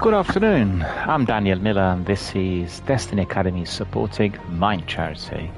Good afternoon. I'm Daniel Miller, and this is Destiny Academy supporting Mind Charity.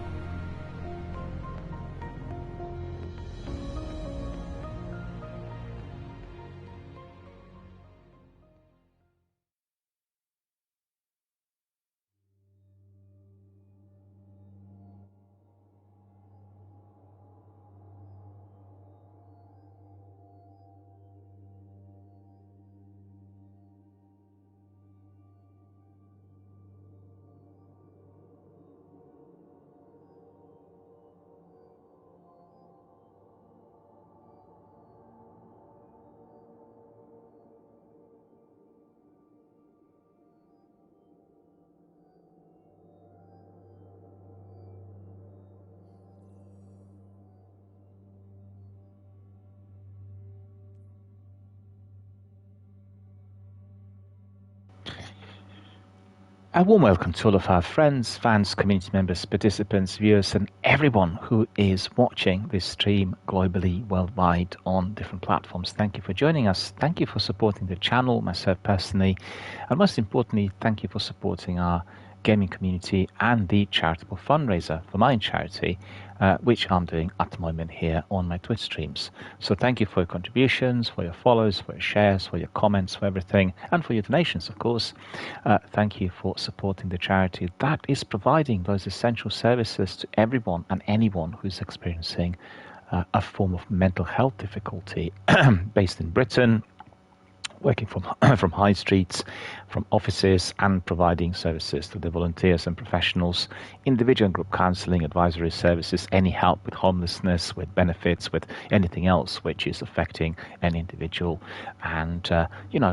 A warm welcome to all of our friends, fans, community members, participants, viewers, and everyone who is watching this stream globally, worldwide, on different platforms. Thank you for joining us. Thank you for supporting the channel, myself personally, and most importantly, thank you for supporting our gaming community and the charitable fundraiser for Mind Charity, which I'm doing at the moment here on my Twitch streams. So thank you for your contributions, for your follows, for your shares, for your comments, for everything, and for your donations, of course. Thank you for supporting the charity that is providing those essential services to everyone and anyone who's experiencing a form of mental health difficulty based in Britain, working from from high streets, from offices, and providing services to the volunteers and professionals, individual and group counselling, advisory services, any help with homelessness, with benefits, with anything else which is affecting an individual. And,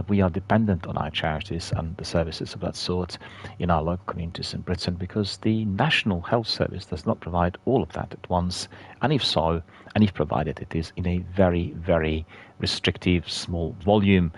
we are dependent on our charities and the services of that sort in our local communities in Britain because the National Health Service does not provide all of that at once. And if so, and if provided, it is in a very, very restrictive, small volume.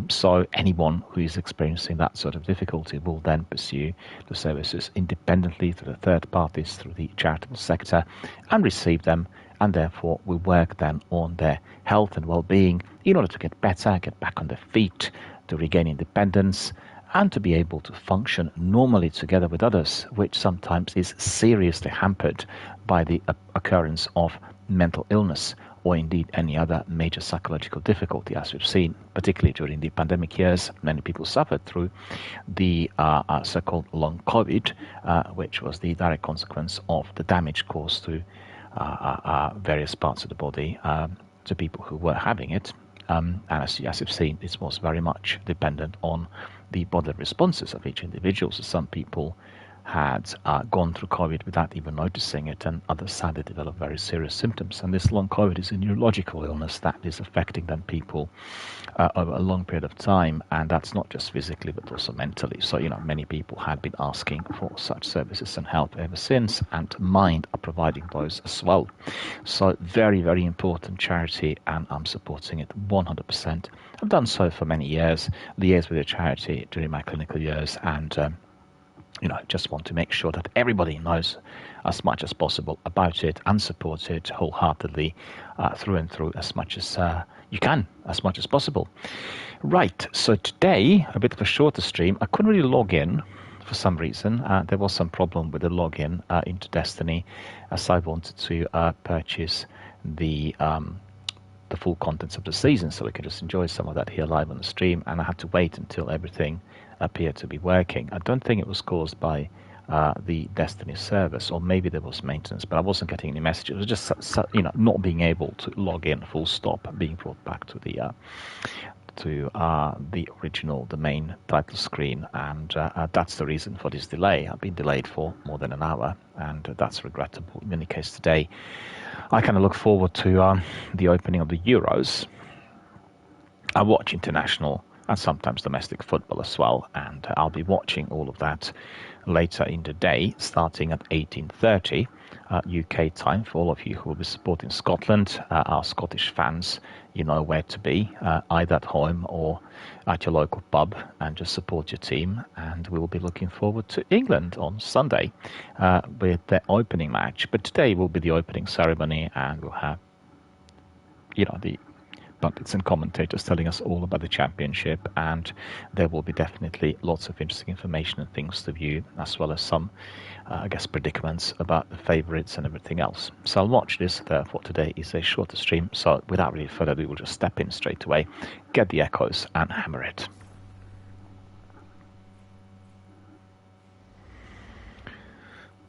So anyone who is experiencing that sort of difficulty will then pursue the services independently through the third parties, through the charitable sector, and receive them. And therefore, we work then on their health and well-being in order to get better, get back on their feet, to regain independence, and to be able to function normally together with others, which sometimes is seriously hampered by the occurrence of mental illness or indeed any other major psychological difficulty, as we've seen, particularly during the pandemic years. Many people suffered through the so-called long COVID, which was the direct consequence of the damage caused to various parts of the body to people who were having it. And as you've seen, this was very much dependent on the bodily responses of each individual. So some people had gone through COVID without even noticing it, and others sadly developed very serious symptoms. And this long COVID is a neurological illness that is affecting them people over a long period of time, and that's not just physically but also mentally. So many people had been asking for such services and help ever since, and Mind are providing those as well. So very, very important charity, and I'm supporting it 100%. I've done so for many years, liaised with the charity during my clinical years, and just want to make sure that everybody knows as much as possible about it and support it wholeheartedly through and through as much as you can, as much as possible. Right, so today, a bit of a shorter stream. I couldn't really log in for some reason. There was some problem with the login into Destiny, as I wanted to purchase the full contents of the season so we could just enjoy some of that here live on the stream, and I had to wait until everything appeared to be working. I don't think it was caused by the Destiny service, or maybe there was maintenance, but I wasn't getting any messages. It was just not being able to log in full stop, being brought back to the original, the main title screen, and that's the reason for this delay. I've been delayed for more than an hour, and that's regrettable. In any case, today I kind of look forward to the opening of the Euros. I watch international and sometimes domestic football as well, and I'll be watching all of that later in the day, starting at 18:30 UK time. For all of you who will be supporting Scotland, our Scottish fans, you know where to be, either at home or at your local pub, and just support your team. And we will be looking forward to England on Sunday with the opening match. But today will be the opening ceremony, and we'll have the but it's in commentators telling us all about the championship, and there will be definitely lots of interesting information and things to view, as well as some, I guess, predicaments about the favourites and everything else. So I'll watch this. Therefore, today is a shorter stream. So without really further ado, we'll just step in straight away, get the echoes, and hammer it.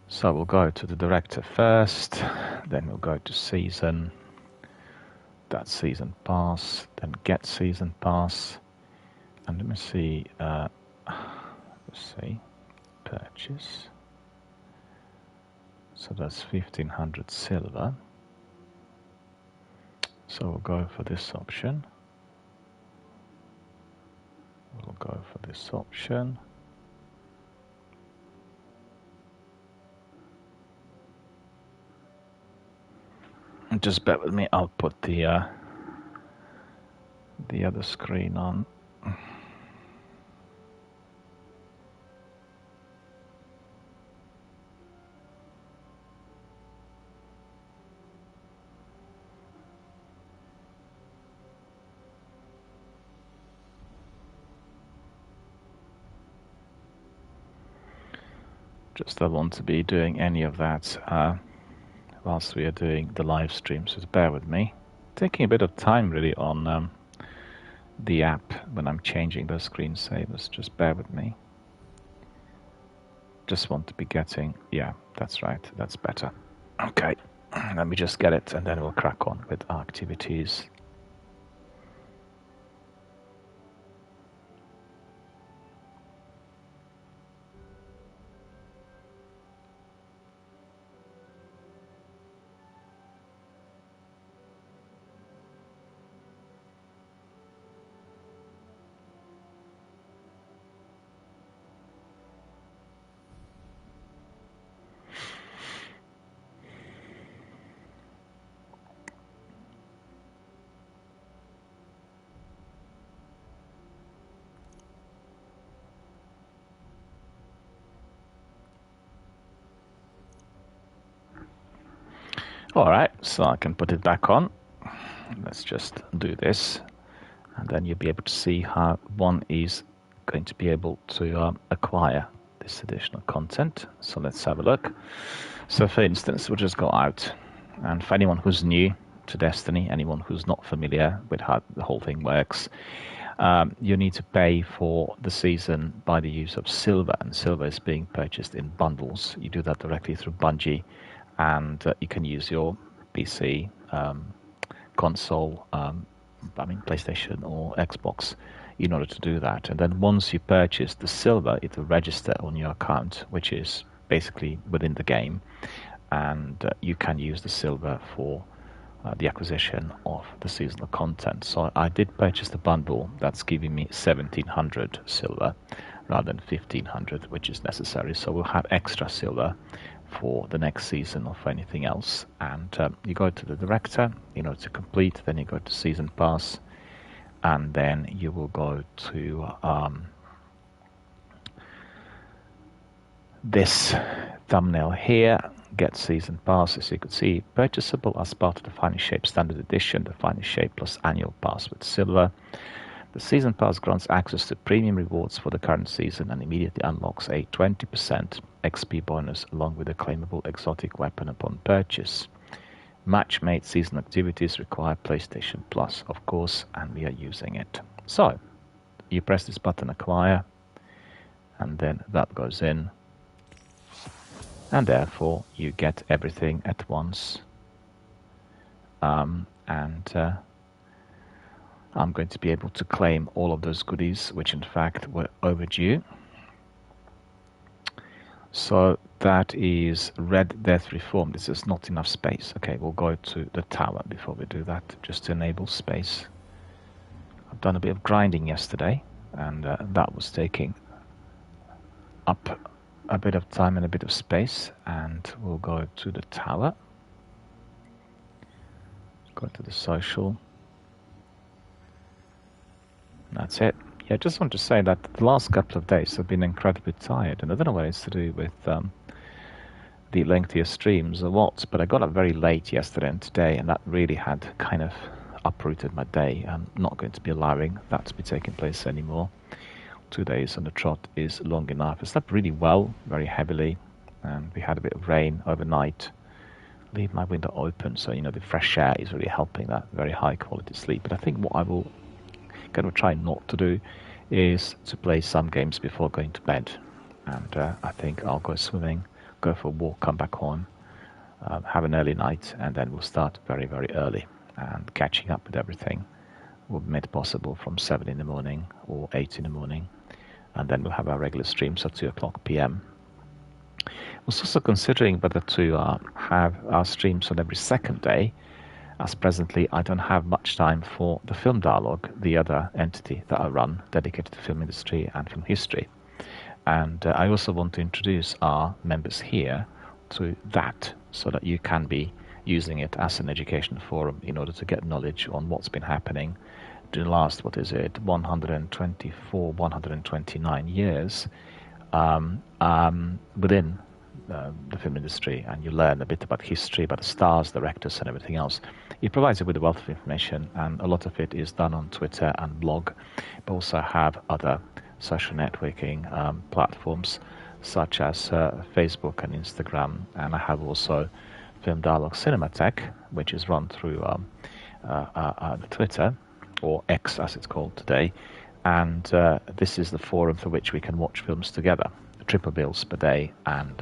So we'll go to the director first, then we'll go to season, that's season pass, then get season pass, and let me see, purchase. So that's 1500 silver. So we'll go for this option. We'll go for this option. And just bear with me, I'll put the other screen on. Just don't want to be doing any of that whilst we are doing the live stream, so bear with me. Taking a bit of time really on the app when I'm changing those screensavers, just bear with me. Just want to be getting, yeah, that's right, that's better. Okay, let me just get it and then we'll crack on with our activities. Alright, so I can put it back on. Let's just do this, and then you'll be able to see how one is going to be able to acquire this additional content. So let's have a look. So for instance, we'll just go out, and for anyone who's new to Destiny, anyone who's not familiar with how the whole thing works, you need to pay for the season by the use of silver, and silver is being purchased in bundles. You do that directly through Bungie, and you can use your PC, console, PlayStation or Xbox in order to do that. And then once you purchase the silver, it will register on your account, which is basically within the game, and you can use the silver for the acquisition of the seasonal content. So I did purchase the bundle that's giving me 1700 silver rather than 1500, which is necessary. So we'll have extra silver for the next season or for anything else. And you go to the director in order to complete, then you go to season pass, and then you will go to this thumbnail here, get season pass. As you can see, purchasable as part of the Finest Shape Standard Edition, the Finest Shape plus annual pass with silver. The season pass grants access to premium rewards for the current season and immediately unlocks a 20% XP bonus along with a claimable exotic weapon upon purchase. Match-made season activities require PlayStation Plus, of course, and we are using it. So, you press this button, acquire, and then that goes in, and therefore you get everything at once. I'm going to be able to claim all of those goodies, which in fact were overdue. So that is Red Death Reformed. This is not enough space. Okay, we'll go to the tower before we do that, just to enable space. I've done a bit of grinding yesterday, and that was taking up a bit of time and a bit of space. And we'll go to the tower. Go to the social. That's it. Yeah, I just want to say that the last couple of days have been incredibly tired, and I don't know what it's to do with the lengthier streams or what, but I got up very late yesterday and today, and that really had kind of uprooted my day. I'm not going to be allowing that to be taking place anymore. 2 days on the trot is long enough. I slept really well, very heavily, and we had a bit of rain overnight. Leave my window open, so the fresh air is really helping that very high quality sleep. But I think what I will kind of try not to do is to play some games before going to bed. And I think I'll go swimming, go for a walk, come back home, have an early night, and then we'll start very, very early. And catching up with everything will be made possible from 7 in the morning or 8 in the morning. And then we'll have our regular streams at 2 o'clock p.m. I was also considering whether to have our streams on every second day, as presently I don't have much time for the Film Dialogue, the other entity that I run dedicated to film industry and film history. And I also want to introduce our members here to that, so that you can be using it as an education forum in order to get knowledge on what's been happening the last, 124, 129 years within the film industry, and you learn a bit about history, about the stars, directors, and everything else. It provides you with a wealth of information, and a lot of it is done on Twitter and blog, but also have other social networking platforms such as Facebook and Instagram. And I have also Film Dialogue Cinematheque, which is run through Twitter, or X as it's called today. And this is the forum for which we can watch films together, triple bills per day. And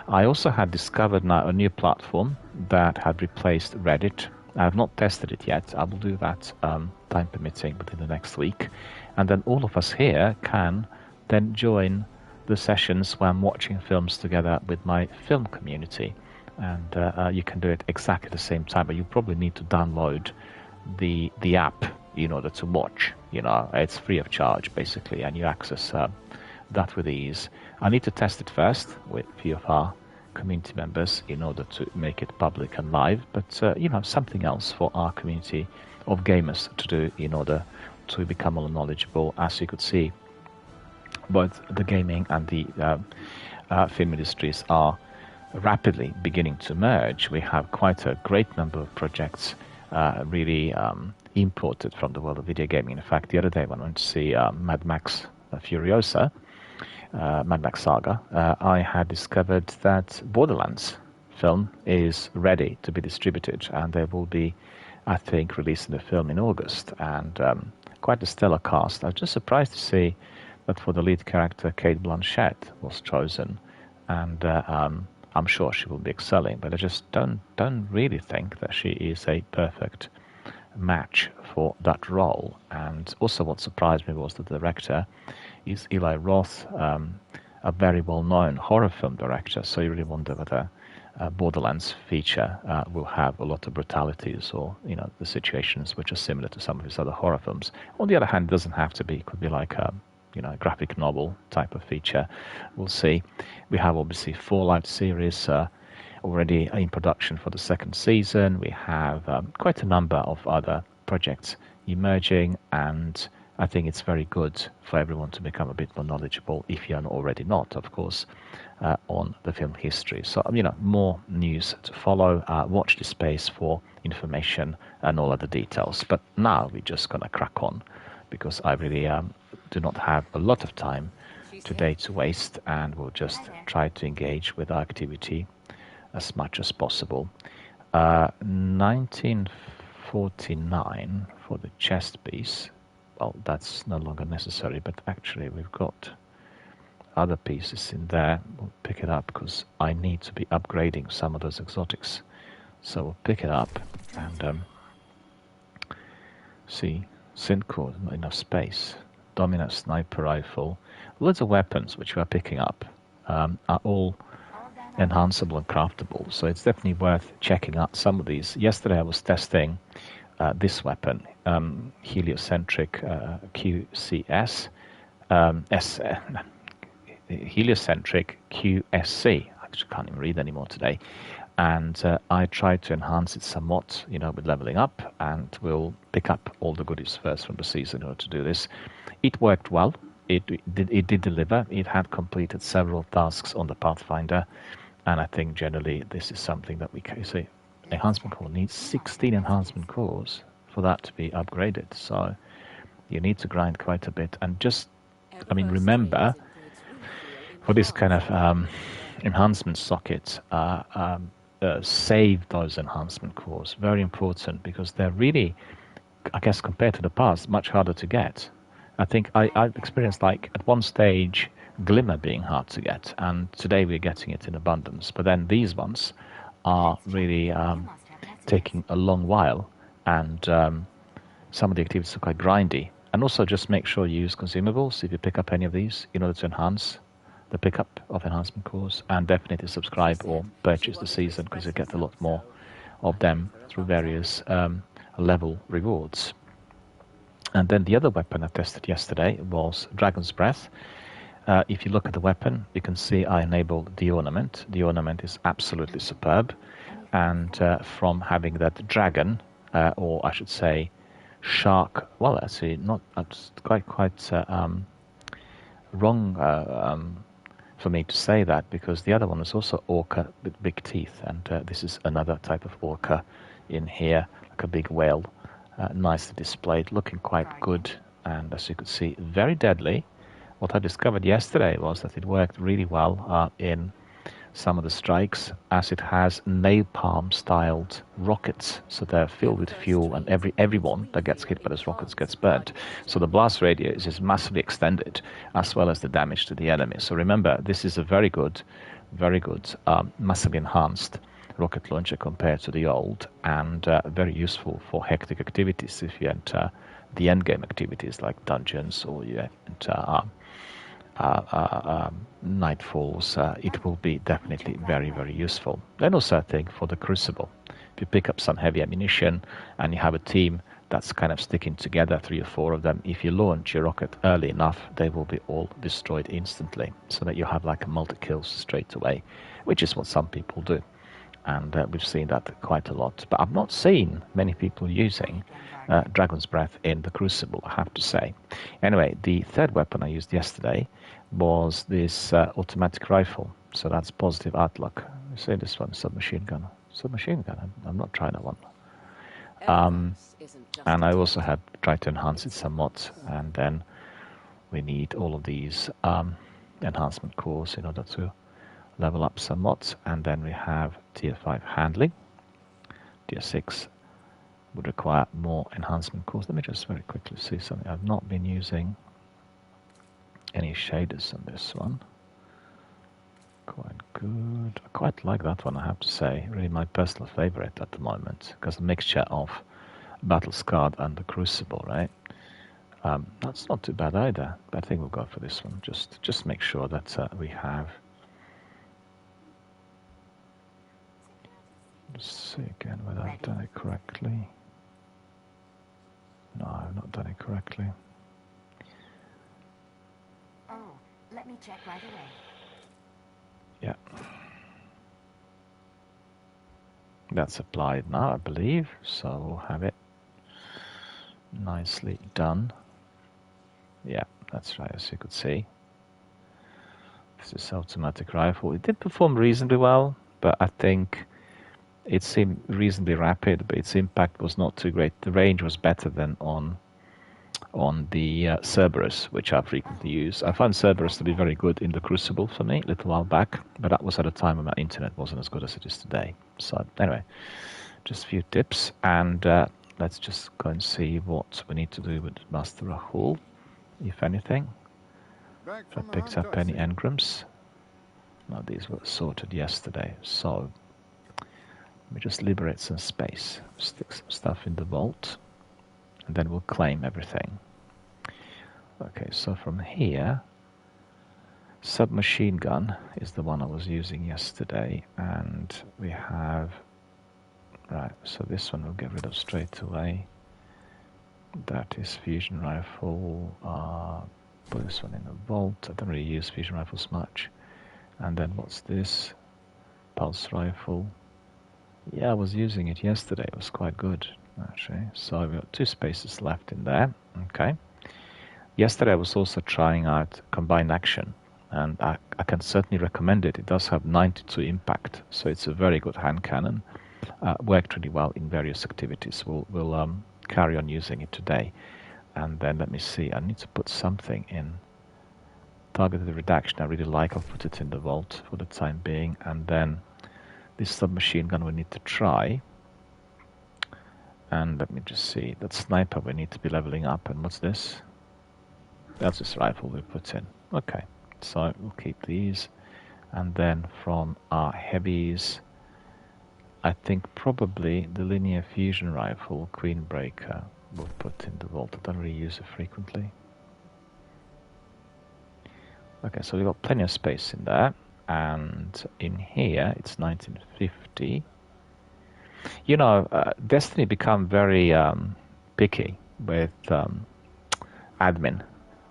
I also had discovered now a new platform that had replaced Reddit. I have not tested it yet. I will do that time permitting within the next week. And then all of us here can then join the sessions where I'm watching films together with my film community. And you can do it exactly at the same time, but you probably need to download the app in order to watch. It's free of charge basically, and you access that with ease. I need to test it first with a few of our community members in order to make it public and live, but something else for our community of gamers to do in order to become more knowledgeable. As you could see, both the gaming and the film industries are rapidly beginning to merge. We have quite a great number of projects really imported from the world of video gaming. In fact, the other day when I went to see Mad Max Furiosa, Mad Max Saga, I had discovered that Borderlands film is ready to be distributed, and they will be, I think, releasing the film in August. And quite a stellar cast. I was just surprised to see that for the lead character, Cate Blanchett was chosen, and I'm sure she will be excelling. But I just don't really think that she is a perfect match for that role. And also what surprised me was that the director is Eli Roth, a very well-known horror film director. So you really wonder whether Borderlands feature will have a lot of brutalities, or the situations which are similar to some of his other horror films. On the other hand, it doesn't have to be. It could be like a graphic novel type of feature. We'll see. We have obviously Fallout series already in production for the second season. We have quite a number of other projects emerging, and I think it's very good for everyone to become a bit more knowledgeable, if you're already not, of course, on the film history. So, more news to follow. Watch this space for information and all other details. But now we're just going to crack on, because I really do not have a lot of time today to waste, and we'll just try to engage with our activity as much as possible. 1949 for the chest piece. Well, that's no longer necessary, but actually we've got other pieces in there. We'll pick it up because I need to be upgrading some of those exotics. So we'll pick it up and see. Synthcore, not enough space. Dominant sniper rifle. Loads of weapons which we are picking up are all enhanceable and craftable, so it's definitely worth checking out some of these. Yesterday I was testing this weapon, heliocentric QCS, heliocentric QSC. I actually can't even read anymore today. And I tried to enhance it somewhat, with leveling up, and we'll pick up all the goodies first from the season in order to do this. It worked well. It did deliver. It had completed several tasks on the Pathfinder, and I think generally this is something that we can say. Enhancement core needs 16 enhancement cores. for that to be upgraded. So you need to grind quite a bit. And just, I mean, remember, for this kind of enhancement socket, save those enhancement cores. Very important, because they're really, I guess, compared to the past, much harder to get. I think I've experienced, like, at one stage, Glimmer being hard to get, and today we're getting it in abundance. But then these ones are really taking a long while, and some of the activities are quite grindy. And also just make sure you use consumables if you pick up any of these in order to enhance the pickup of enhancement cores, and definitely subscribe or purchase the season, because you get a lot more of them through various level rewards. And then the other weapon I tested yesterday was Dragon's Breath. If you look at the weapon, you can see I enabled the ornament. The ornament is absolutely superb, and from having that dragon, or I should say shark, well, actually not, it's quite wrong for me to say that, because the other one is also orca with big teeth, and this is another type of orca in here, like a big whale, nicely displayed, looking quite good, and as you could see, very deadly. What I discovered yesterday was that it worked really well in some of the strikes, as it has napalm-styled rockets, so they're filled with fuel, and everyone that gets hit by those rockets gets burnt. So the blast radius is massively extended, as well as the damage to the enemy. So remember, this is a very good, massively enhanced rocket launcher compared to the old, and very useful for hectic activities if you enter the endgame activities like dungeons, or you enter nightfalls. It will be definitely very, very useful. Then also, I think, for the Crucible, if you pick up some heavy ammunition and you have a team that's kind of sticking together, 3 or 4 of them, if you launch your rocket early enough, they will be all destroyed instantly, so that you have like a multi-kills straight away, which is what some people do. And we've seen that quite a lot. But I've not seen many people using Dragon's Breath in the Crucible, I have to say. Anyway, the third weapon I used yesterday was this automatic rifle. So that's Positive Outlook. You say this one, submachine gun. Submachine gun, I'm not trying that one. And I also had tried to enhance it somewhat, and then we need all of these enhancement cores in order to level up somewhat. And then we have tier 5 handling. Tier 6 would require more enhancement cores. Let me just very quickly see something. I've not been using any shaders on this one. Quite good. I quite like that one, I have to say. Really my personal favorite at the moment, because a mixture of Battle Scarred and the Crucible, right? That's not too bad either, but I think we'll go for this one. Just make sure that we have. Let's see again whether I've done it correctly. No, I've not done it correctly. Oh, let me check right away. Yeah. That's applied now, I believe, so we'll have it nicely done. Yeah, that's right, as you could see. This is automatic rifle. It did perform reasonably well, but I think it seemed reasonably rapid, but its impact was not too great. The range was better than on the Cerberus, which I frequently use. I found Cerberus to be very good in the Crucible for me a little while back, but that was at a time when my internet wasn't as good as it is today. So anyway, just a few tips, and let's just go and see what we need to do with Master Rahul, if anything. If I picked up any engrams. No, these were sorted yesterday, so let me just liberate some space, stick some stuff in the vault, and then we'll claim everything. Okay, so from here, submachine gun is the one I was using yesterday, and we have, right, so this one we'll get rid of straight away. That is fusion rifle. Put this one in the vault. I don't really use fusion rifles much. And then what's this? Pulse rifle. Yeah, I was using it yesterday. It was quite good, actually. So we've got 2 spaces left in there. Okay. Yesterday I was also trying out combined action, and I can certainly recommend it. It does have 92 impact, so it's a very good hand cannon. Worked really well in various activities. We'll carry on using it today. And then let me see, I need to put something in targeted redaction. I really like. I'll put it in the vault for the time being. And then this submachine gun we need to try. And let me just see, that sniper we need to be leveling up. And what's this? That's this rifle we put in. Okay, so we'll keep these. And then from our heavies, I think probably the linear fusion rifle, Queenbreaker, we'll put in the vault. I don't really use it frequently. Okay, so we've got plenty of space in there. And in here, it's 1950. You know, Destiny become very picky with admin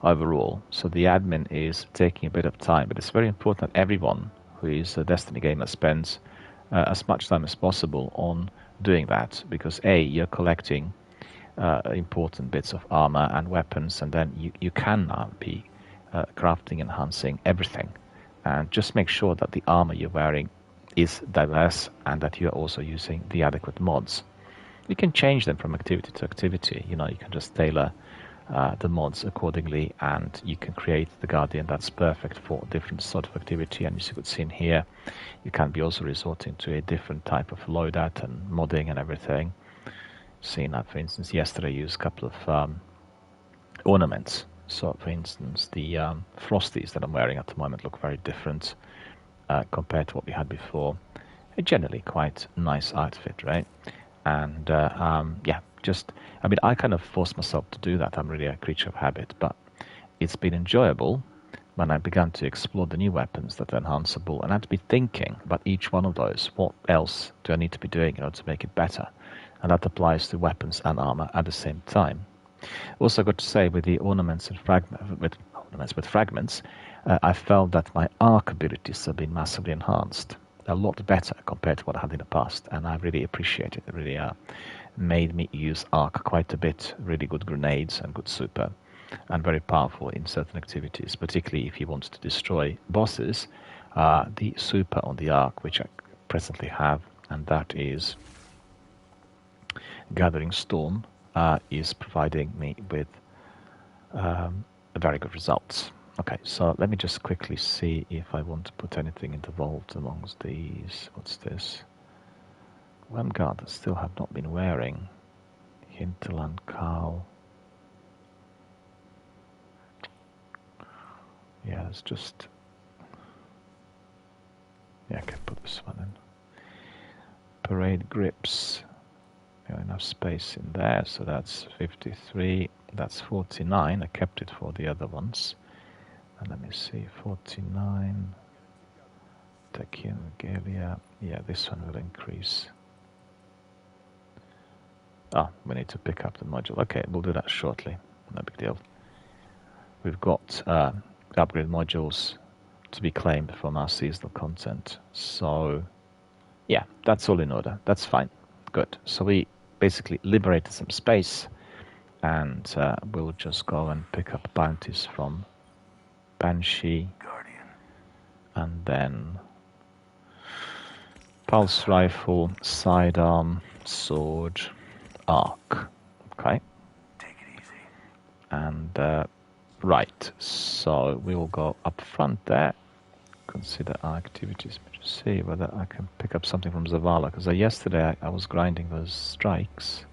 overall. So the admin is taking a bit of time, but it's very important that everyone who is a Destiny gamer spends as much time as possible on doing that, because A, you're collecting important bits of armor and weapons, and then you can now be crafting, enhancing everything. And just make sure that the armor you're wearing is diverse and that you're also using the adequate mods. You can change them from activity to activity. You know, you can just tailor the mods accordingly, and you can create the Guardian that's perfect for different sort of activity. And as you could see in here, you can be also resorting to a different type of loadout and modding and everything. Seeing that, for instance, yesterday I used a couple of ornaments. So, for instance, the Frosties that I'm wearing at the moment look very different compared to what we had before. A generally quite nice outfit, right? And yeah, just, I mean, I kind of forced myself to do that. I'm really a creature of habit, but it's been enjoyable when I began to explore the new weapons that are enhanceable, and I had to be thinking about each one of those. What else do I need to be doing in order to make it better? And that applies to weapons and armor at the same time. Also got to say, with the ornaments and fragments, I felt that my arc abilities have been massively enhanced. A lot better compared to what I had in the past, and I really appreciate it. It really made me use arc quite a bit. Really good grenades and good super, and very powerful in certain activities, particularly if you want to destroy bosses. The super on the arc, which I presently have, and that is Gathering Storm, is providing me with very good results. Okay, so let me just quickly see if I want to put anything in the vault amongst these. What's this? Vanguard I still have not been wearing. Hinterland Cowl. Yeah, it's just... Yeah, I can put this one in. Parade Grips. Enough space in there, so that's 53, that's 49. I kept it for the other ones. And let me see, 49. Techian Regalia. Yeah, this one will increase. Ah, we need to pick up the module. Okay, we'll do that shortly. No big deal. We've got upgrade modules to be claimed from our seasonal content. So, yeah, that's all in order. That's fine. Good. So we basically liberated some space, and we'll just go and pick up bounties from Banshee, Guardian, and then pulse rifle, sidearm, sword, arc. Okay. Take it easy. And right, so we will go up front there. Consider our activities. Just see whether I can pick up something from Zavala, because yesterday I was grinding those strikes.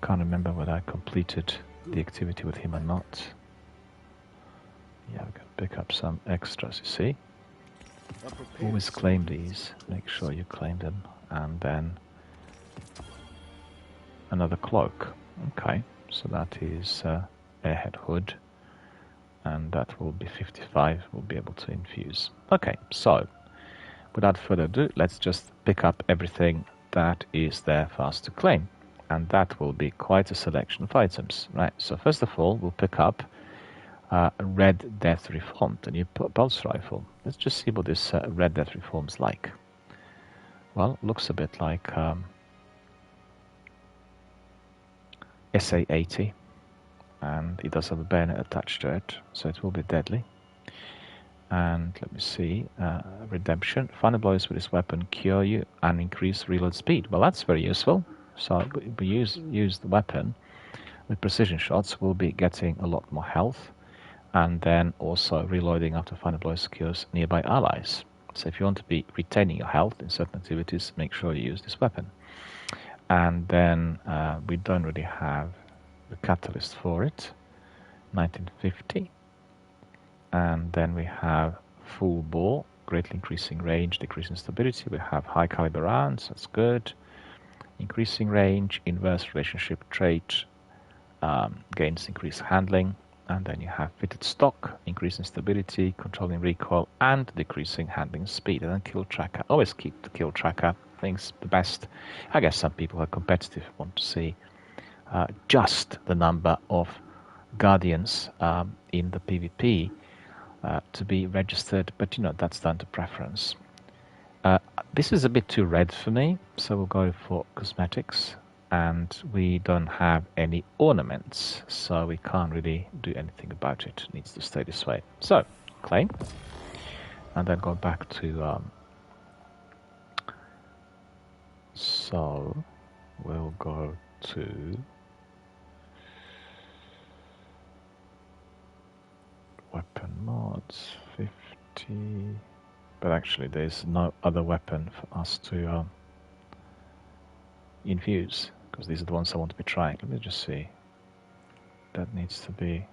Can't remember whether I completed the activity with him or not. Yeah, we can pick up some extras, you see. Always claim these. Make sure you claim them. And then another cloak. Okay, so that is Airhead Hood. And that will be 55. We'll be able to infuse. Okay, so without further ado, let's just pick up everything that is there for us to claim. And that will be quite a selection of items, right? So first of all, we'll pick up Red Death Reformed, the new pulse rifle. Let's just see what this Red Death Reform's like. Well, looks a bit like SA-80. And it does have a bayonet attached to it, so it will be deadly. And let me see, Redemption. Final blows with this weapon cure you and increase reload speed. Well, that's very useful. So we use the weapon with precision shots. We'll be getting a lot more health, and then also reloading after final blow secures nearby allies. So if you want to be retaining your health in certain activities, make sure you use this weapon. And then we don't really have the catalyst for it. 1950. And then we have full bore, greatly increasing range, decreasing stability. We have high caliber rounds, that's good. Increasing range, inverse relationship trait, gains increased handling. And then you have fitted stock, increasing stability, controlling recoil, and decreasing handling speed. And then kill tracker. Always keep the kill tracker. I think it's the best. I guess some people who are competitive want to see just the number of guardians in the PvP to be registered, but that's down to preference. This is a bit too red for me, so we'll go for cosmetics, and we don't have any ornaments, so we can't really do anything about it. It needs to stay this way. So, claim, and then go back to so we'll go to weapon mods 50, but actually there's no other weapon for us to infuse, because these are the ones I want to be trying. Let me just see. That needs to be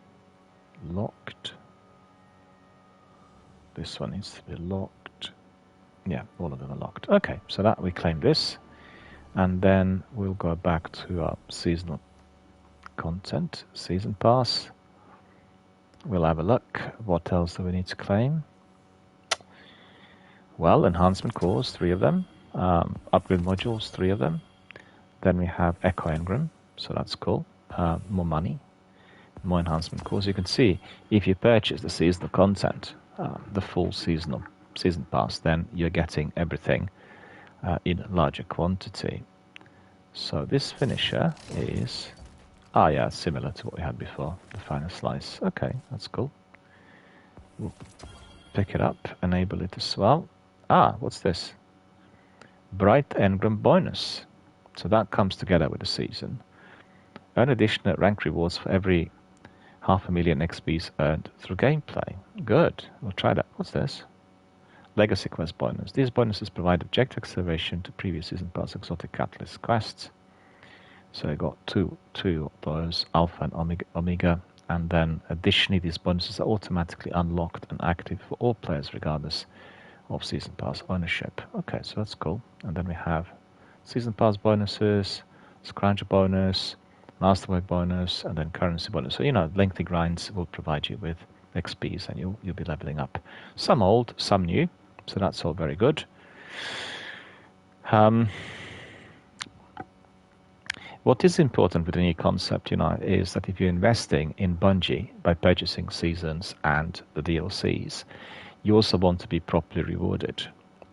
locked. This one needs to be locked. Yeah, all of them are locked. Okay, so that we claim this, and then we'll go back to our seasonal content, season pass. We'll have a look. What else do we need to claim? Well, enhancement cores, 3 of them. Upgrade modules, 3 of them. Then we have Echo Engram, so that's cool. More money, more enhancement cores. You can see if you purchase the seasonal content, the full season pass, then you're getting everything in larger quantity. So this finisher is, yeah, similar to what we had before, the final slice. Okay, that's cool. We'll pick it up, enable it as well. What's this? Bright Engram bonus. So that comes together with the season. Earn additional rank rewards for every 500,000 XPs earned through gameplay. Good, we'll try that. What's this? Legacy quest bonus. These bonuses provide objective acceleration to previous season pass exotic catalyst quests. So I got two of those, Alpha and Omega, and then additionally these bonuses are automatically unlocked and active for all players regardless of season pass ownership. Okay, so that's cool. And then we have season pass bonuses, scrounger bonus, masterwork bonus, and then currency bonus. So lengthy grinds will provide you with XPs, and you'll be leveling up. Some old, some new, so that's all very good. What is important with the new concept, is that if you're investing in Bungie by purchasing seasons and the DLCs, you also want to be properly rewarded.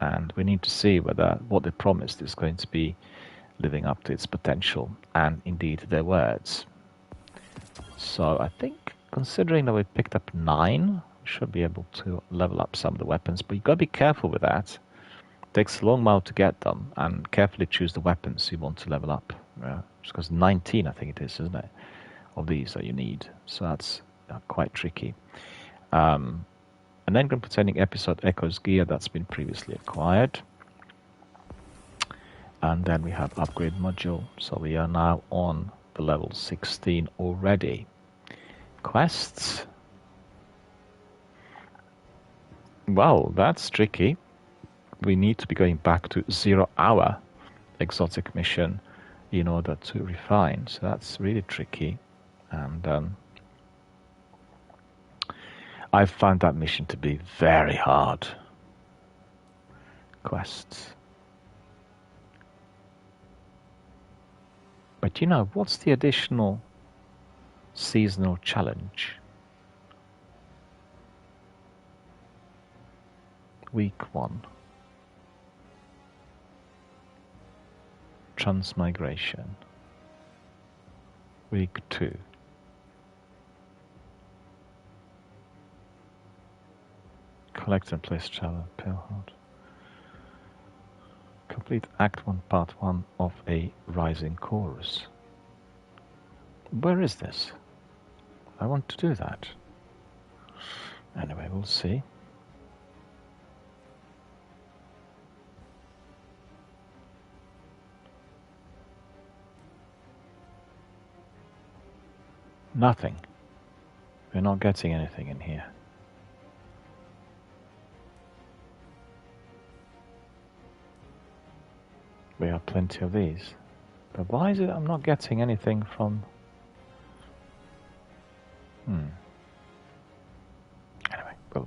And we need to see whether what they promised is going to be living up to its potential and indeed their words. So I think, considering that we picked up 9, we should be able to level up some of the weapons, but you've got to be careful with that. It takes a long while to get them, and carefully choose the weapons you want to level up. Because 19, I think it is, isn't it, of these that you need. So that's quite tricky. An engram containing episode Echo's gear that's been previously acquired. And then we have upgrade module. So we are now on the level 16 already. Quests. Well, that's tricky. We need to be going back to 0-hour exotic mission in order to refine. So that's really tricky. And I found that mission to be very hard. Quests. But what's the additional seasonal challenge? Week 1. Transmigration. Week 2. Collect and place travel Palehold. Complete Act 1, Part 1 of a Rising Chorus. Where is this? I want to do that. Anyway, we'll see. Nothing. We're not getting anything in here. We have plenty of these. But why is it I'm not getting anything from... Anyway,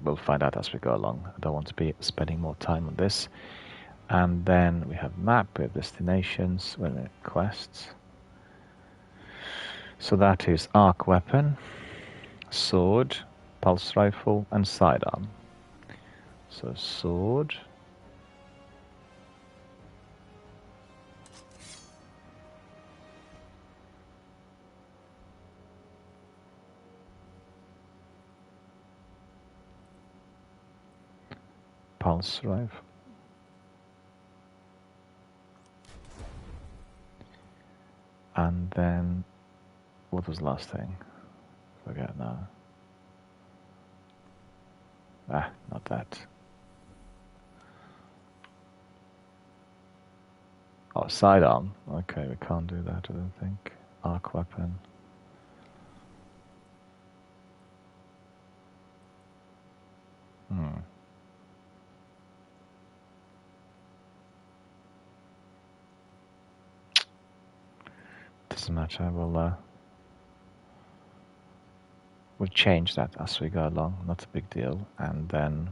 we'll find out as we go along. I don't want to be spending more time on this. And then we have map with destinations, quests. So that is arc weapon, sword, pulse rifle, and sidearm. So sword. Pulse rifle. And then, what was the last thing? Forget now. Not that. Oh, sidearm. Okay, we can't do that, I don't think. Arc weapon. Doesn't matter. We'll change that as we go along. Not a big deal. And then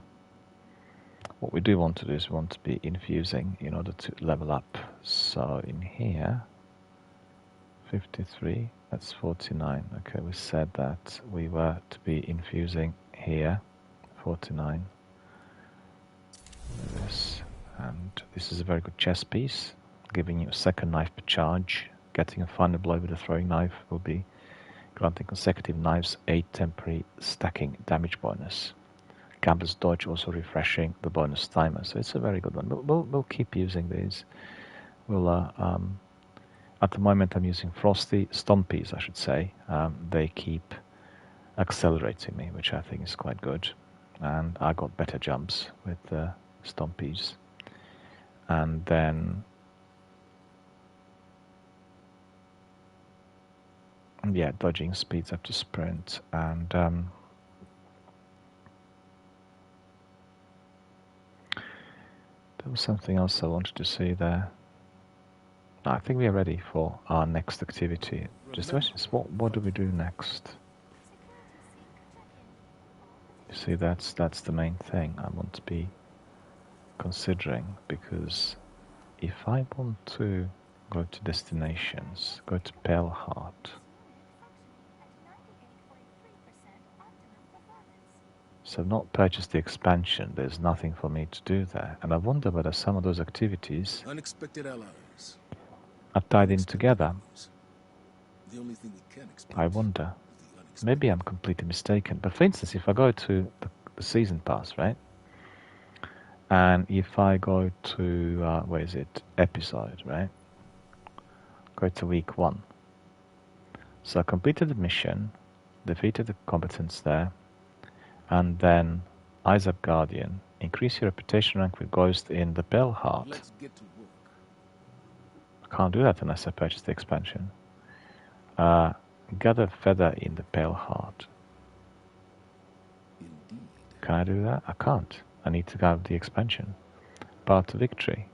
what we do want to do is we want to be infusing in order to level up. So in here, 53, that's 49. Okay, we said that we were to be infusing here, 49. This, and this is a very good chess piece, giving you a second knife per charge. Getting a final blow with a throwing knife will be granting consecutive knives 8 temporary stacking damage bonus. Gambler's Dodge also refreshing the bonus timer, so it's a very good one. We'll keep using these. At the moment I'm using Frosty Stompies, I should say. They keep accelerating me, which I think is quite good. And I got better jumps with the Stompies. And then... yeah, dodging speeds up to sprint. And... there was something else I wanted to see there. I think we are ready for our next activity. Just the question is, what do we do next? You see, that's the main thing I want to be considering, because if I want to go to destinations, go to Pelhart. So I've not purchased the expansion. There's nothing for me to do there, and I wonder whether some of those activities unexpected allies are tied in together. The only thing we can expect. I wonder. Maybe I'm completely mistaken. But for instance, if I go to the season pass, right? And if I go to, where is it? Episode, right? Go to week 1. So I completed the mission, defeated the combatants there, and then Eyes Up Guardian. Increase your reputation rank with Ghost in the Pelhart. Let's get to work. I can't do that unless I purchase the expansion. Gather Feather in the Pelhart. Indeed. Can I do that? I can't. I need to have the expansion. Path to Victory.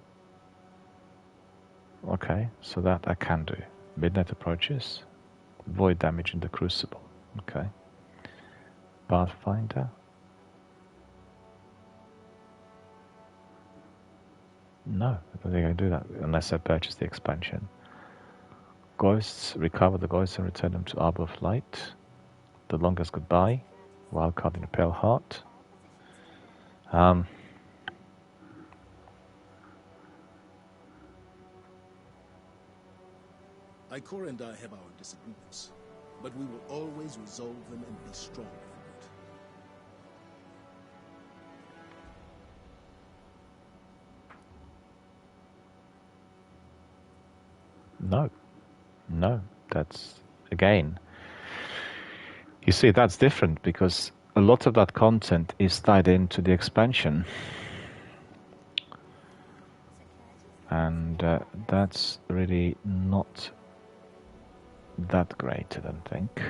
Okay, so that I can do. Midnight Approaches. Void damage in the Crucible. Okay. Pathfinder. No, I don't think I can do that unless I purchase the expansion. Ghosts, recover the ghosts and return them to Arbor of Light. The Longest Goodbye. Wildcard in the Pelhart. Ikora and I have our disagreements, but we will always resolve them and be strong for it. No, no. That's, again, you see, that's different because a lot of that content is tied into the expansion. And that's really not that great, I don't think.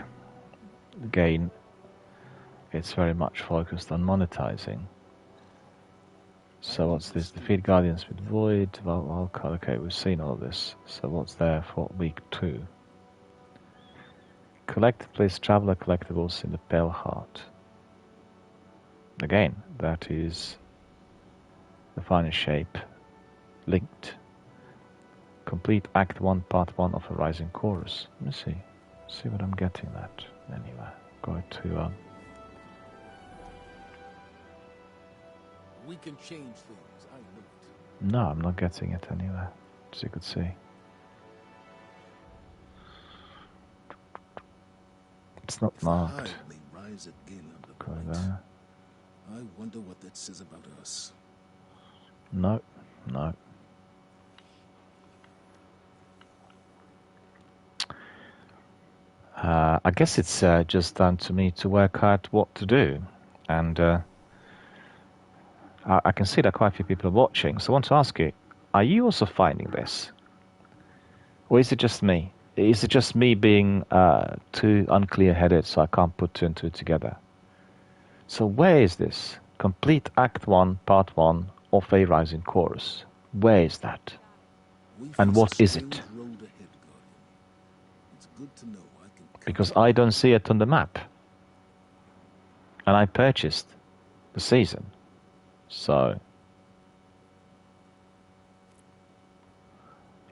Again, it's very much focused on monetizing. So what's this? Defeat Guardians with Void. Well, okay, we've seen all this. So what's there for week 2? Collect, place Traveler collectibles in the Pale Heart. Again, that is the Final Shape linked. Complete Act 1, Part 1 of a Rising Chorus. Let me see what I'm getting at. Anyway, go to... We can change things, I know it. No, I'm not getting it anywhere, as you could see. It's not marked. If the may rise again under Go point, there. I wonder what that says about us. No. I guess it's just down to me to work out what to do. And I can see that quite a few people are watching. So I want to ask you, are you also finding this? Or is it just me? Is it just me being too unclear-headed so I can't put 2 and 2 together? So where is this? Complete Act 1, Part 1 of a Rising Chorus. Where is that? And what is it? It's good to know I can Because I don't see it on the map. And I purchased the season. So,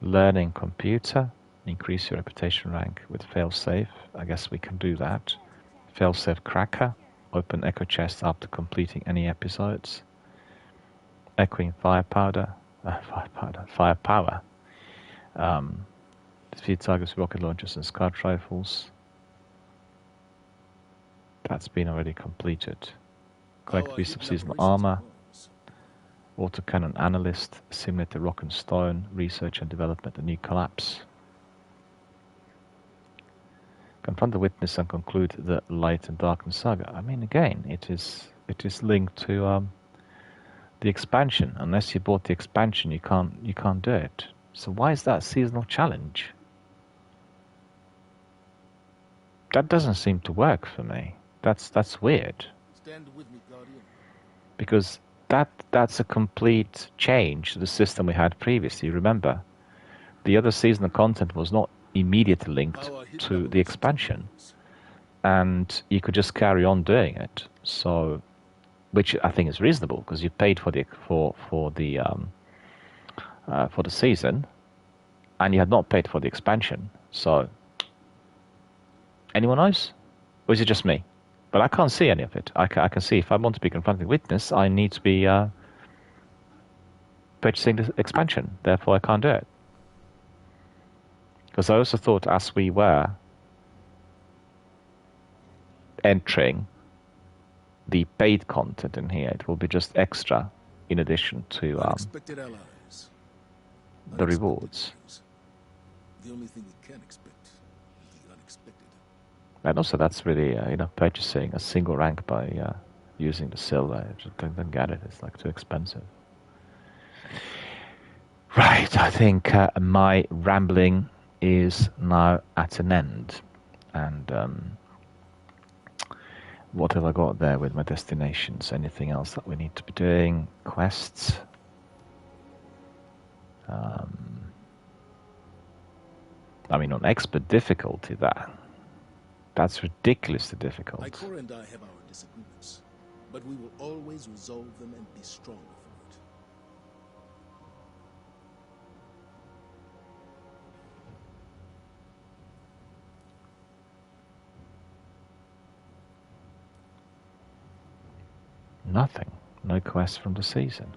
learning computer, increase your reputation rank with failsafe. I guess we can do that. Failsafe cracker, open echo chest after completing any episodes. Echoing firepower. Defeat targets with rocket launchers and scout rifles. That's been already completed. Collect piece of seasonal armor. Autocannon analyst, simulate the rock and stone, research and development, a new collapse. Confront the witness and conclude the light and darkness saga. I mean, again, it is linked to the expansion. Unless you bought the expansion, you can't do it. So why is that seasonal challenge? That doesn't seem to work for me. That's weird. stand with me, Guardian. Because that's a complete change to the system we had previously. Remember, the other seasonal content was not immediately linked to the expansion, and you could just carry on doing it. So, which I think is reasonable because you paid for the season, and you had not paid for the expansion. So, anyone else, or is it just me? But I can't see any of it. I can see if I want to be confronting witness, I need to be purchasing the expansion. Therefore, I can't do it. Because I also thought as we were entering the paid content in here, it will be just extra in addition to Unexpected allies. the rewards. The only thing we can expect is the unexpected. And also that's really, purchasing a single rank by using the silver. I just don't get it. It's like too expensive. Right, I think my rambling is now at an end. And what have I got there with my destinations? Anything else that we need to be doing? Quests? I mean, on expert difficulty, that's ridiculously difficult. Ikora and I have our disagreements, but we will always resolve them and be stronger for it. Nothing. No quest from the season.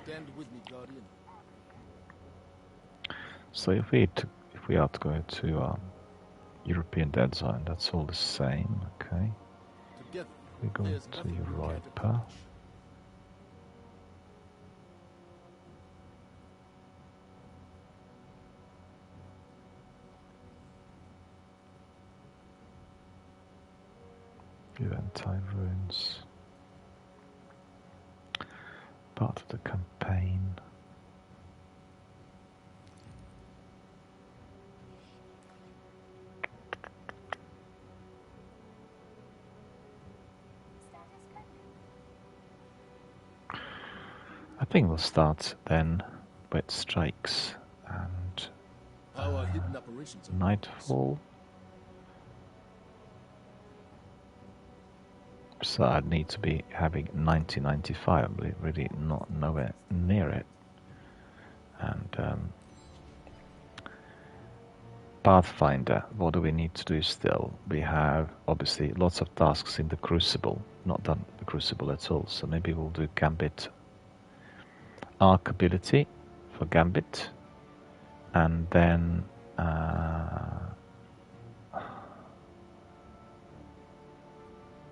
Stand with me, Guardian. So if we are to go to European Dead Zone, that's all the same, okay? Together, We go There's to nothing we can't Europa. accomplish. Juventine ruins. Part of the campaign. I think we'll start then with strikes and Our hidden operations are nightfall. So I'd need to be having 90-95. I'm really not nowhere near it. And Pathfinder, what do we need to do still? We have obviously lots of tasks in the Crucible. Not done the Crucible at all. So maybe we'll do Gambit Arc ability for Gambit. And then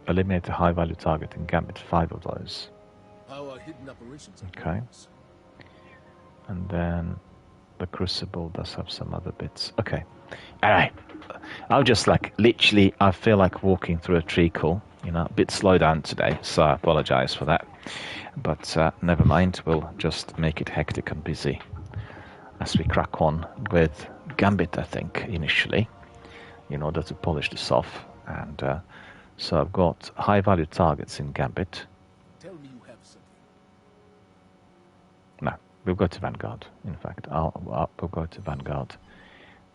eliminate a high value target in Gambit, 5 of those. Our hidden operations are Okay. numerous. And then the Crucible does have some other bits. Okay. Alright. I'll just literally, I feel like walking through a treacle. A bit slow down today, so I apologize for that. But never mind, we'll just make it hectic and busy as we crack on with Gambit, I think, initially, in order to polish this off. And so I've got high value targets in Gambit. Tell me you have something. No, we'll go to Vanguard. In fact, we'll go to Vanguard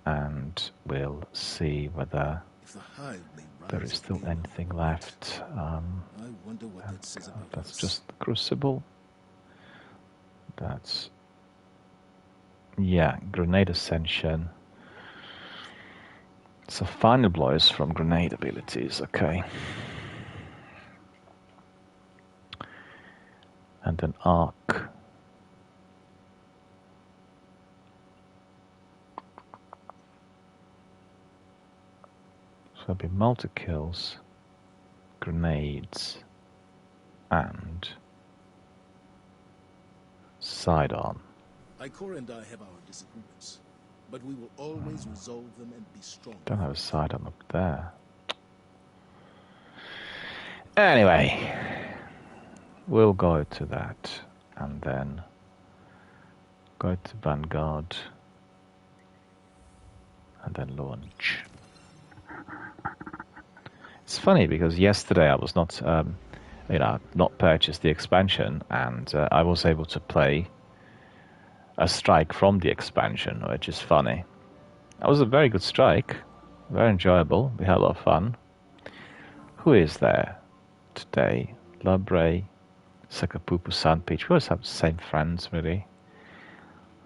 and we'll see whether If the hive may there rise is still again, anything left. I wonder what that says about That's us. just the Crucible. That's... yeah, Grenade Ascension. So final blows from grenade abilities, okay. And an arc. So it'll be multi-kills, grenades, and sidearm. Ikora and I have our disagreements, but we will always resolve them and be strong. Don't have a sidearm up there. Anyway, we'll go to that and then go to Vanguard and then launch. It's funny because yesterday I was not, not purchased the expansion, and I was able to play a strike from the expansion, which is funny. That was a very good strike, very enjoyable. We had a lot of fun. Who is there today? Labre, Sakapupu, Sandpeach. We always have the same friends, really,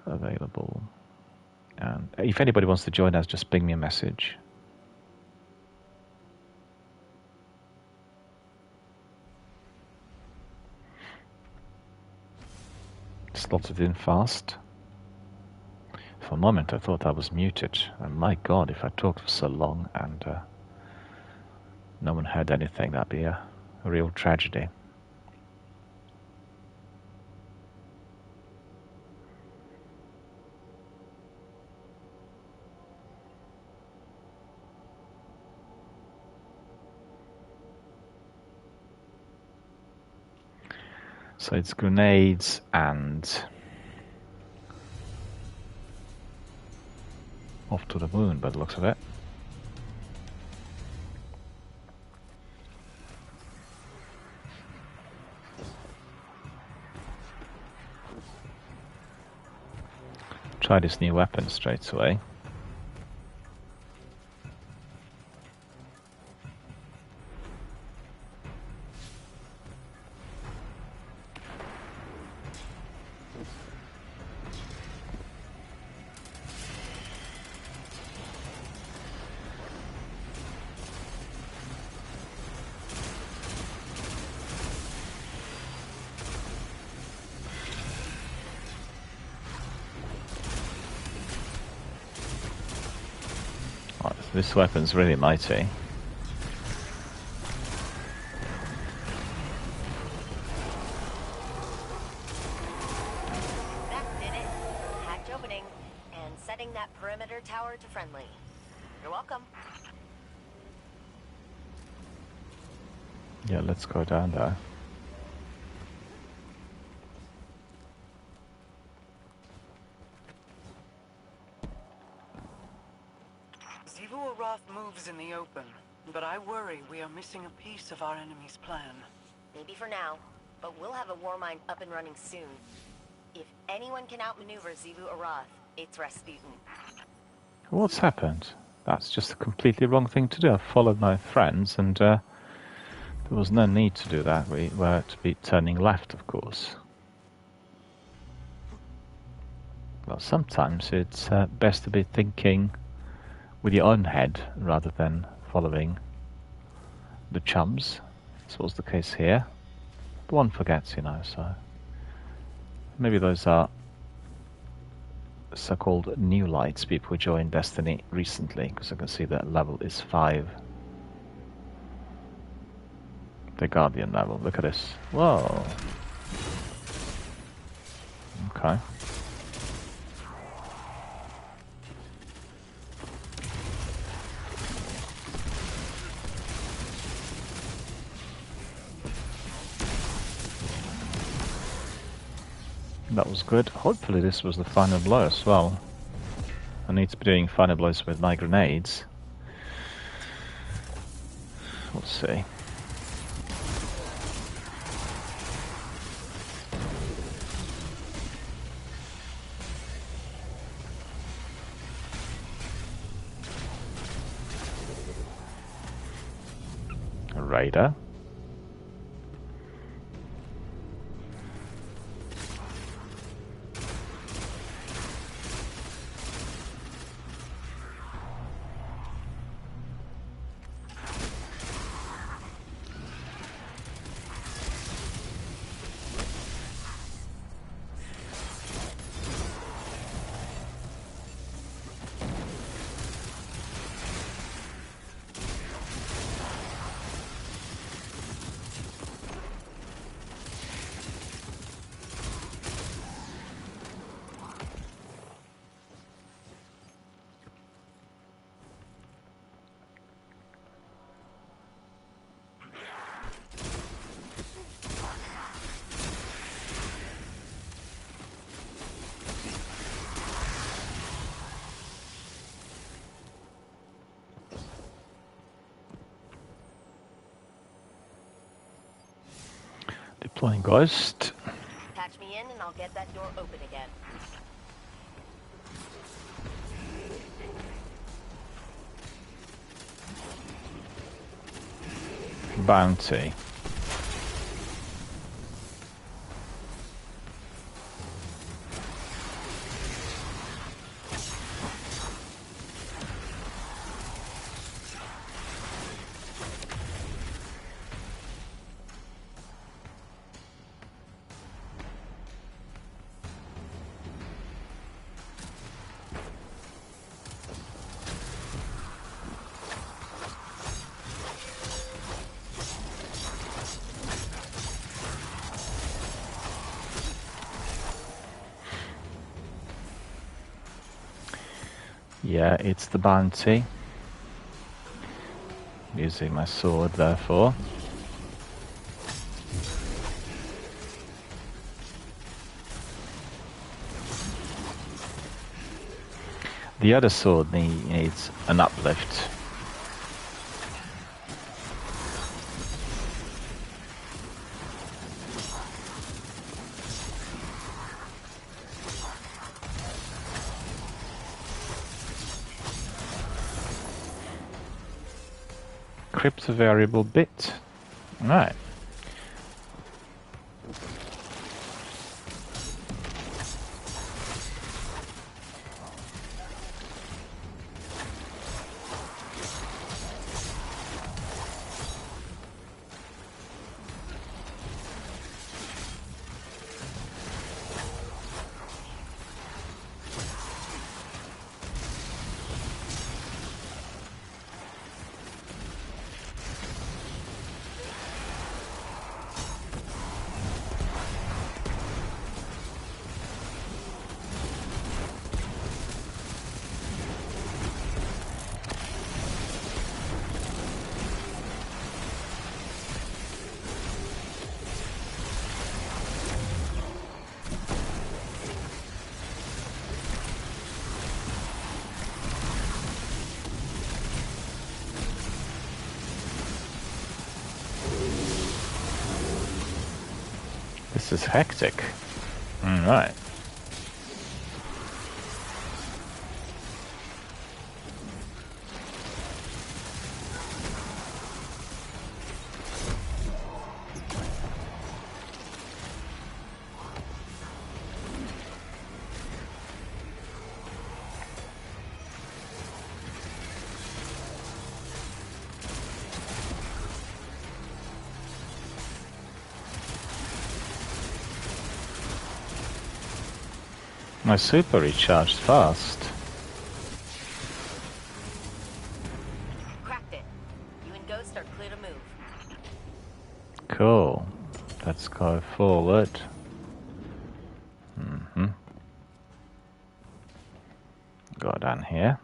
available. And if anybody wants to join us, just ping me a message. Slotted in fast. For a moment I thought I was muted, and my god, if I talked for so long and no one heard anything, that'd be a real tragedy. So it's grenades and off to the moon by the looks of it. Try this new weapon straight away. This weapon's really mighty. setting that perimeter tower to friendly. You're welcome. Yeah, let's go down there. Xivu Arath moves in the open, but I worry we are missing a piece of our enemy's plan. Maybe for now, but we'll have a war mine up and running soon. If anyone can outmaneuver Xivu Arath, it's Rasputin. What's happened? That's just a completely wrong thing to do. I followed my friends and there was no need to do that. We were to be turning left, of course. Well, sometimes it's best to be thinking with your own head rather than following the chums. This was the case here. But one forgets, you know, so maybe those are so-called new lights, people who joined Destiny recently, because I can see that level is 5. The Guardian level, look at this. Whoa. Okay. That was good. Hopefully this was the final blow as well. I need to be doing final blows with my grenades. We'll see. A raider. Deploying Ghost. Patch me in and I'll get that door open again. Bounty. Yeah, it's the bounty. Using my sword, therefore. The other sword needs an uplift. Crypto variable bit. Right. This is hectic. Right. My super recharged fast. Cracked it. You and Ghost are clear to move. Cool. Let's go forward. Go down here.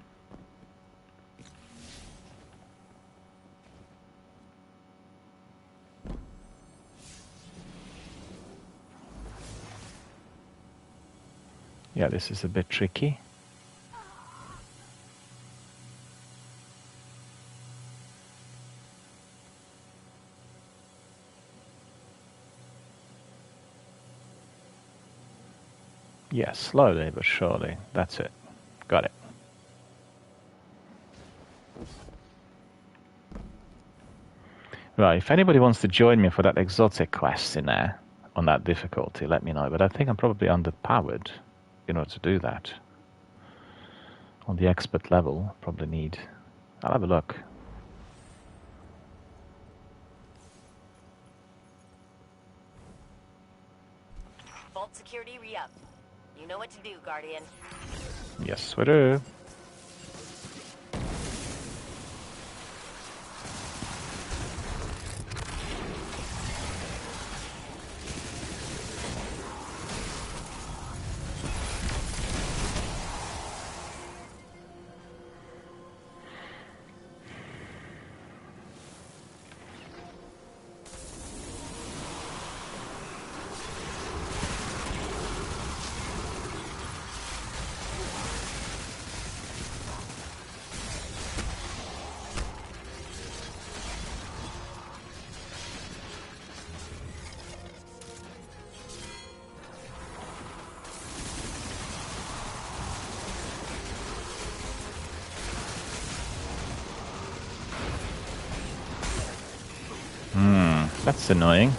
Yeah, this is a bit tricky. Yeah, slowly but surely. That's it. Got it. Right, if anybody wants to join me for that exotic quest in there, on that difficulty, let me know. But I think I'm probably underpowered in order to do that. On the expert level, probably need... I'll have a look. Vault security re-up. You know what to do, Guardian. Yes, we do. That's annoying.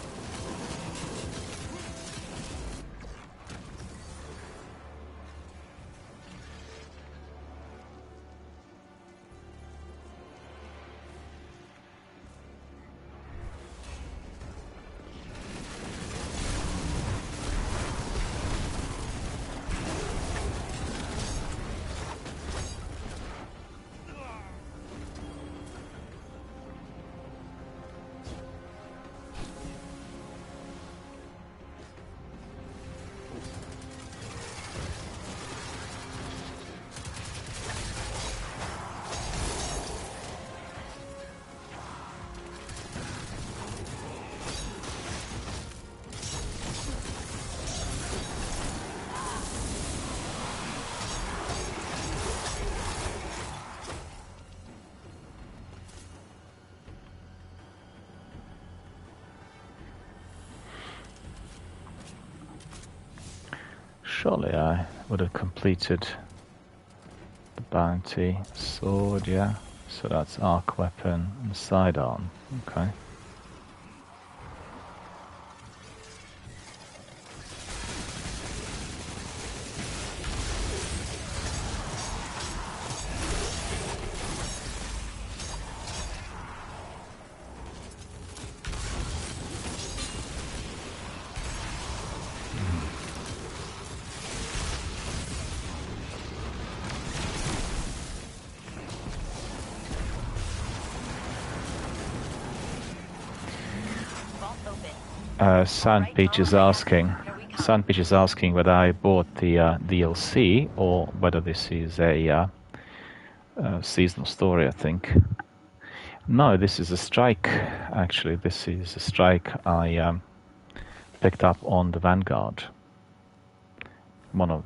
Surely I would have completed the bounty. Sword, yeah. So that's arc weapon and sidearm. Okay. Sandpeach is asking whether I bought the DLC or whether this is a seasonal story, I think. No, this is a strike, actually. This is a strike I picked up on the Vanguard. One of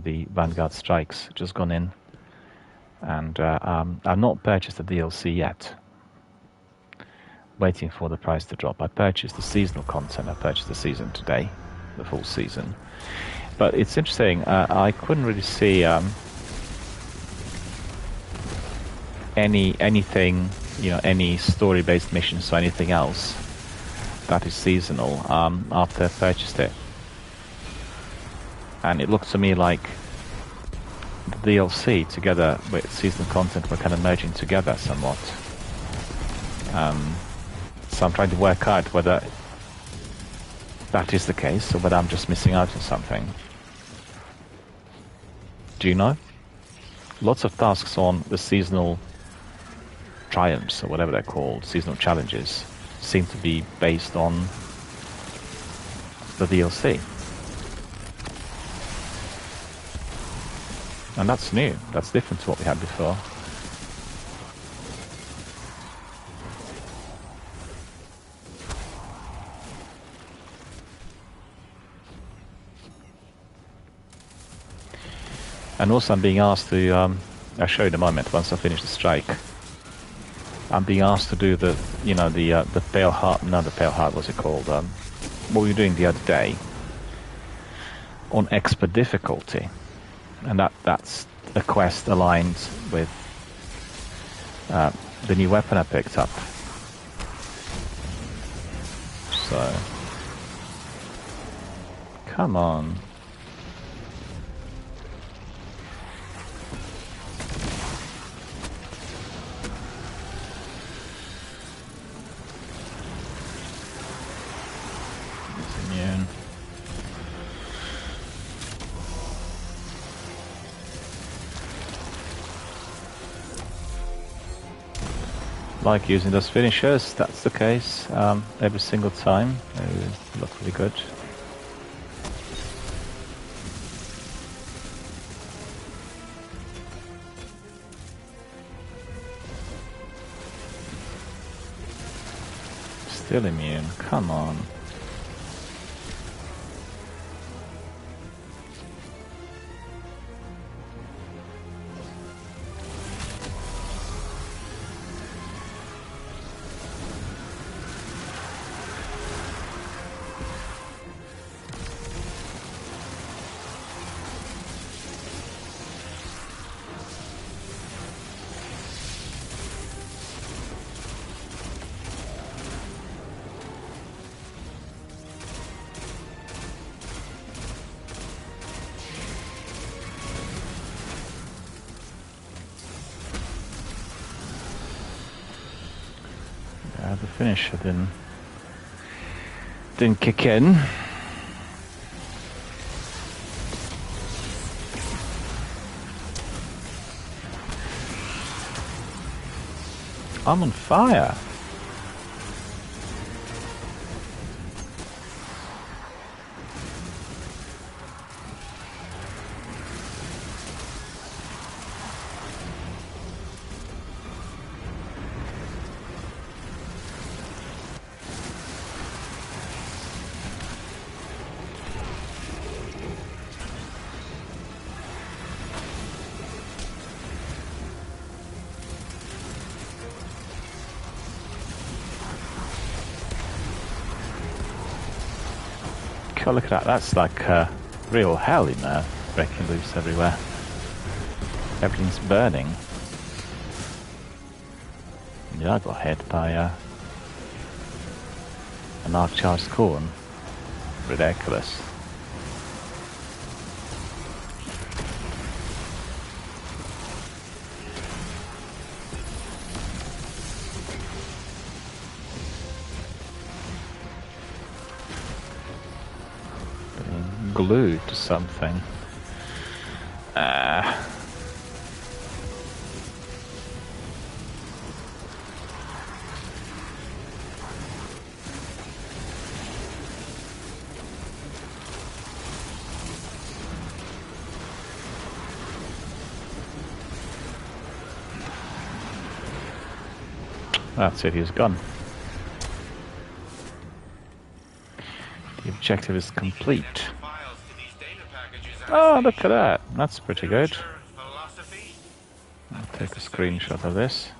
the Vanguard strikes just gone in. And I've not purchased the DLC yet. waiting for the price to drop. I purchased the seasonal content. I purchased the season today, the full season. But it's interesting. I couldn't really see anything, any story-based missions or anything else that is seasonal after I purchased it. And it looked to me like the DLC together with seasonal content were kind of merging together somewhat. So I'm trying to work out whether that is the case or whether I'm just missing out on something. Do you know? Lots of tasks on the seasonal triumphs, or whatever they're called, seasonal challenges, seem to be based on the DLC. And that's new. That's different to what we had before. And also I'm being asked to, I'll show you in a moment once I finish the strike. I'm being asked to do the Pale Heart, not the Pale Heart, what's it called? What we were doing the other day on expert difficulty. And that's a quest aligned with the new weapon I picked up. So, come on. Like using those finishers, that's the case every single time. They look really good. Still immune, come on. The finisher didn't kick in. I'm on fire. God, look at that. That's like real hell in there. Breaking loose everywhere. Everything's burning. Yeah, I got hit by an arc-charged corn. Ridiculous. Glued to something. That's it, he's gone. The objective is complete. Oh, look at that. That's pretty good. I'll take a screenshot of this.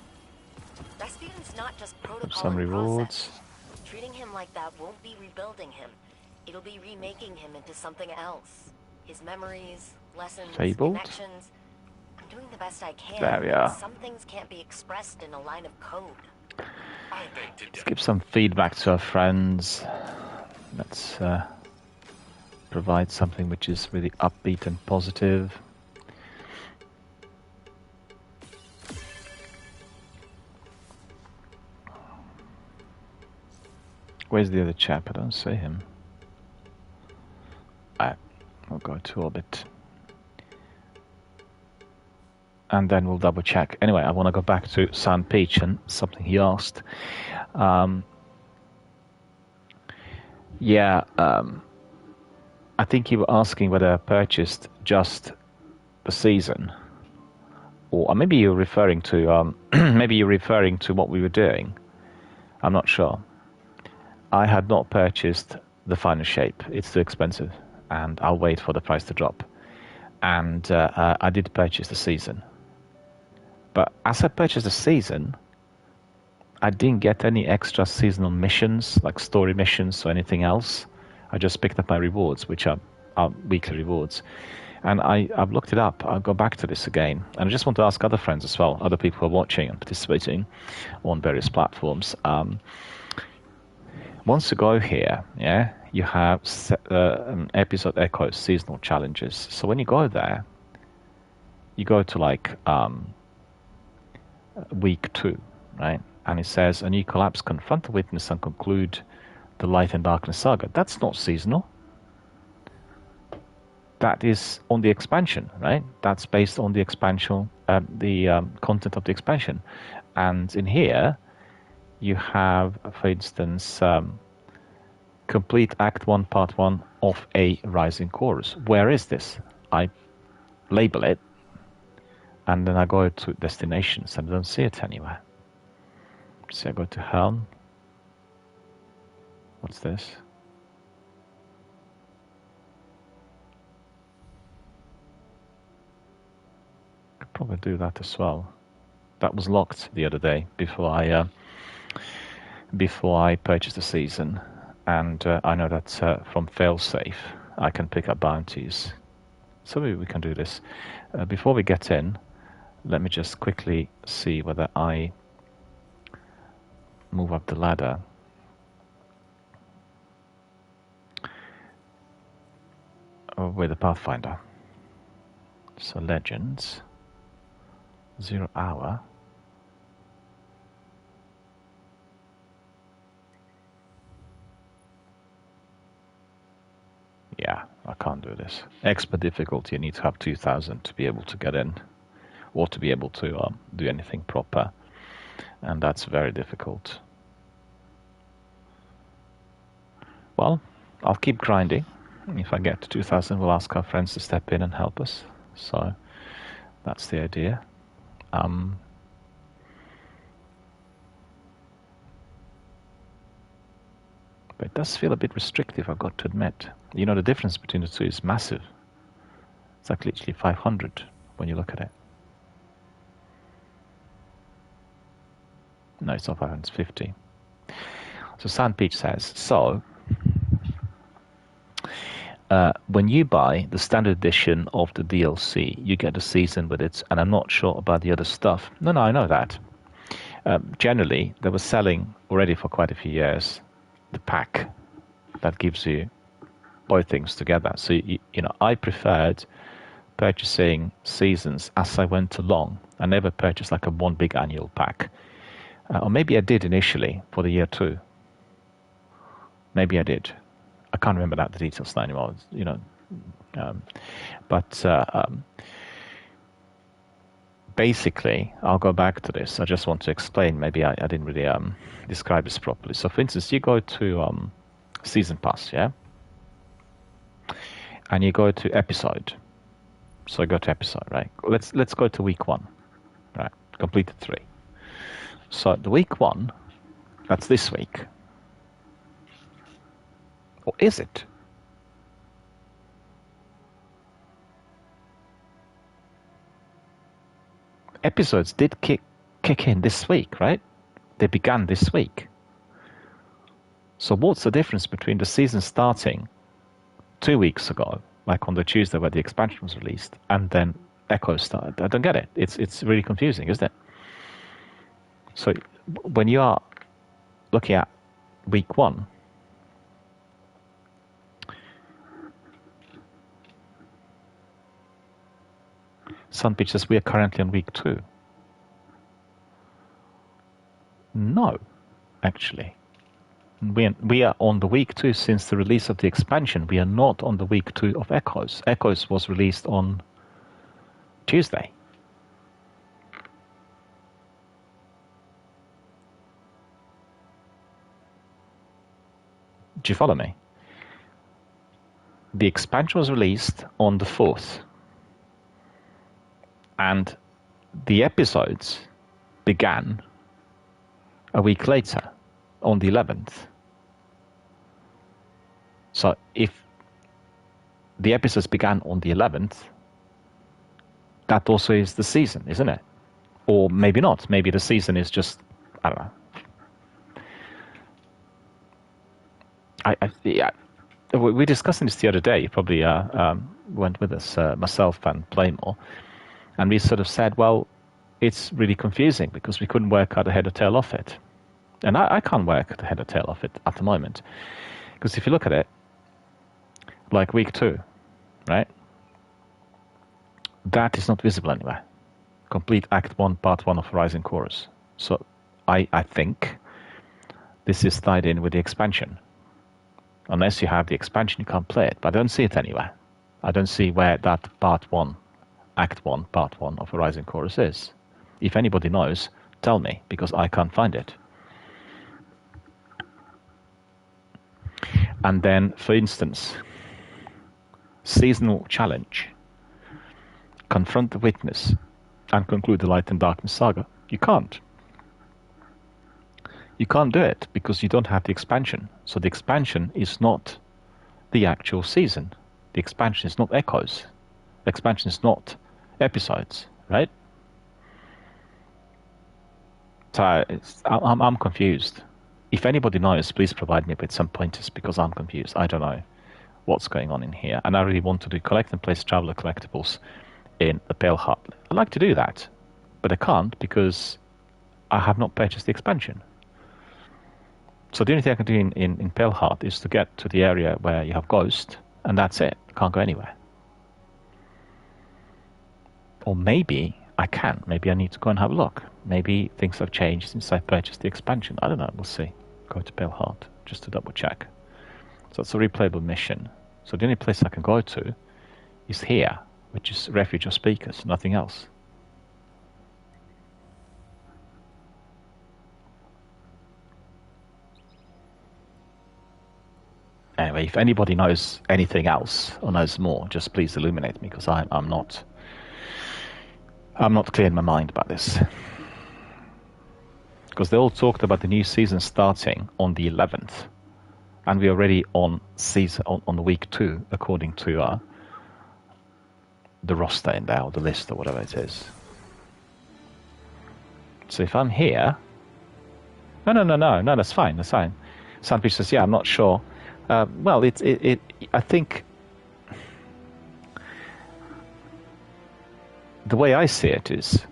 Rasputin's not just Put some some rewards. Treating him like that won't be rebuilding him. It'll be remaking him into something else. His memories, lessons, Fabled? connections. I'm doing the best I can. There we are. Some things can't be expressed in a line of code. Let's give some feedback to our friends. Let's provide something which is really upbeat and positive. Where's the other chap? I don't see him. We'll go to orbit. And then we'll double check. Anyway, I want to go back to San Peach and something he asked. I think you were asking whether I purchased just the season, or maybe you're referring to what we were doing. I'm not sure. I had not purchased the final shape. It's too expensive, and I'll wait for the price to drop. And I did purchase the season. But as I purchased the season, I didn't get any extra seasonal missions, like story missions or anything else. I just picked up my rewards, which are weekly rewards. And I've looked it up. I'll go back to this again. And I just want to ask other friends as well, other people who are watching and participating on various platforms. Once you go here, you have episode echoes, seasonal challenges. So when you go there, you go to like week 2, right? And it says a new collapse, confront the witness and conclude the Light and Darkness saga. That's not seasonal. That is on the expansion, right? That's based on the expansion, the content of the expansion. And in here, you have, for instance, complete Act 1, Part 1 of A Rising Chorus. Where is this? I label it, and then I go to destinations, and I don't see it anywhere. So I go to Helm. What's this? Could probably do that as well. That was locked the other day before I purchased the season, and I know that from Failsafe I can pick up bounties. So maybe we can do this. Before we get in, let me just quickly see whether I move up the ladder. With the Pathfinder. So Legends, 0 hour. Yeah, I can't do this. Expert difficulty, you need to have 2000 to be able to get in, or to be able to do anything proper. And that's very difficult. Well, I'll keep grinding. If I get to 2000, we'll ask our friends to step in and help us. So that's the idea. But it does feel a bit restrictive, I've got to admit. You know, the difference between the two is massive. It's like literally 500 when you look at it. No, it's not 500, it's 50. So Sand Peach says, so when you buy the standard edition of the DLC, you get a season with it, and I'm not sure about the other stuff. No, I know that. Generally, they were selling already for quite a few years the pack that gives you both things together. So, you know, I preferred purchasing seasons as I went along. I never purchased like a one big annual pack. Or maybe I did initially for the year 2. Maybe I did. I can't remember the details now anymore, you know. Basically, I'll go back to this. I just want to explain. Maybe I didn't really describe this properly. So, for instance, you go to Season Pass, yeah? And you go to Episode. So, go to Episode, right? Let's go to Week 1, right? Completed 3. So, the Week 1, that's this week. Or is it? Episodes did kick in this week, right? They began this week. So what's the difference between the season starting 2 weeks ago, like on the Tuesday where the expansion was released, and then Echoes started? I don't get it. It's really confusing, isn't it? So when you are looking at week 1, Sunpeach says we are currently on week 2. No, actually. We are on the week 2 since the release of the expansion. We are not on the week 2 of Echoes. Echoes was released on Tuesday. Do you follow me? The expansion was released on the 4th. And the episodes began a week later, on the 11th. So if the episodes began on the 11th, that also is the season, isn't it? Or maybe not. Maybe the season is just, I don't know. We discussed this the other day. You probably went with us, myself and Playmore. And we sort of said, well, it's really confusing because we couldn't work out the head or tail of it. And I can't work the head or tail of it at the moment. Because if you look at it, like week 2, right? That is not visible anywhere. Complete Act 1, Part 1 of Horizon Chorus. So I think this is tied in with the expansion. Unless you have the expansion, you can't play it. But I don't see it anywhere. I don't see where that Part 1, Act 1, Part 1 of Horizon Chorus is. If anybody knows, tell me, because I can't find it. And then, for instance, seasonal challenge. Confront the witness and conclude the Light and Darkness saga. You can't. You can't do it because you don't have the expansion. So the expansion is not the actual season. The expansion is not Echoes. The expansion is not episodes, right? So I'm confused. If anybody knows, please provide me with some pointers because I'm confused. I don't know what's going on in here. And I really want to do collect and place traveler collectibles in the Pale Heart. I'd like to do that, but I can't because I have not purchased the expansion. So the only thing I can do in Pale Heart is to get to the area where you have Ghost, and that's it. I can't go anywhere. Or maybe I can. Maybe I need to go and have a look. Maybe things have changed since I purchased the expansion. I don't know. We'll see. Go to Pale Heart just to double check. So it's a replayable mission. So the only place I can go to is here, which is Refuge of Speakers, nothing else. Anyway, if anybody knows anything else or knows more, just please illuminate me because I'm not clear in my mind about this. Because they all talked about the new season starting on the 11th, and we're already on the week 2 according to the roster in there, or the list, or whatever it is. So if I'm here, no, that's fine. Sunpeach says, yeah, I'm not sure. Well, I think the way I see it is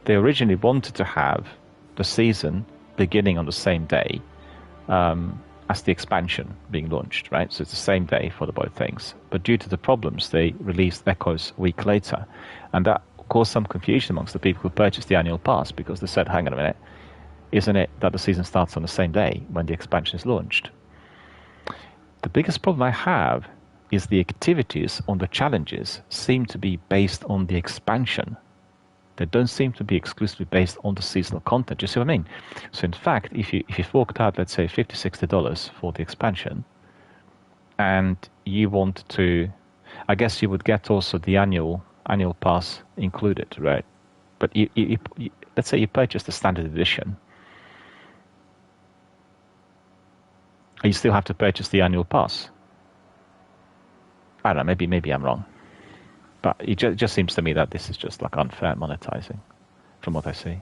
they originally wanted to have the season beginning on the same day as the expansion being launched, right? So it's the same day for the both things. But due to the problems, they released Echoes a week later. And that caused some confusion amongst the people who purchased the annual pass because they said, hang on a minute, isn't it that the season starts on the same day when the expansion is launched? The biggest problem I have is the activities on the challenges seem to be based on the expansion. They don't seem to be exclusively based on the seasonal content. You see what I mean? So in fact, if you forked out, let's say, $50, $60 for the expansion, and you want to, I guess you would get also the annual pass included, right? But you let's say you purchase the standard edition, you still have to purchase the annual pass. I don't know, maybe I'm wrong. But it just seems to me that this is just like unfair monetizing from what I see.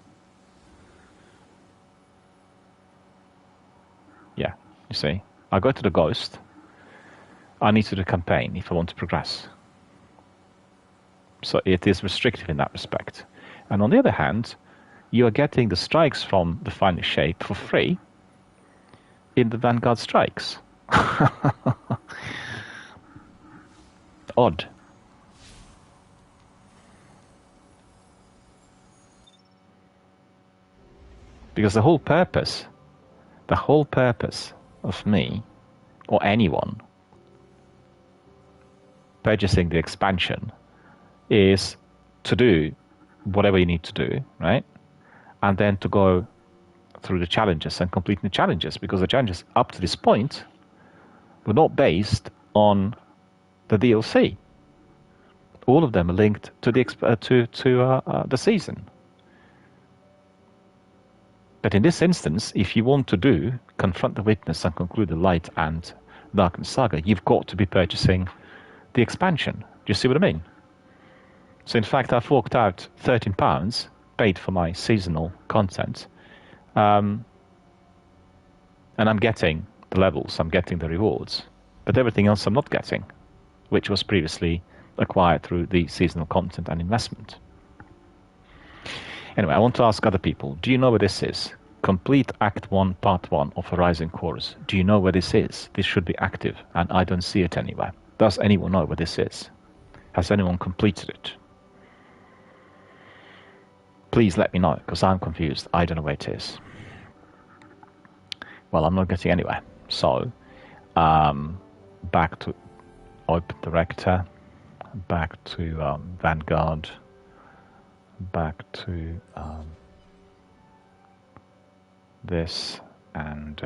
Yeah, You see, I go to the Ghost. I need to do the campaign if I want to progress. So it is restrictive in that respect. And on the other hand, you are getting the strikes from the Finest Shape for free in the Vanguard strikes. Odd. Because the whole purpose of me or anyone purchasing the expansion is to do whatever you need to do, right? And then to go through the challenges and complete the challenges, because the challenges up to this point were not based on the DLC. All of them are linked to the season. But in this instance, if you want to do Confront the Witness and conclude the Light and Darkness Saga, you've got to be purchasing the expansion. Do you see what I mean? So in fact, I forked out £13, paid for my seasonal content, and I'm getting the levels, I'm getting the rewards, but everything else I'm not getting, which was previously acquired through the seasonal content and investment. Anyway, I want to ask other people, do you know where this is? Complete Act 1, Part 1 of Horizon Chorus. Do you know where this is? This should be active, and I don't see it anywhere. Does anyone know where this is? Has anyone completed it? Please let me know, because I'm confused. I don't know where it is. Well, I'm not getting anywhere. So, back to Open Director, back to Vanguard, back to this, and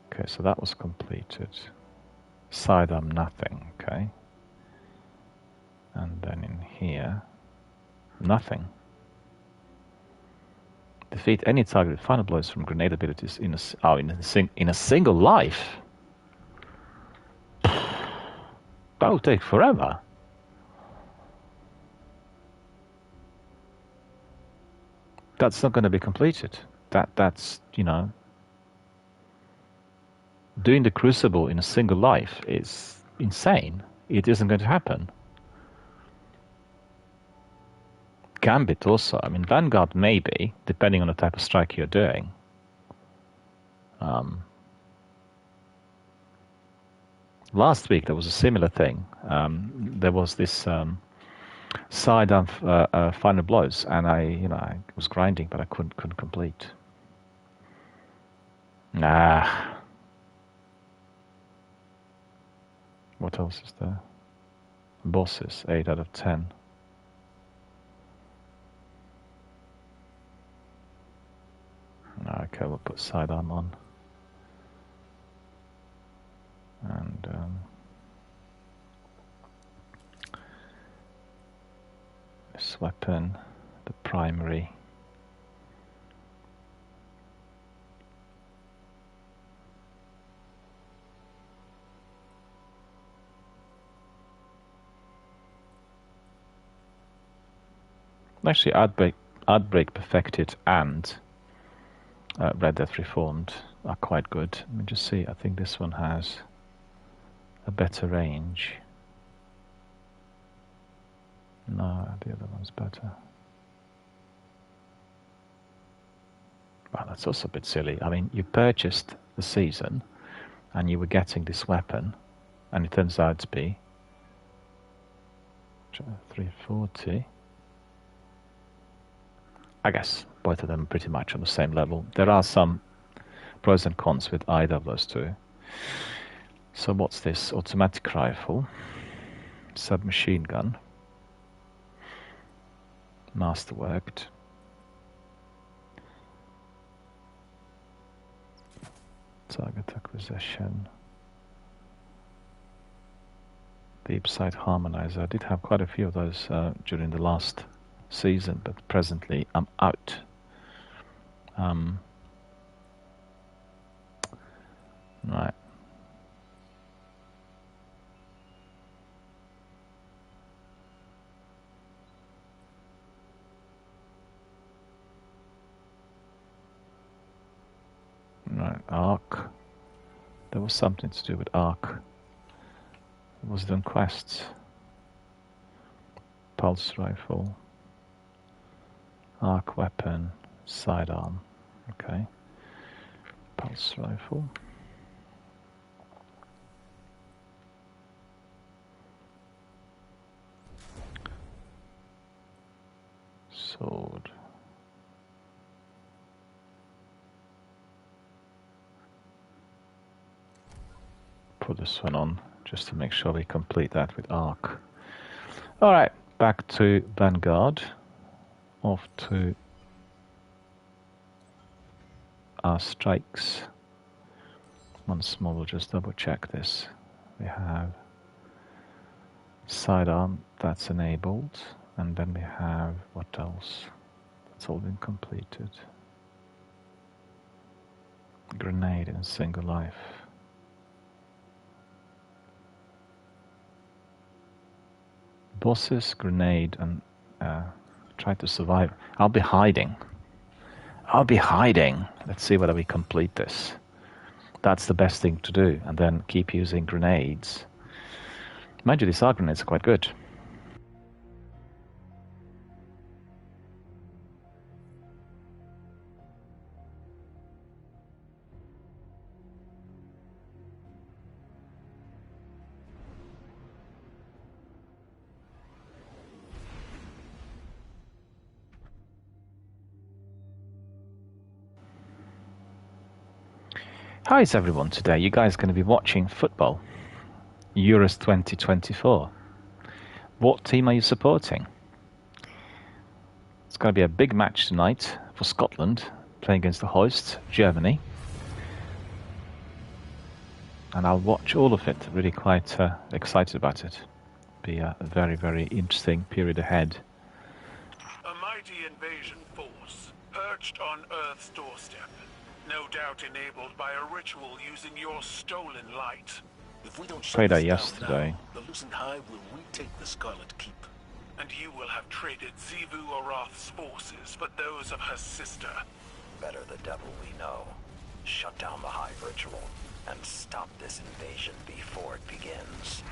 okay, so that was completed. Sidearm nothing, okay. And then in here, nothing. Defeat any target with final blows from grenade abilities in a single life. That will take forever. That's not going to be completed. That's, you know, doing the Crucible in a single life is insane. It isn't going to happen. Gambit also. I mean, Vanguard maybe, depending on the type of strike you're doing. Last week there was a similar thing. There was this sidearm final blows, and I was grinding, but I couldn't complete. Nah. What else is there? Bosses, 8 out of 10. Okay, we'll put sidearm on. And this weapon, the primary. Actually, Outbreak Perfected and Red Death Reformed are quite good. Let me just see. I think this one has a better range. No, the other one's better. Well, that's also a bit silly. I mean, you purchased the season and you were getting this weapon, and it turns out to be 340. I guess both of them are pretty much on the same level. There are some pros and cons with either of those two. So what's this? Automatic rifle, submachine gun, masterworked, target acquisition, deep sight harmonizer. I did have quite a few of those during the last season, but presently I'm out. Right. Arc. There was something to do with Arc. Was it on quests? Pulse rifle. Arc weapon. Sidearm. Okay. Pulse rifle. Sword. Put this one on just to make sure we complete that with Arc. Alright, back to Vanguard. Off to our strikes. Once more, we'll just double check this. We have sidearm, that's enabled. And then we have, what else? That's all been completed. Grenade in single life. Bosses, grenade, and try to survive. I'll be hiding. Let's see whether we complete this. That's the best thing to do. And then keep using grenades. Mind you, these AR grenades are quite good. How is everyone today? You guys are going to be watching football. Euros 2024. What team are you supporting? It's going to be a big match tonight for Scotland, playing against the host, Germany. And I'll watch all of it. Really quite excited about it. Be a very, very interesting period ahead. A mighty invasion force, perched on Earth's doorstep. No doubt enabled by a ritual using your stolen light. If we don't shut Played this that down yesterday. now, the Lucent Hive will retake the Scarlet Keep. And you will have traded Xivu Arath's forces for those of her sister. Better the devil we know. Shut down the Hive ritual and stop this invasion before it begins.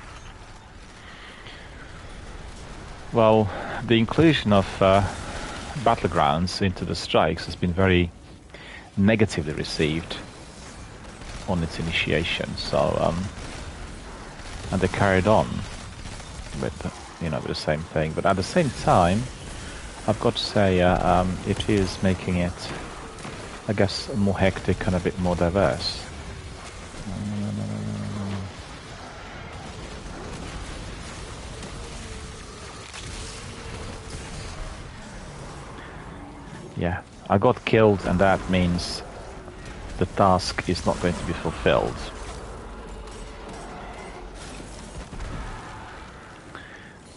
Well, the inclusion of Battlegrounds into the strikes has been very negatively received on its initiation, so and they carried on with with the same thing. But at the same time, I've got to say it is making it, I guess, more hectic and a bit more diverse. Yeah, I got killed, and that means the task is not going to be fulfilled.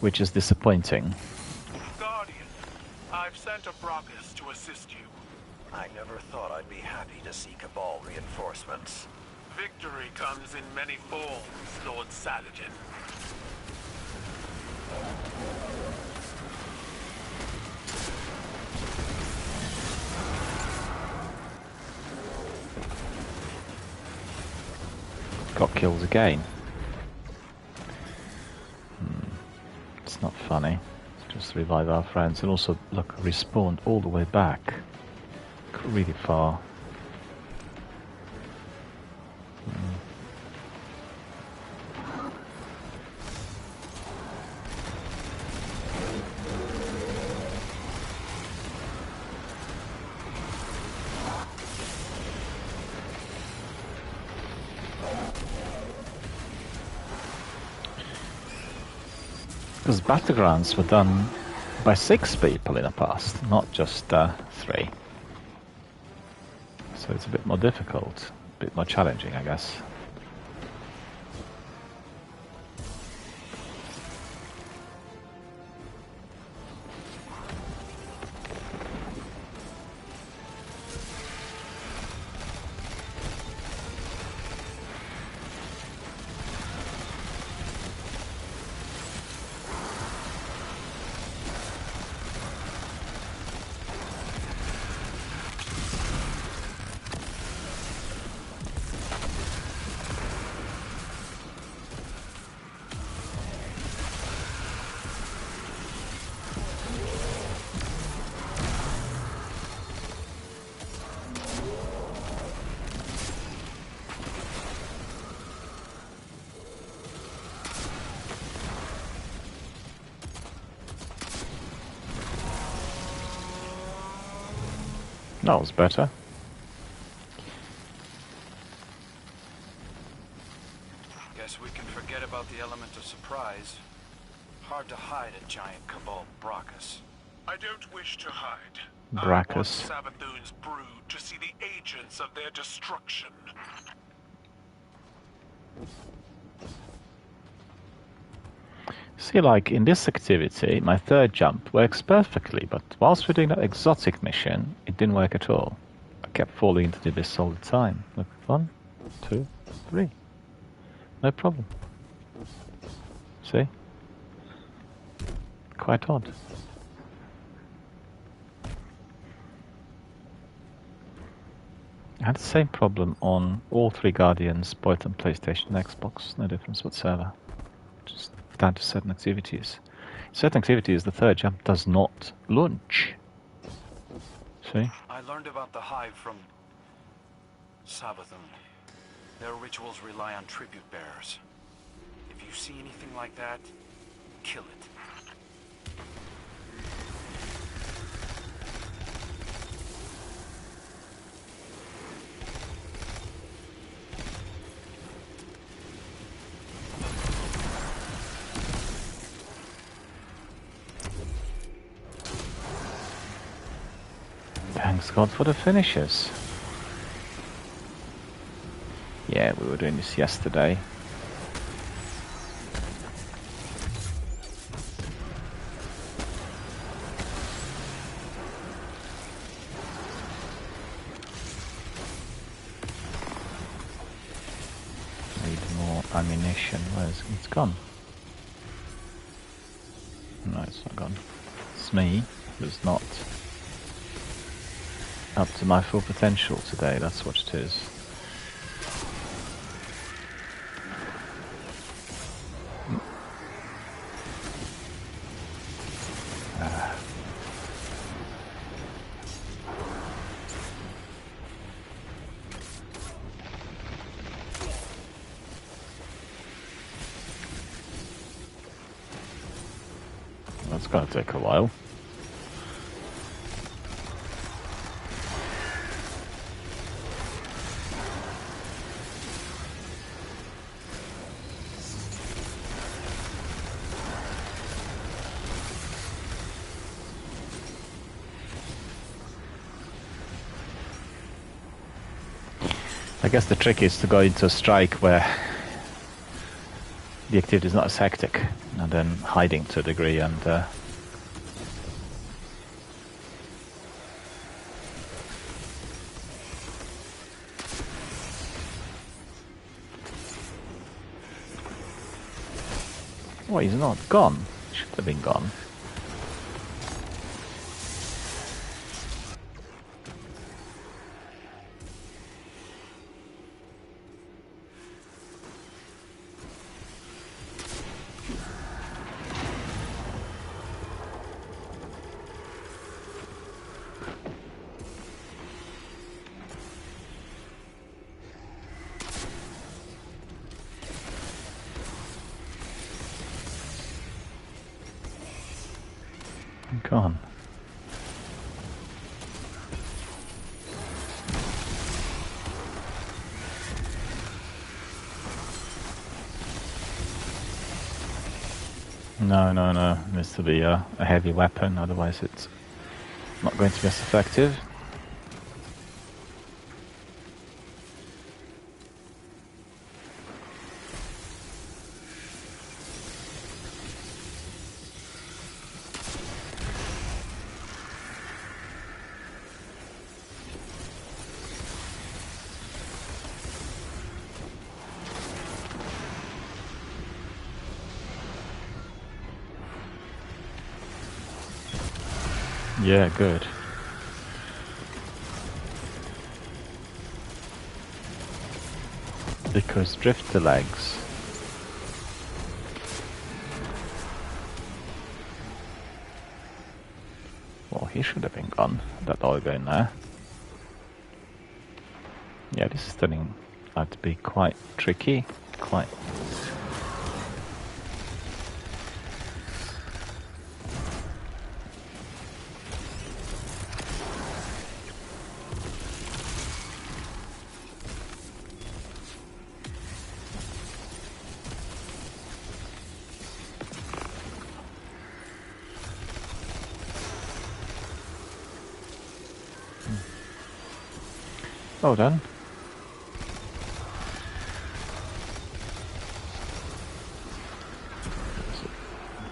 Which is disappointing. Guardian, I've sent a Brockus to assist you. I never thought I'd be happy to see Cabal reinforcements. Victory comes in many forms, Lord Saladin. Got killed again. It's not funny. Just revive our friends, and also look, respawned all the way back, really far. Because Battlegrounds were done by 6 people in the past, not just 3. So it's a bit more difficult, a bit more challenging, I guess. That was better. Guess we can forget about the element of surprise. Hard to hide a giant Cabal Brachus. I don't wish to hide. Brachus. I want Savathun's brood to see the agents of their destruction. See, like in this activity, my third jump works perfectly, but whilst we're doing that exotic mission, it didn't work at all. I kept falling into the abyss all the time. Look, 1, 2, 3. No problem. See? Quite odd. I had the same problem on all 3 Guardians, both on PlayStation and Xbox. No difference whatsoever. Just down to certain activities. Certain activities, the third jump does not launch. See? I learned about the Hive from Savathun. Their rituals rely on tribute bearers. If you see anything like that, kill it. Thanks God for the finishes. Yeah, we were doing this yesterday. Need more ammunition. Where's it's gone? No, it's not gone. It's me who's not up to my full potential today, that's what it is. That's gonna take a while. I guess the trick is to go into a strike where the activity is not as hectic, and then hiding to a degree and well, he's not gone. Should have been gone. Gone. No. It needs to be a heavy weapon, otherwise it's not going to be as effective. Yeah, good. Because drifter legs. Well, he should have been gone. That all going there. Yeah, this is turning out to be quite tricky. Quite. Well done.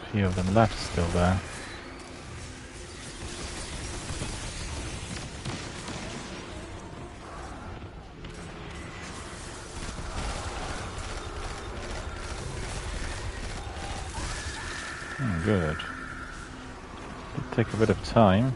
A few of them left still there. Good. It'll take a bit of time.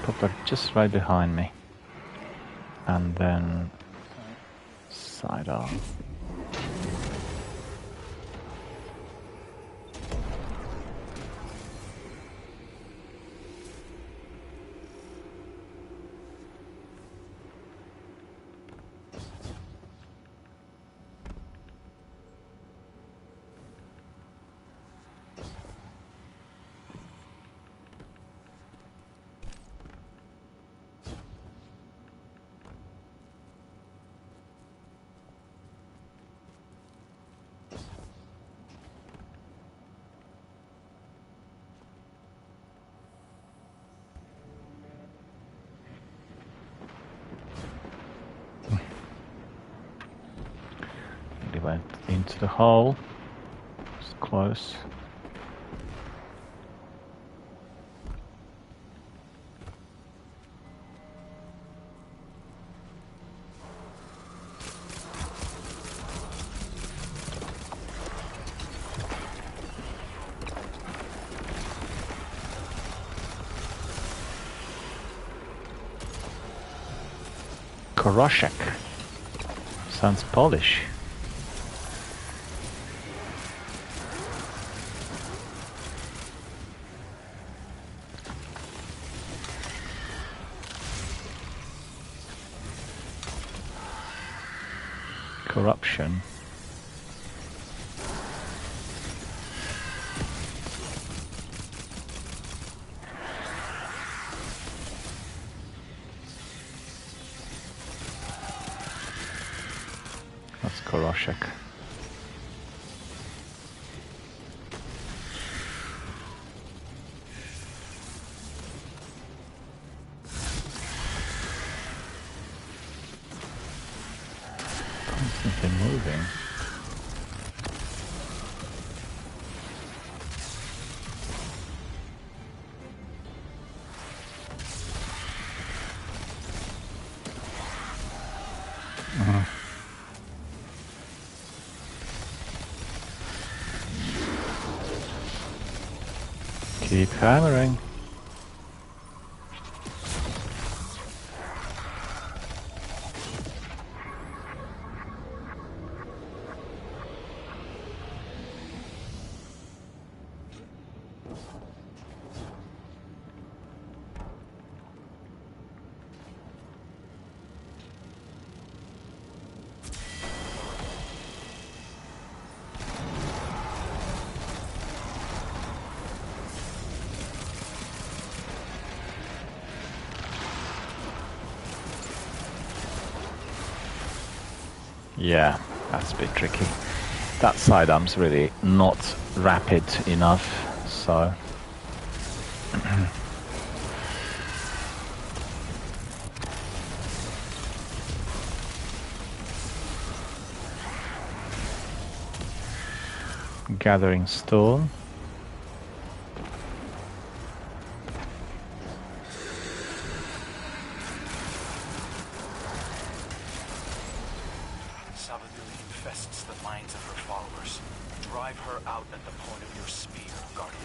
Pop up just right behind me. And then side on. They went into the hole. It's close. Koroshek. Sounds Polish. Corruption. That's Koroshek. Constantly moving. Keep hammering. Yeah, that's a bit tricky. That sidearm's really not rapid enough, so... Gathering stone. Sabadul infests the minds of her followers. Drive her out at the point of your spear, Guardian.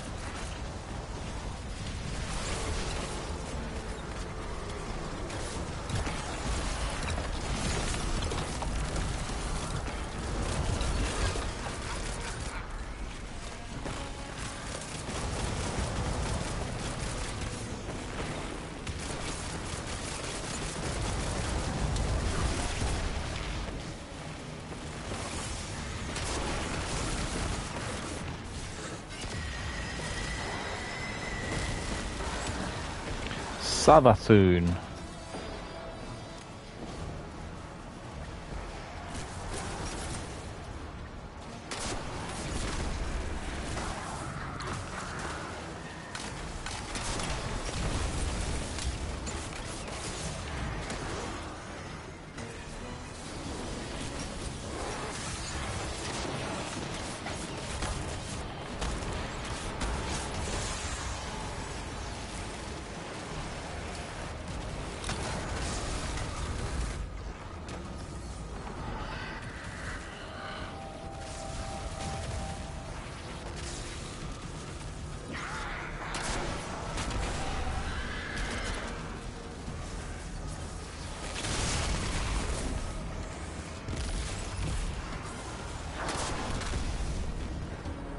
Savathun.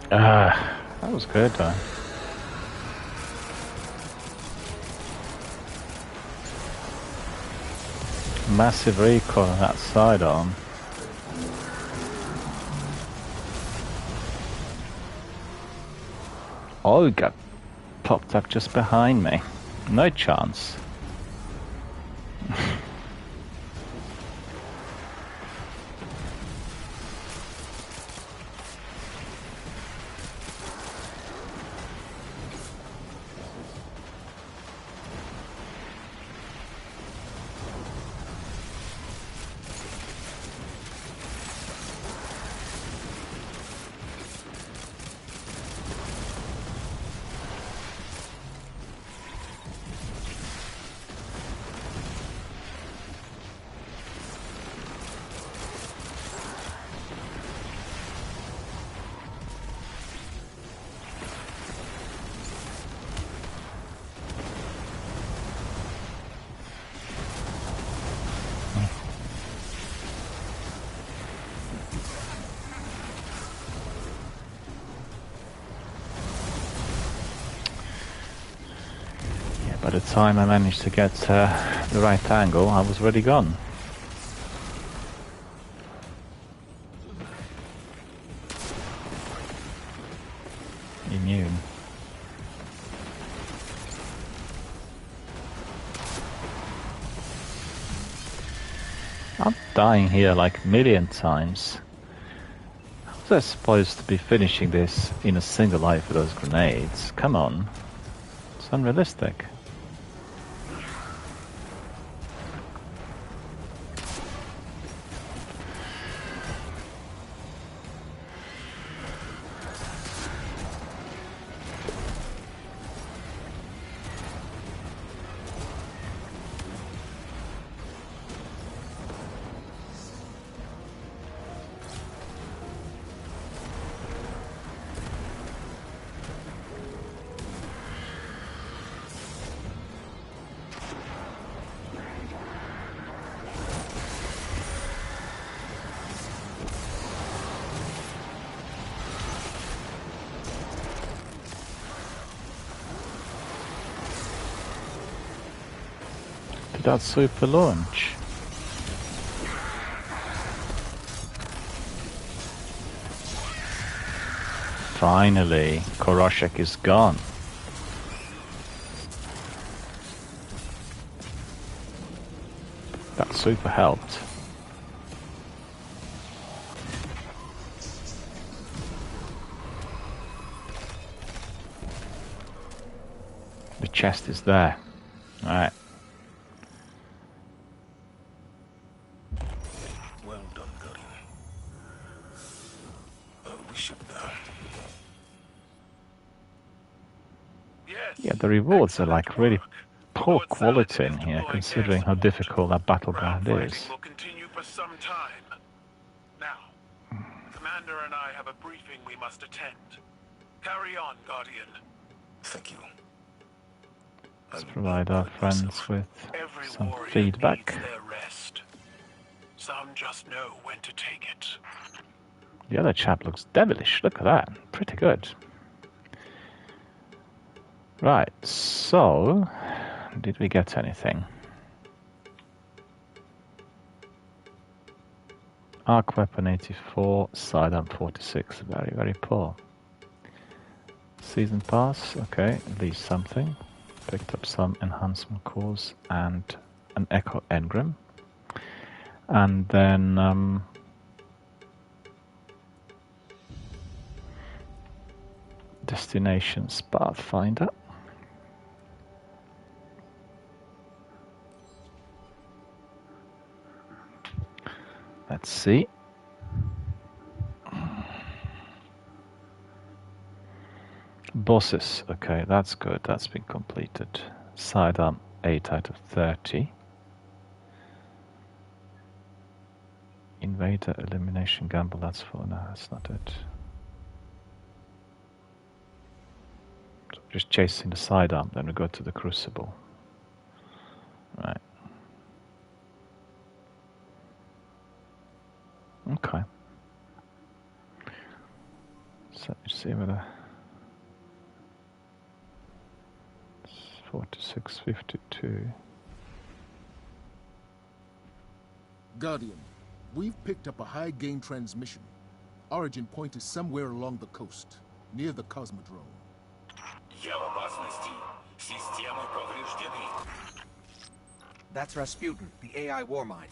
That was good though. Massive recoil on that sidearm. Oh, it got popped up just behind me. No chance. By the time I managed to get the right angle, I was already gone. Immune. I'm dying here like a million times. How was I supposed to be finishing this in a single life with those grenades? Come on. It's unrealistic. That super launch. Finally, Koroshek is gone. That super helped. The chest is there. Alright. Yeah, the rewards are like really poor quality in here, considering how difficult that battleground is. Will continue for some time. Now, Commander and I have a briefing we must attend. Carry on, Guardian. Thank you. Let's provide our friends with some feedback. Their rest. Some just know when to take it. The other chap looks devilish. Look at that. Pretty good. Right, so did we get anything? Arc weapon 84, sidearm 46. Very, very poor. Season pass, okay, at least something. Picked up some enhancement cores and an Echo Engram. And then Destinations Pathfinder. Let's see. Bosses, okay, that's good. That's been completed. Sidearm 8 out of 30. Invader Elimination Gamble, that's for no, that's not it. So just chasing the sidearm, then we go to the Crucible. Right. Okay. So let's see whether 4652. Guardian, we've picked up a high-gain transmission. Origin point is somewhere along the coast, near the Cosmodrome. That's Rasputin, the AI Warmind.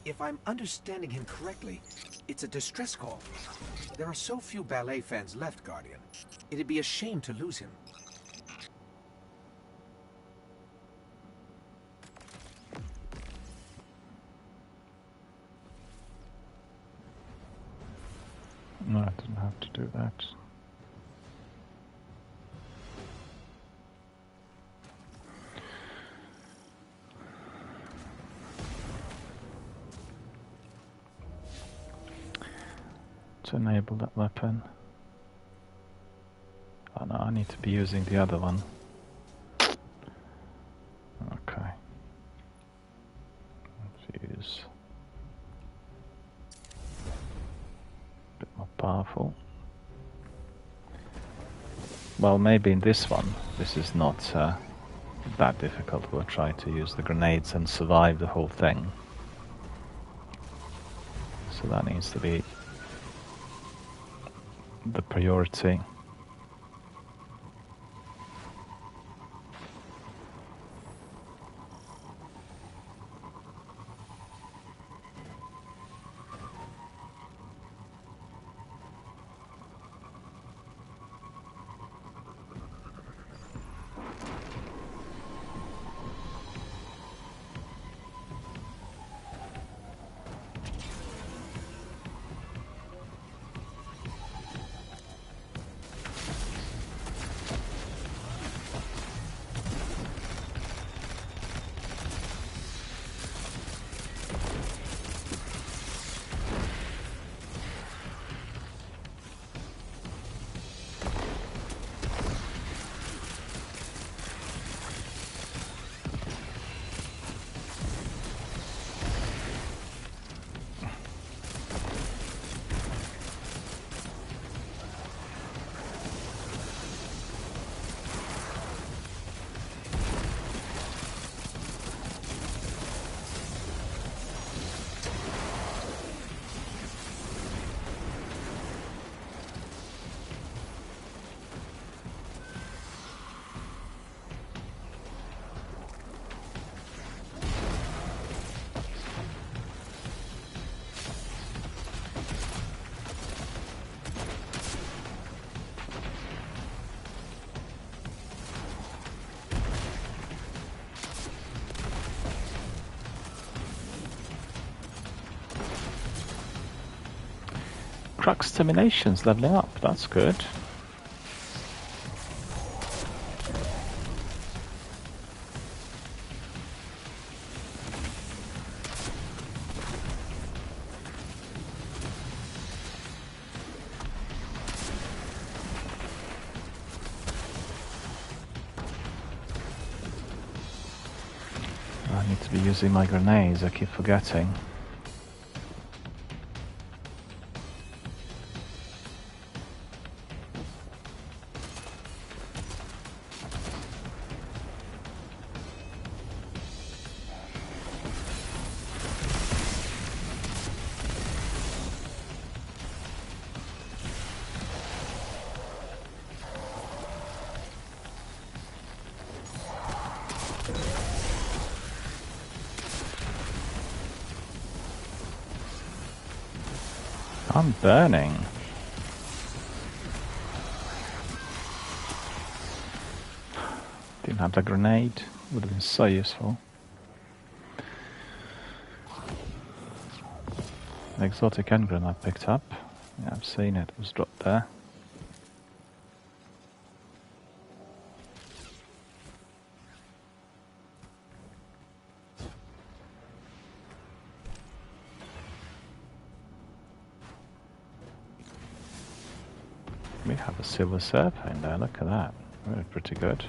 If I'm understanding him correctly, it's a distress call. There are so few ballet fans left, Guardian. It'd be a shame to lose him. No, I didn't have to do that. To enable that weapon. Oh no, I need to be using the other one. Okay. Let's use a bit more powerful. Well, maybe in this one, this is not that difficult. We'll try to use the grenades and survive the whole thing. So that needs to be the priority. Crux Termination's leveling up, that's good. I need to be using my grenades, I keep forgetting. I'm burning. Didn't have the grenade. Would have been so useful. The exotic engram I picked up. Yeah, I've seen it. It was dropped there. We have a silver serpent there, look at that. Really pretty good.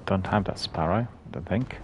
Don't have that sparrow, I don't think.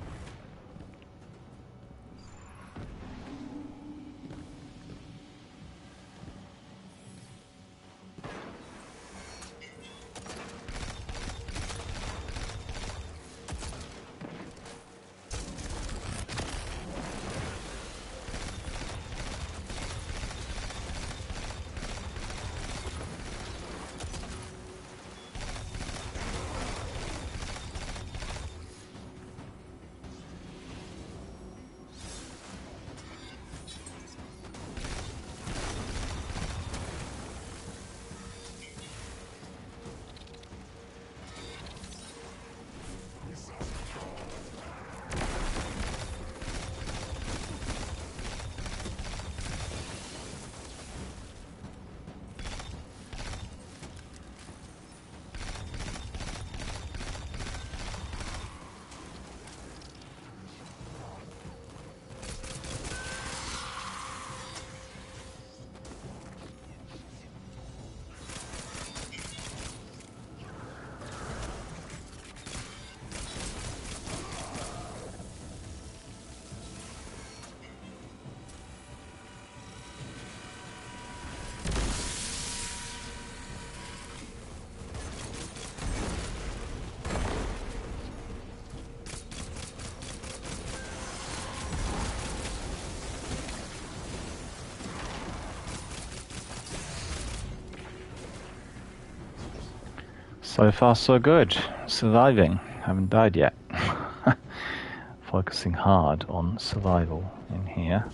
So far so good. Surviving. Haven't died yet. Focusing hard on survival in here.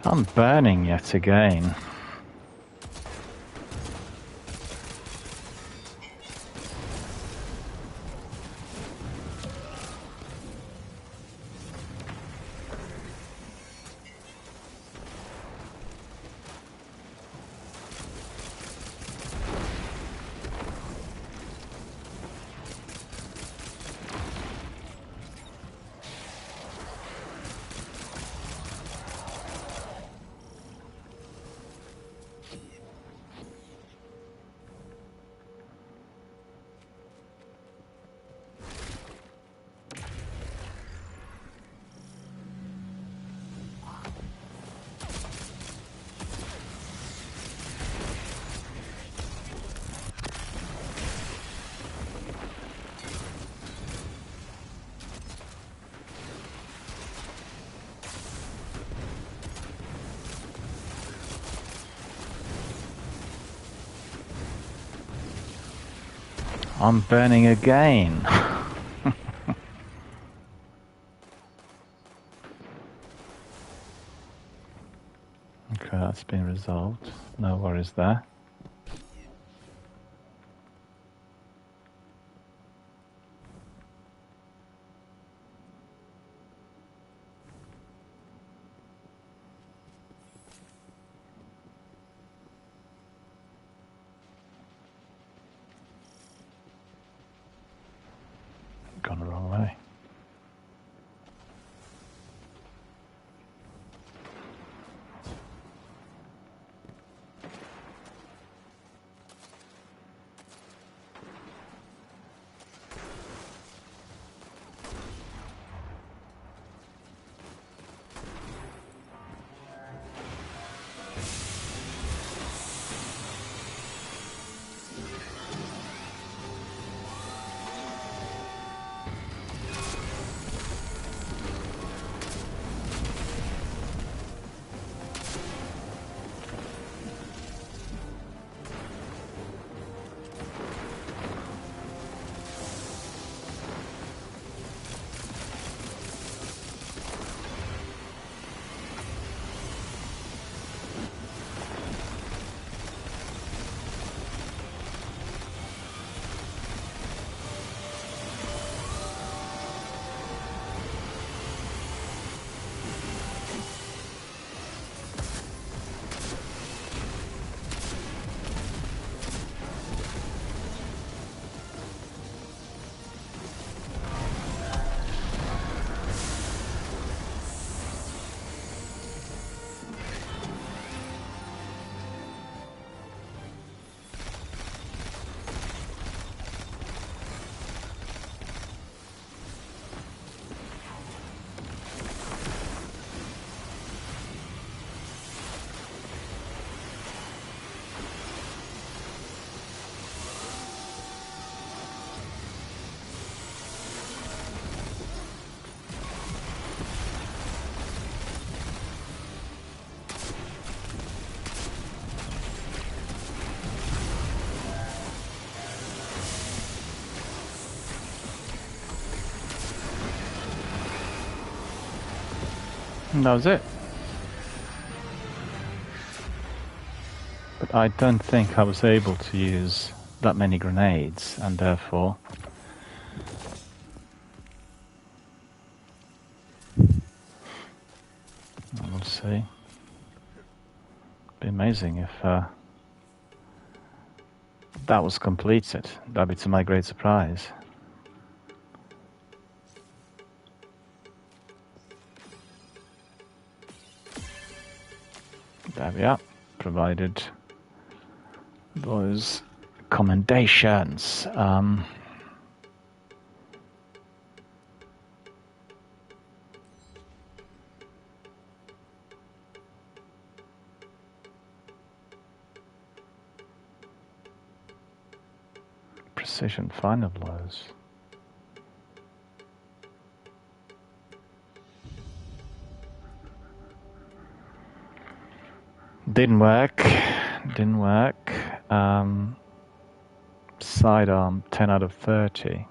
I'm burning yet again. I'm burning again. Okay, that's been resolved. No worries there. Gone the wrong way. And that was it. But I don't think I was able to use that many grenades, and therefore we'll see. Be amazing if that was completed. That'd be to my great surprise. There we are. Provided those commendations. Precision final blows. Didn't work. Didn't work. Sidearm 10 out of 30.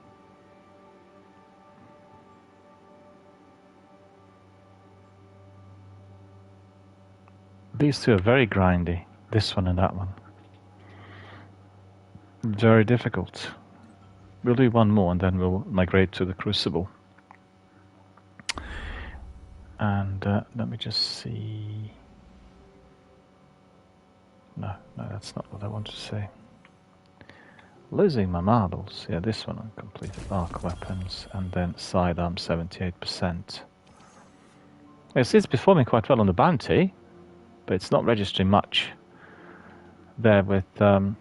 These two are very grindy. This one and that one. Very difficult. We'll do one more and then we'll migrate to the Crucible. And let me just see. No, that's not what I want to say. Losing my marbles. Yeah, this one on completed arc weapons and then sidearm 78%. Yes, it's performing quite well on the bounty, but it's not registering much there with the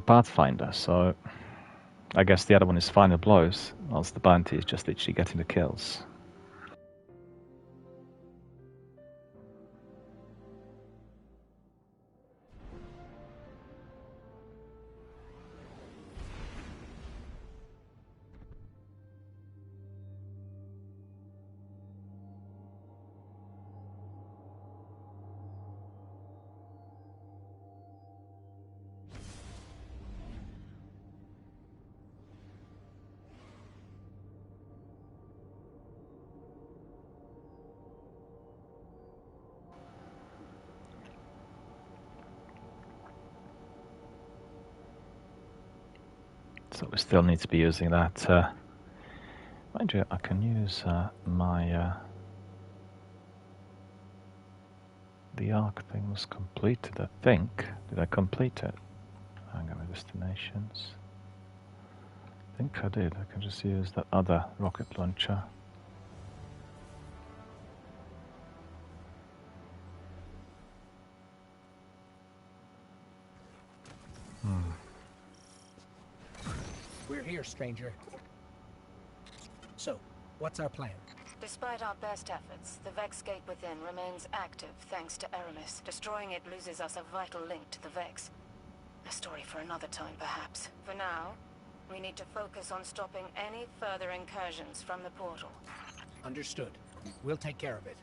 Pathfinder, so I guess the other one is final blows, whilst the bounty is just literally getting the kills. So we still need to be using that. Mind you, I can use my... the arc thing was completed, I think. Did I complete it? Hang on, my destinations. I think I did. I can just use that other rocket launcher. We're here, stranger. So, what's our plan? Despite our best efforts, the Vex gate within remains active thanks to Aramis. Destroying it loses us a vital link to the Vex. A story for another time, perhaps. For now, we need to focus on stopping any further incursions from the portal. Understood. We'll take care of it.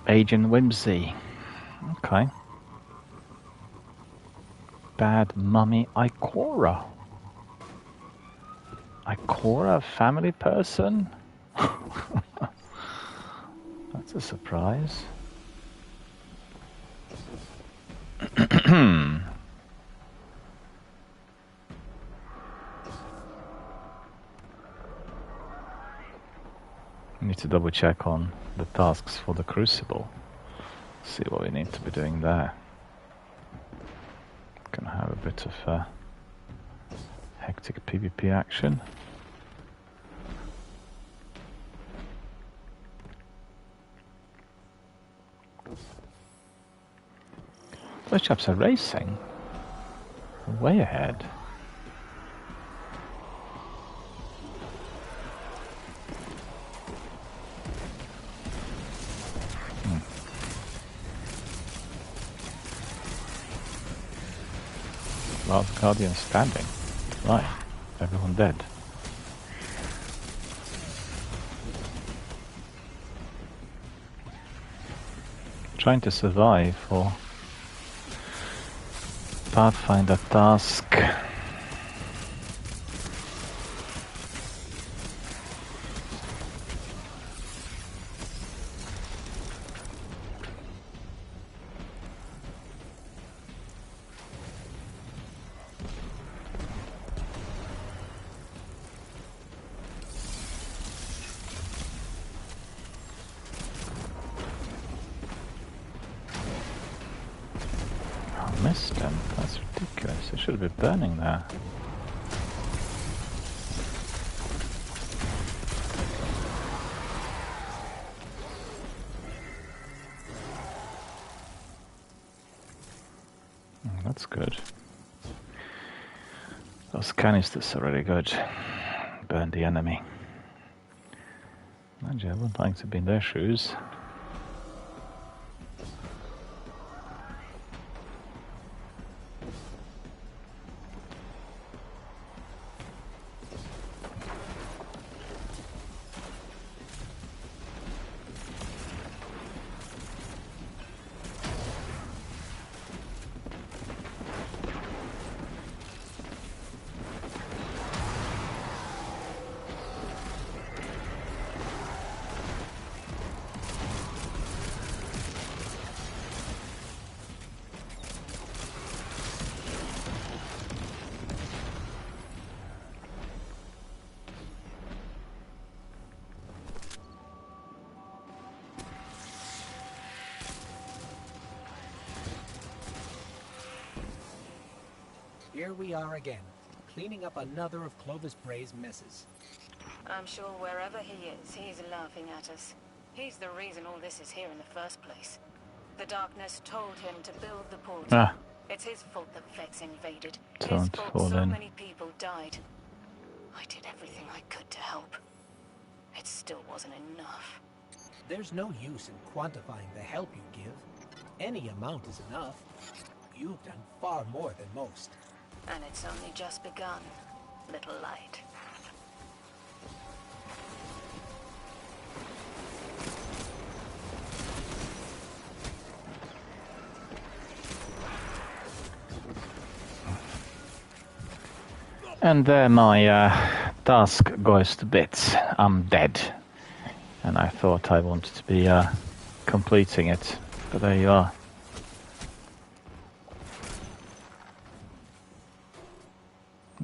Agent Whimsy. Okay. Bad Mummy Ikora. Ikora, family person? That's a surprise. Need to double check on the tasks for the Crucible. See what we need to be doing there. Gonna have a bit of hectic PvP action. Those chaps are racing. Way ahead. Last Guardian standing. Right. Everyone dead. Trying to survive for Pathfinder task. Missed him. That's ridiculous. It should have been burning there. That's good. Those canisters are really good. Burn the enemy. Actually, I would like to be in their shoes. Here we are again, cleaning up another of Clovis Bray's messes. I'm sure wherever he is, he's laughing at us. He's the reason all this is here in the first place. The darkness told him to build the portal. It's his fault the Vex invaded. His fault so many people died. I did everything I could to help. It still wasn't enough. There's no use in quantifying the help you give. Any amount is enough. You've done far more than most. And it's only just begun, little light. And there my task goes to bits. I'm dead. And I thought I wanted to be completing it. But there you are.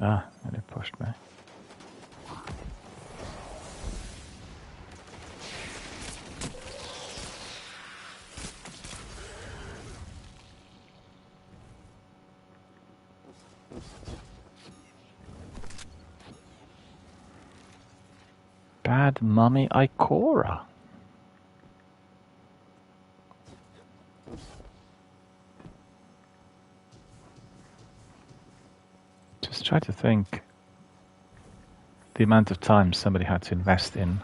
Ah, they pushed me. Bad Mummy Ikora. Just try to think the amount of time somebody had to invest in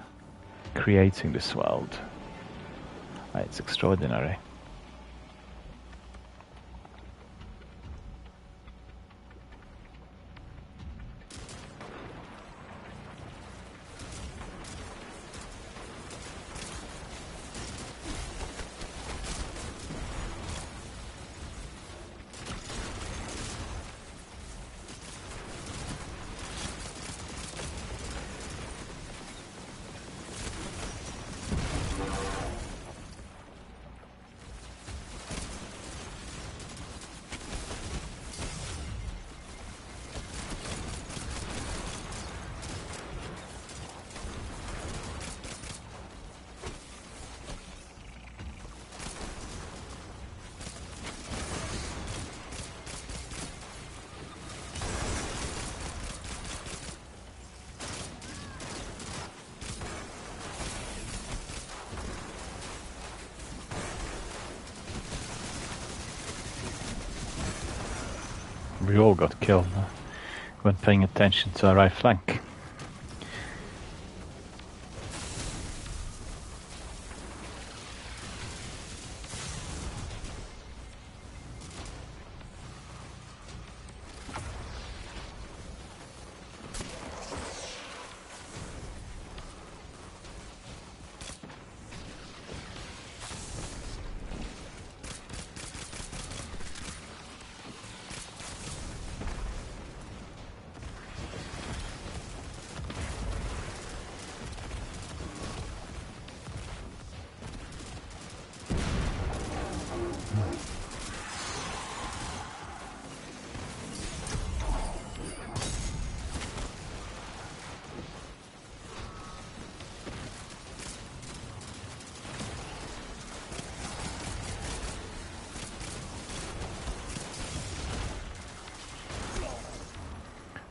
creating this world. It's extraordinary. We all got killed when paying attention to our right flank.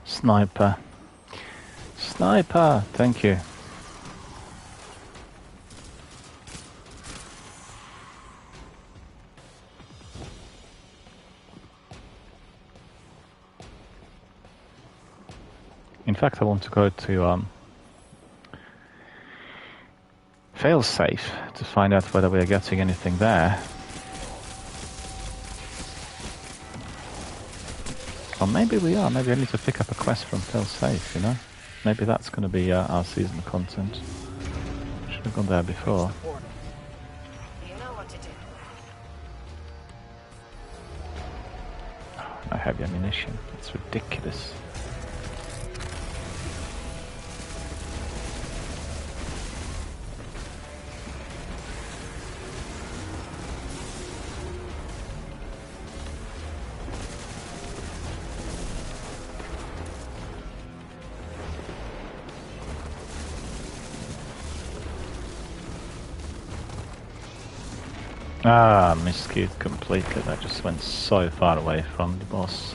Sniper. Sniper! Thank you. In fact, I want to go to failsafe to find out whether we are getting anything there. Or maybe we are. Maybe I need to pick up a quest from failsafe, you know? Maybe that's going to be our season content. Should have gone there before. You know what to do. No heavy ammunition. It's ridiculous. Ah, miscued completely. I just went so far away from the boss.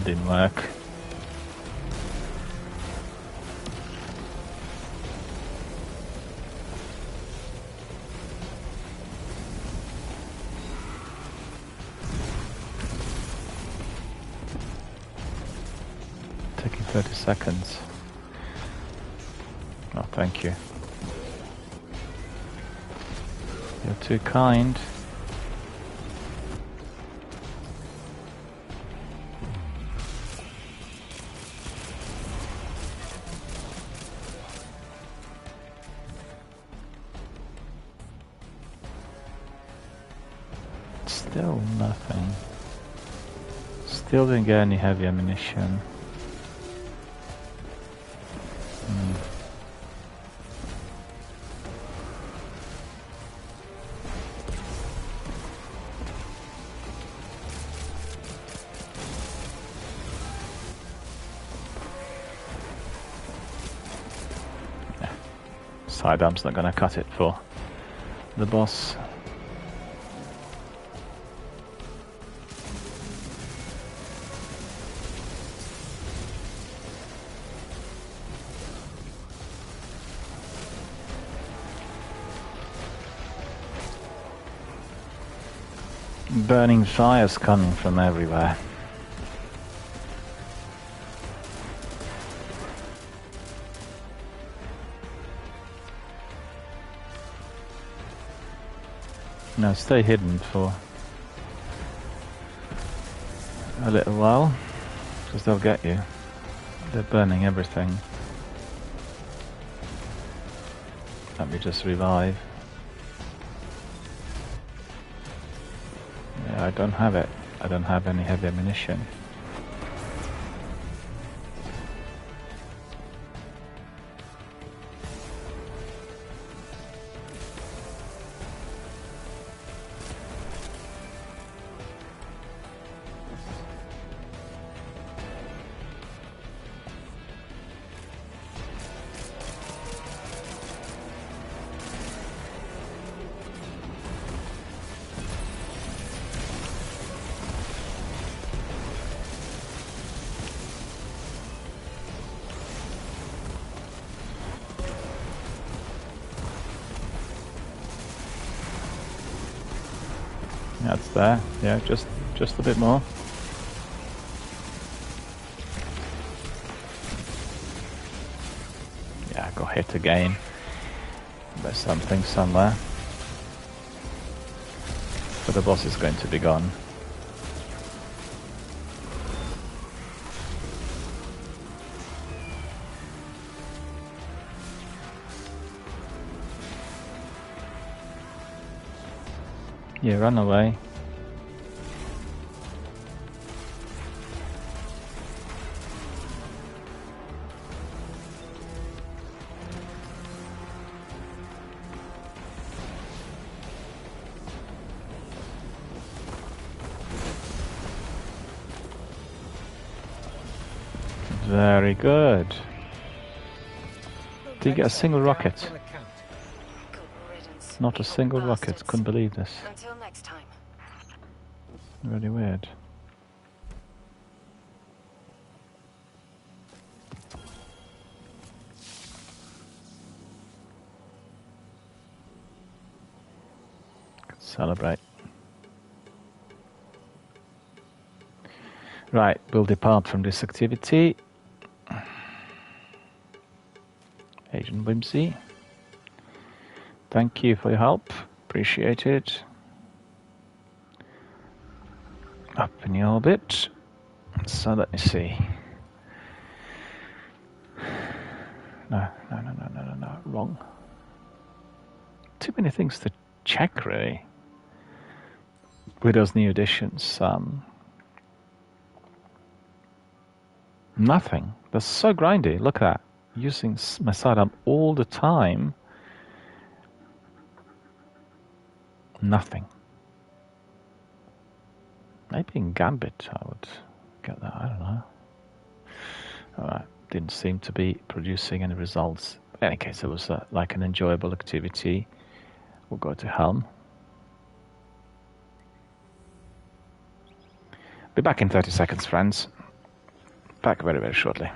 Didn't work. 30 seconds. Oh, thank you. You're too kind. Still nothing. Still didn't get any heavy ammunition. Sidearm's not going to cut it for the boss. Burning fires coming from everywhere. Now stay hidden for a little while, because they'll get you. They're burning everything. Let me just revive. Yeah, I don't have it. I don't have any heavy ammunition. That's there. Yeah, just a bit more. Yeah, I got hit again. There's something somewhere. But the boss is going to be gone. Yeah, run away. Very good. Did you get a single rocket? Not a single rocket. Couldn't believe this. Until next time. Really weird. Celebrate. Right, we'll depart from this activity. Agent Whimsy, thank you for your help. Appreciate it. Up in the orbit. So let me see. No. Wrong. Too many things to check, really. With those new additions. Nothing. That's so grindy. Look at that. Using my sidearm all the time. Nothing. Maybe in Gambit I would get that. I don't know. Alright. Didn't seem to be producing any results. In any case, it was like an enjoyable activity. We'll go to Helm. Be back in 30 seconds, friends. Back very, very shortly.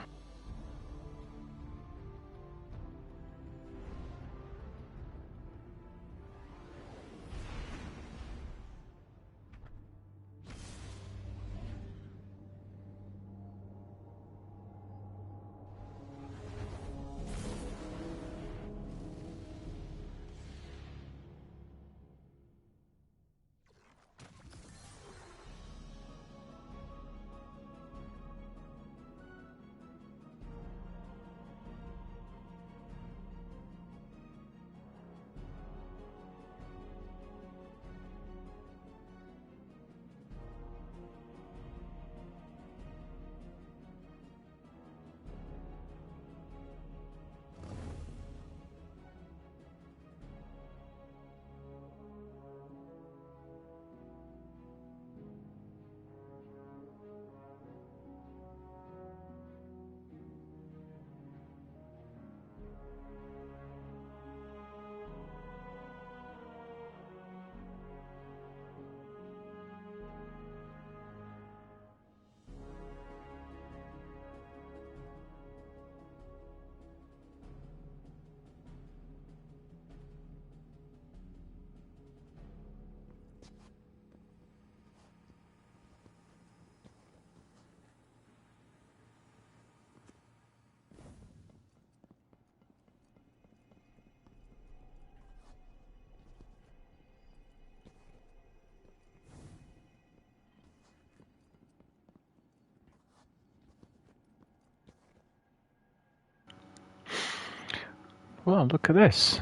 Well, look at this.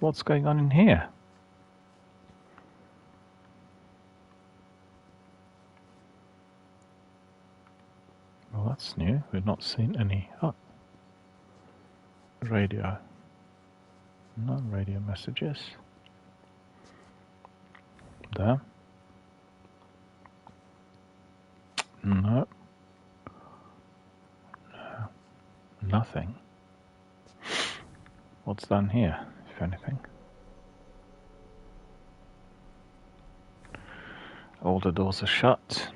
What's going on in here? Well, that's new. We've not seen any. Oh. Radio. No radio messages. There. No. No. Nothing. What's down here, if anything? All the doors are shut.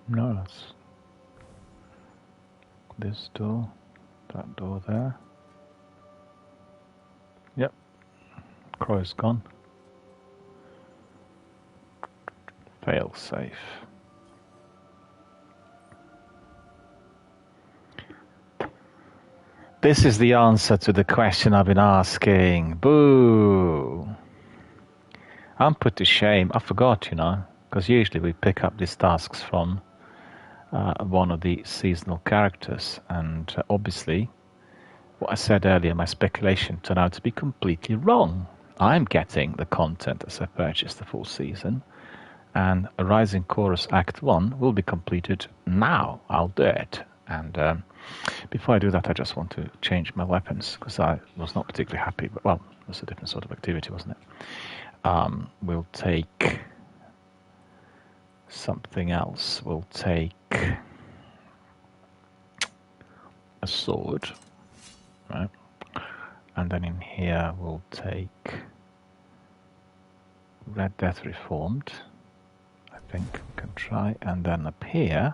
No, that's this door, that door there. Yep, Crow's gone. Fail safe. This is the answer to the question I've been asking. Boo! I'm put to shame. I forgot, because usually we pick up these tasks from one of the seasonal characters, and obviously what I said earlier, my speculation turned out to be completely wrong. I'm getting the content as I purchased the full season, and A Rising Chorus Act 1 will be completed now. I'll do it. And before I do that, I just want to change my weapons, because I was not particularly happy. But, well, it was a different sort of activity, wasn't it? We'll take something else. We'll take a sword, right? And then in here we'll take Red Death Reformed. I think we can try. And then up here,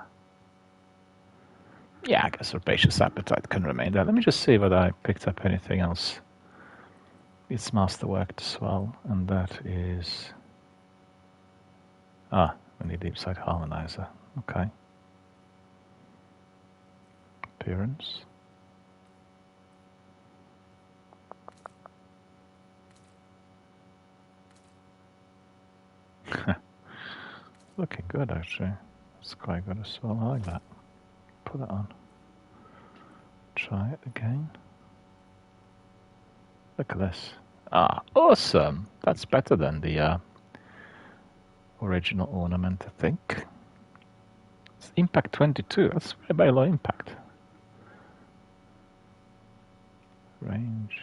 yeah, I guess Herbaceous Appetite can remain there. Let me just see whether I picked up anything else. It's Masterworked as well, and that is... we need Deep Sight Harmonizer. Okay. Appearance. Looking good, actually. It's quite good as well. I like that. Put it on. Try it again. Look at this. Awesome! That's better than the original ornament, I think. It's impact 22. That's very low impact. Range.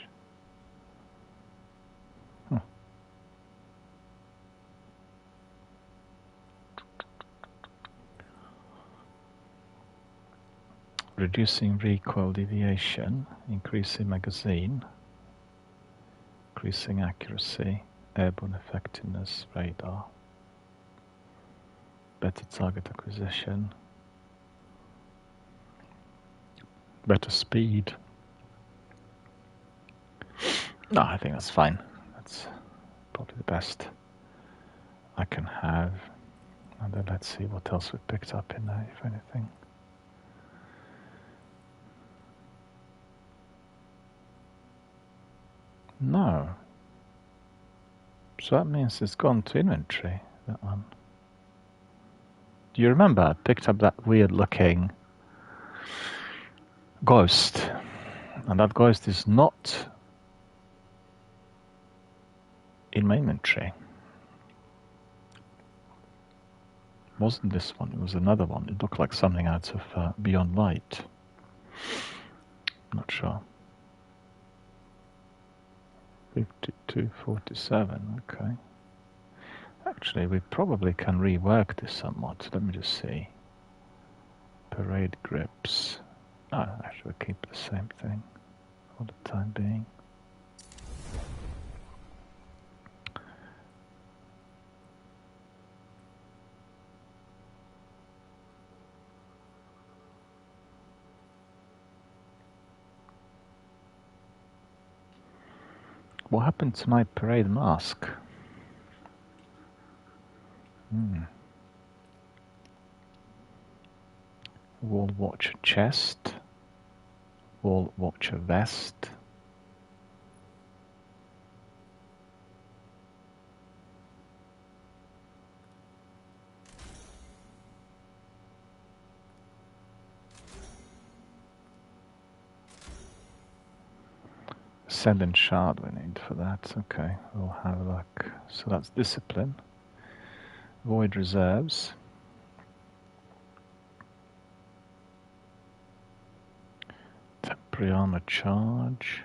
Reducing recoil deviation, increasing magazine, increasing accuracy, airborne effectiveness, radar, better target acquisition, better speed. No, I think that's fine. That's probably the best I can have. And then let's see what else we picked up in there, if anything. No. So that means it's gone to inventory, that one. Do you remember I picked up that weird looking ghost? And that ghost is not in my inventory. It wasn't this one, it was another one. It looked like something out of Beyond Light. Not sure. 5247, okay. Actually, we probably can rework this somewhat. Let me just see. Parade grips. Actually, we'll keep the same thing for the time being. What happened to my parade mask? Wall Watcher chest. Wall Watcher vest. Ascendant Shard we need for that. Okay, we'll have a look. So that's Discipline. Void Reserves. Temporary Armor Charge.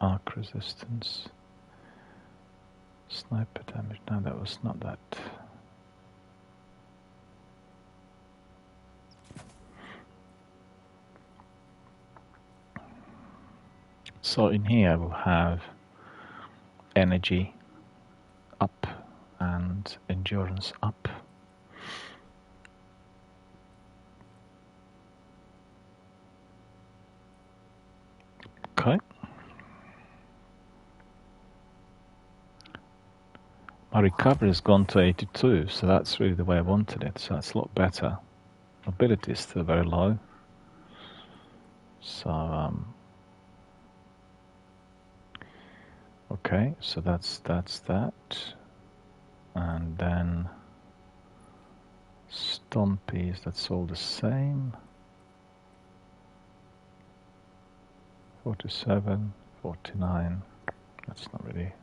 Arc resistance. Sniper damage. No, that was not that. So in here we'll have energy up and endurance up. Okay. My recovery has gone to 82, so that's really the way I wanted it, so that's a lot better. Mobility is still very low. So, okay, so that's that. And then Stompies, that's all the same. 47, 49, that's not really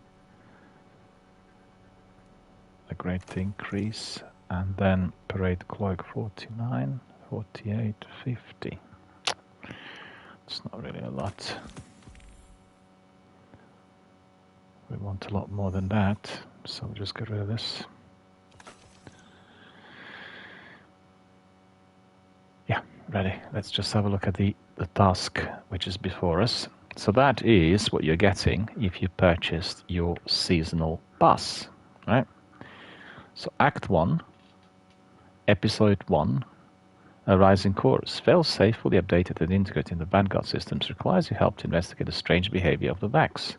a great increase. And then Parade Cloak 49, 48, 50. It's not really a lot. We want a lot more than that, so we'll just get rid of this. Yeah, ready. Let's just have a look at the task which is before us. So that is what you're getting if you purchased your seasonal pass, right? So Act 1, Episode 1, A Rising Chorus. Failsafe, fully updated and integrated in the Vanguard systems, requires your help to investigate the strange behavior of the Vex.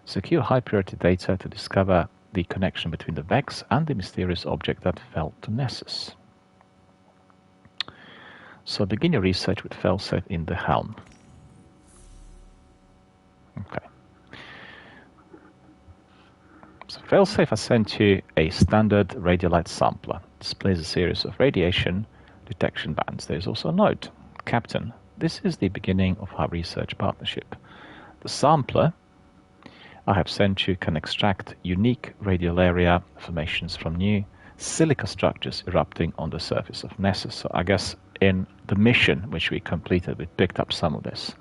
Secure high-priority data to discover the connection between the Vex and the mysterious object that fell to Nessus. So begin your research with Failsafe in the helm. Okay. So Failsafe has sent you a standard radiolite sampler. It displays a series of radiation detection bands. There is also a note. Captain, this is the beginning of our research partnership. The sampler I have sent you can extract unique radiolaria formations from new silica structures erupting on the surface of Nessus. So I guess in the mission which we completed, we picked up some of this.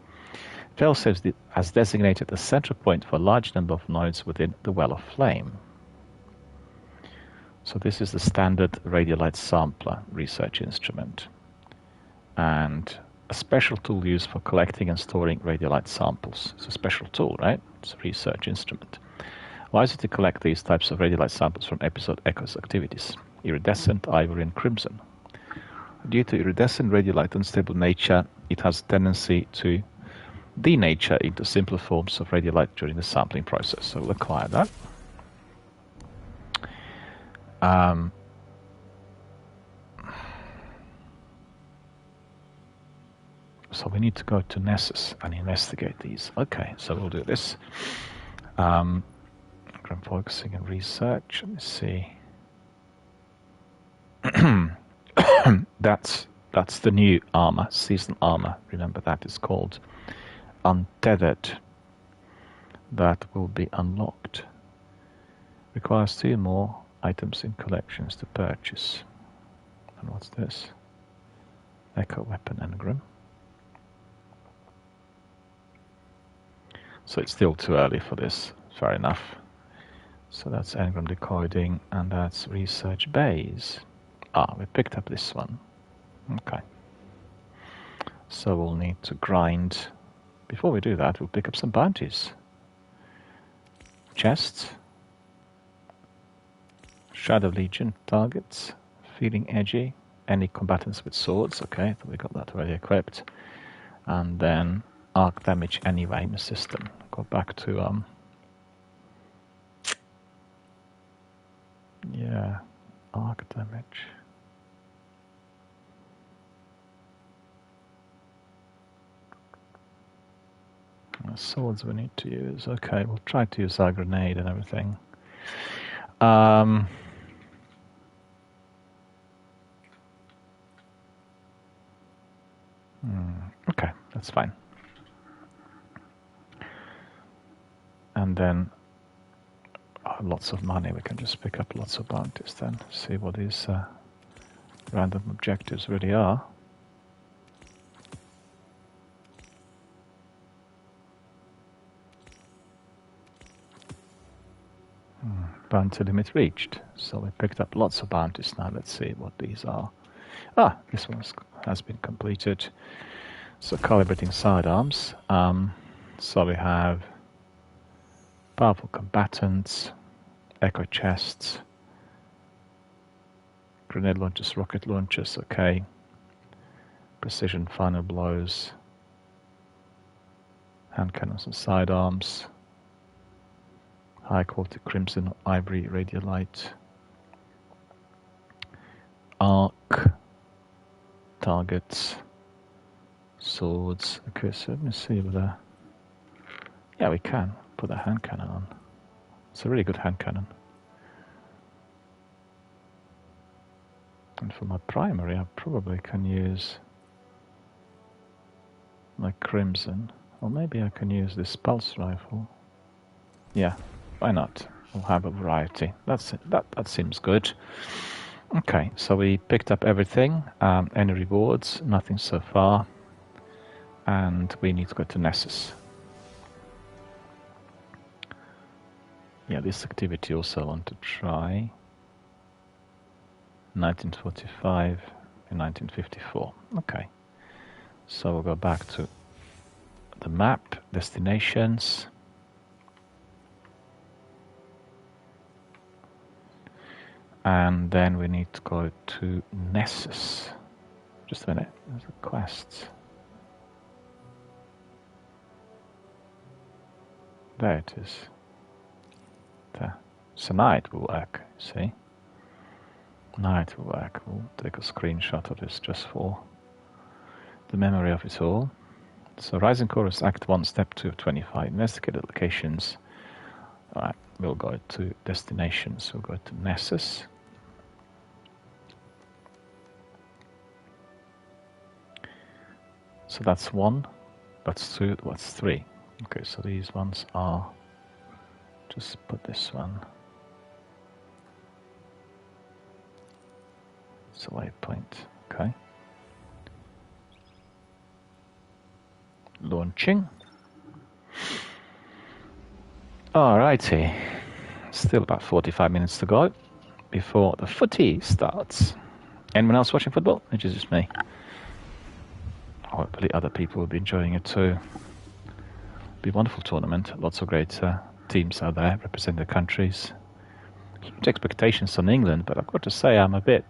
Failsafe has designated a central point for a large number of nodes within the Well of Flame. So this is the standard radiolite sampler research instrument. And a special tool used for collecting and storing radiolite samples. It's a special tool, right? It's a research instrument. Why is it to collect these types of radiolite samples from episode Echo's activities? Iridescent, ivory, and crimson. Due to iridescent radiolite unstable nature, it has a tendency to denature into simpler forms of radiolite during the sampling process. So we'll acquire that. So we need to go to Nessus and investigate these. Okay, so we'll do this. I'm focusing on research. Let me see. That's the new armor, season armor. Remember that is called Untethered. That will be unlocked. Requires 2 more items in collections to purchase. And what's this? Echo weapon engram. So it's still too early for this. Fair enough. So that's engram decoding, and that's research base. We picked up this one. Okay. So we'll need to grind. Before we do that, we'll pick up some bounties. Chests. Shadow Legion targets. Feeling edgy. Any combatants with swords. Okay, so we got that already equipped. And then arc damage anyway in the system. Go back to yeah, arc damage. Swords we need to use. Okay, we'll try to use our grenade and everything. Okay, that's fine. And then lots of money. We can just pick up lots of bounties then. See what these random objectives really are. Bounty limit reached. So we picked up lots of bounties now. Let's see what these are. This one has been completed. So calibrating sidearms. So we have powerful combatants, echo chests, grenade launchers, rocket launchers, okay. Precision final blows, hand cannons and sidearms, high quality crimson ivory radiolite, arc, targets, swords. Okay, so let me see whether... Yeah, we can put a hand cannon on. It's a really good hand cannon. And for my primary, I probably can use my crimson, or maybe I can use this pulse rifle. Yeah, why not? We'll have a variety. That's it. That seems good. Okay, so we picked up everything. Any rewards? Nothing so far. And we need to go to Nessus. Yeah, this activity also I want to try. 1945 and 1954. Okay. So we'll go back to the map, destinations. And then we need to go to Nessus. Just a minute, there's a quest. There it is. There. So night will work, see? Night will work. We'll take a screenshot of this just for the memory of it all. So Rising Chorus Act 1, Step 2 of 25. Investigated locations. Alright, we'll go to destinations. We'll go to Nessus. So that's 1, that's 2, that's 3. Okay, so these ones are... Just put this one. It's a waypoint, okay. Launching. Alrighty. Still about 45 minutes to go before the footy starts. Anyone else watching football? It's just me. Hopefully other people will be enjoying it too. It'll be a wonderful tournament. Lots of great teams out there represent their countries. Huge expectations on England, but I've got to say I'm a bit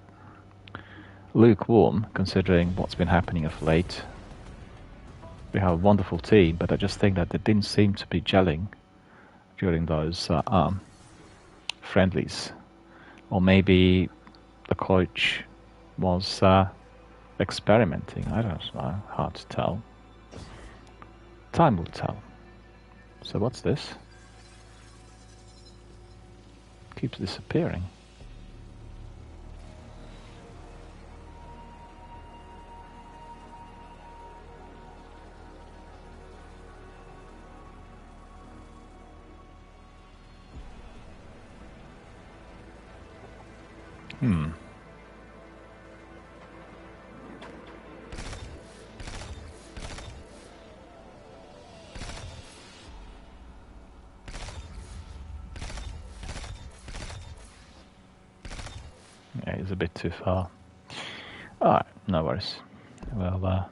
lukewarm considering what's been happening of late. We have a wonderful team, but I just think that they didn't seem to be gelling during those friendlies. Or maybe the coach was experimenting. I don't know. Hard to tell. Time will tell. So what's this? Keeps disappearing. Yeah, it's a bit too far. Alright, no worries. We'll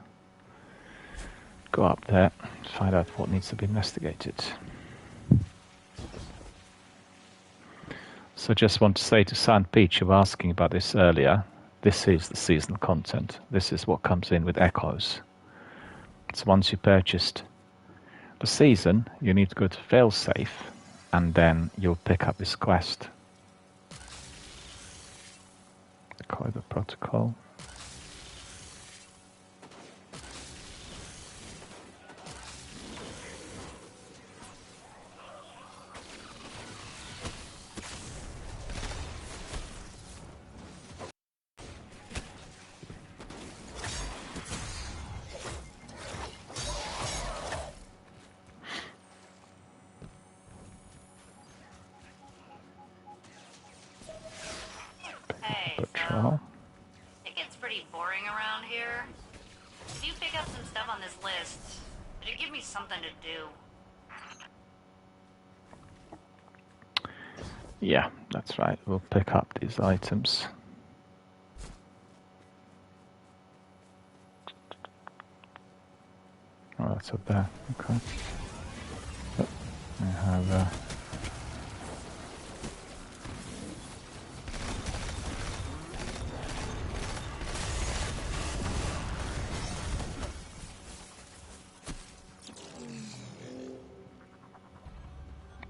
go up there, find out what needs to be investigated. So just want to say to Sand Peach, you were asking about this earlier, this is the seasonal content. This is what comes in with echoes. So once you purchased the season, you need to go to Failsafe, and then you'll pick up this quest. The protocol. chest. It'd give me something to do. Yeah, that's right. We'll pick up these items. Oh, that's up there. Okay. Oh, we have...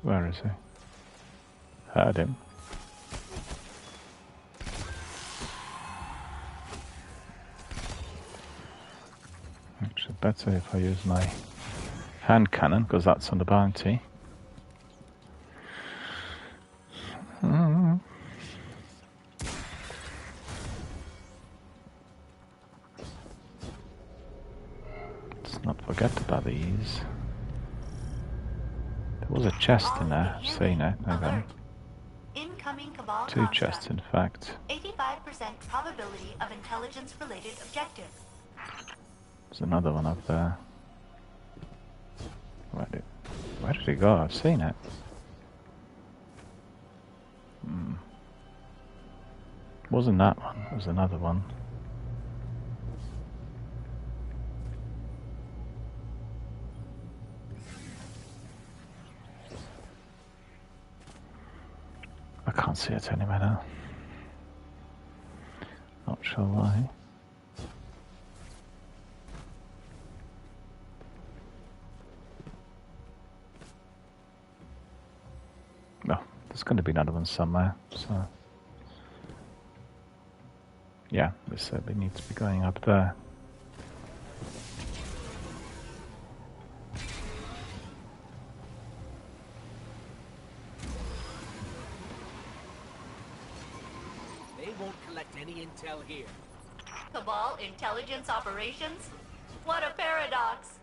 Where is he? Heard him. Actually, better if I use my hand cannon, because that's on the bounty. Let's not forget about these. There was a chest in there, I've seen it. Okay. Incoming Cabal Two chests, in fact. 85% probability of intelligence-related objective. There's another one up there. Where did it go? I've seen it. Wasn't that one? It was another one. I can't see it anywhere now. Not sure why. No, there's going to be another one somewhere, so... Yeah, this certainly needs to be going up there. Any intel here? Cabal intelligence operations? What a paradox!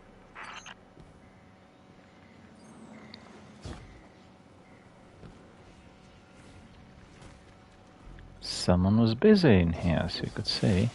Someone was busy in here, so you could see.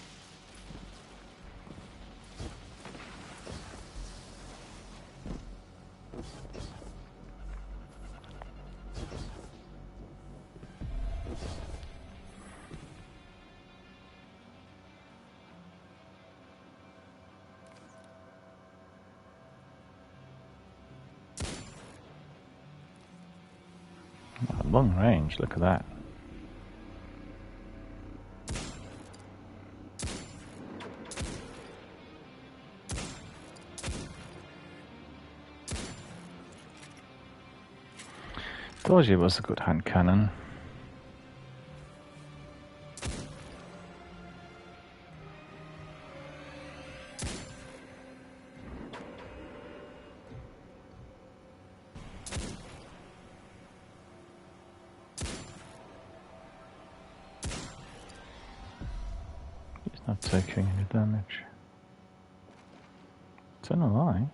Long range, look at that. Told you it was a good hand cannon. Not taking any damage. Don't know why.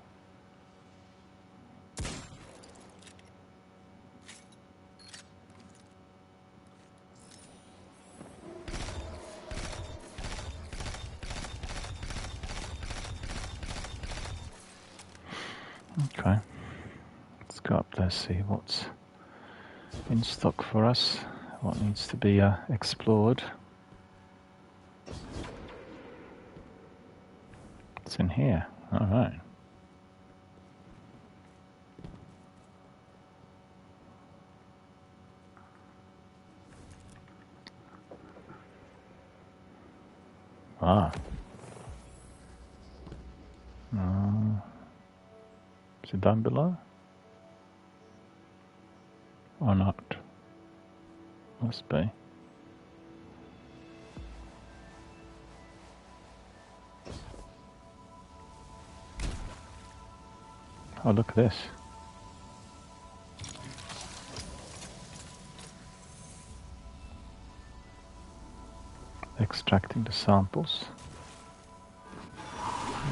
Okay. Let's go up there, see what's in stock for us, what needs to be explored. It's in here. All right. Ah. Is it down below? Or not? Must be. Oh, look at this. Extracting the samples.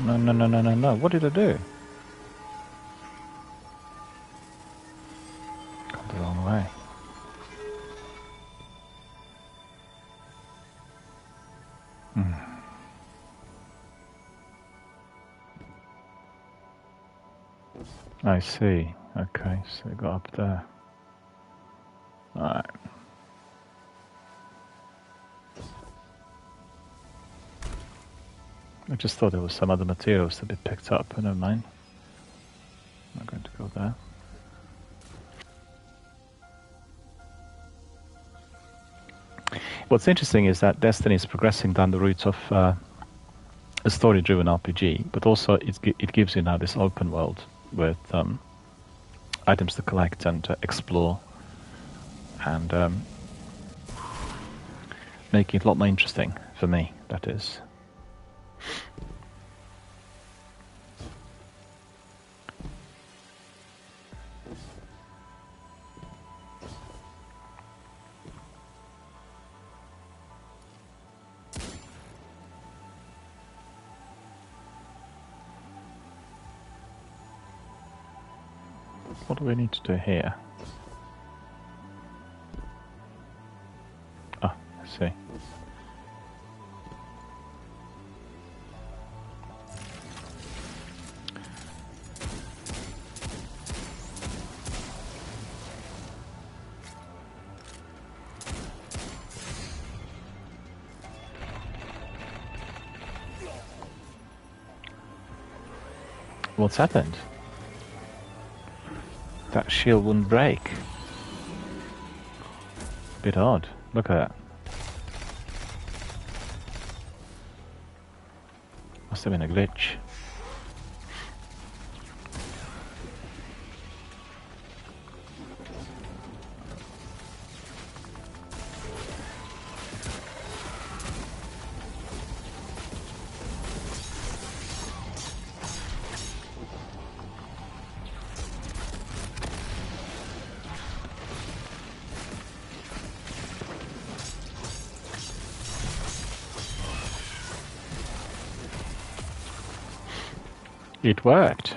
No. What did I do? Gone the wrong way. I see. Okay, so we got up there. Alright. I just thought there was some other materials to be picked up, but never mind. I'm not going to go there. What's interesting is that Destiny is progressing down the route of a story-driven RPG, but also it gives you now this open world with items to collect and explore, and making it a lot more interesting for me, that is. What do we need to do here? Ah, I see. What's happened? That shield wouldn't break. Bit odd. Look at that. Must have been a glitch. It worked.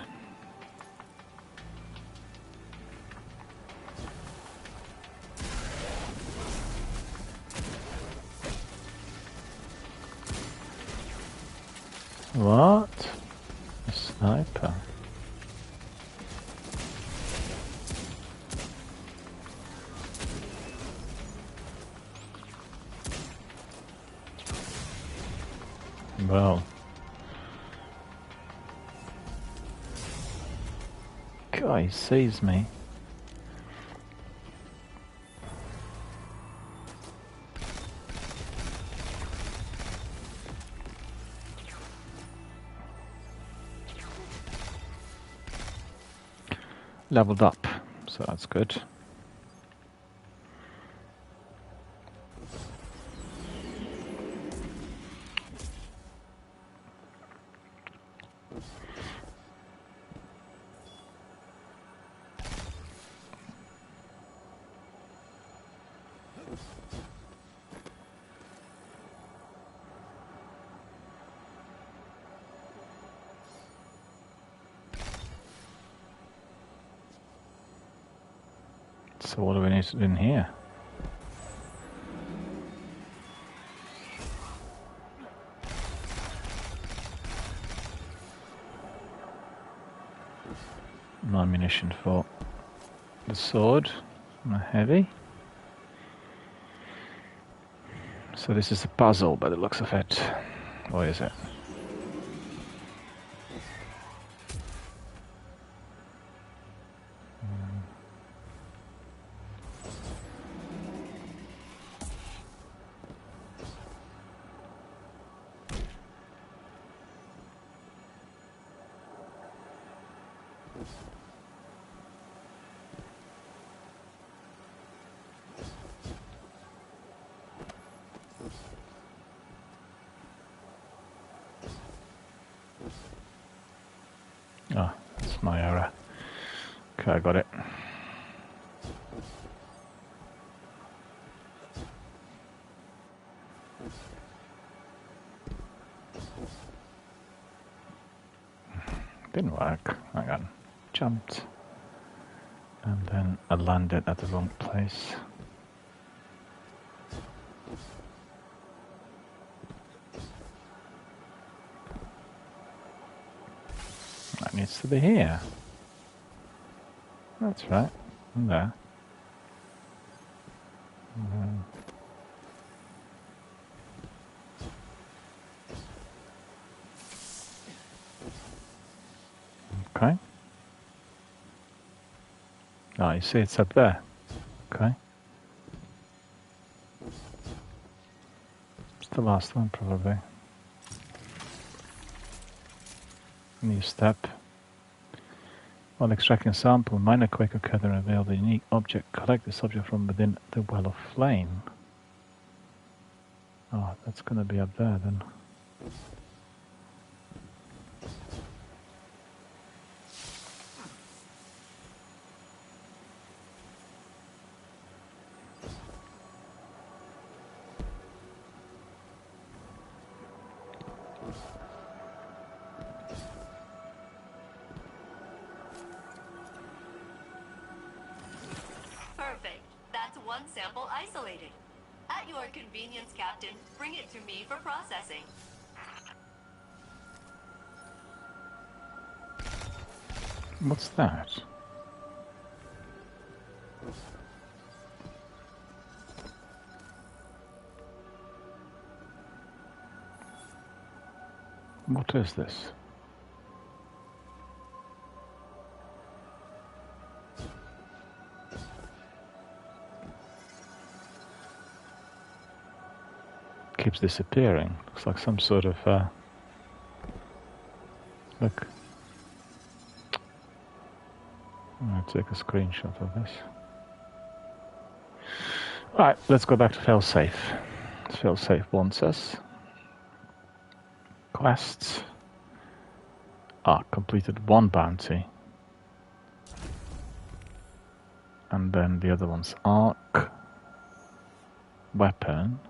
What? A sniper. Well. God, he sees me. Leveled up, so that's good. So what do we need to do in here? Ammunition for the sword and a heavy. So this is a puzzle by the looks of it. What is it? Oh, that's my error. Okay, I got it. Didn't work. Hang on. Jumped. And then I landed at the wrong place. That needs to be here. That's right. In there. Okay. Oh, you see it's up there. Okay. It's the last one, probably. New step. While extracting a sample, minor quake occurred and revealed a unique object. Collect this object from within the well of flame. Oh, that's going to be up there then. Perfect. That's one sample isolated. At your convenience, Captain. Bring it to me for processing. What's that? What is this? Keeps disappearing. Looks like some sort of look. I'm gonna take a screenshot of this. Alright, let's go back to failsafe. Failsafe wants us. Quests. Completed one bounty. And then the other one's arc. Weapon.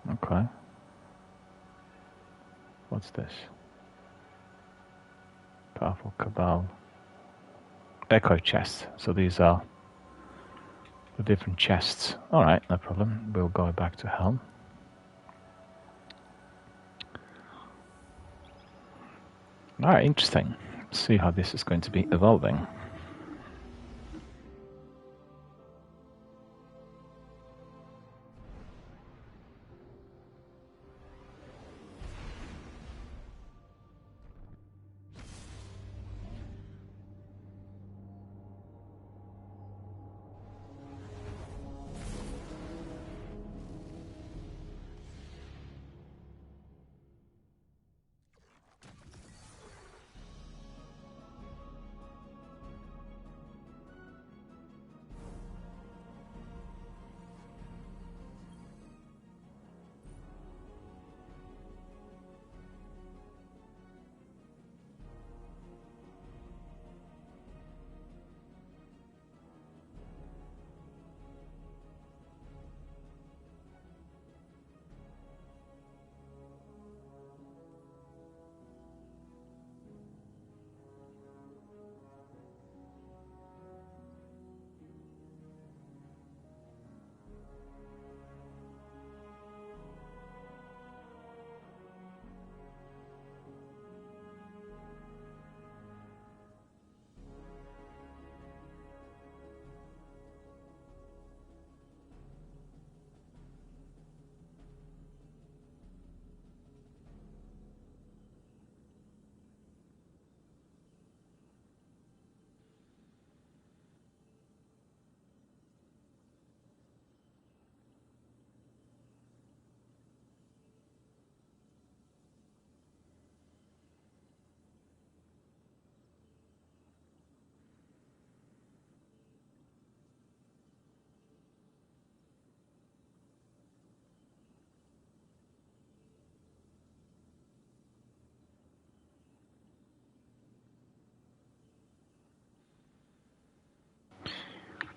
Okay. What's this? Powerful Cabal. Echo chest. So these are the different chests. Alright, no problem. We'll go back to Helm. Alright, interesting. See how this is going to be evolving.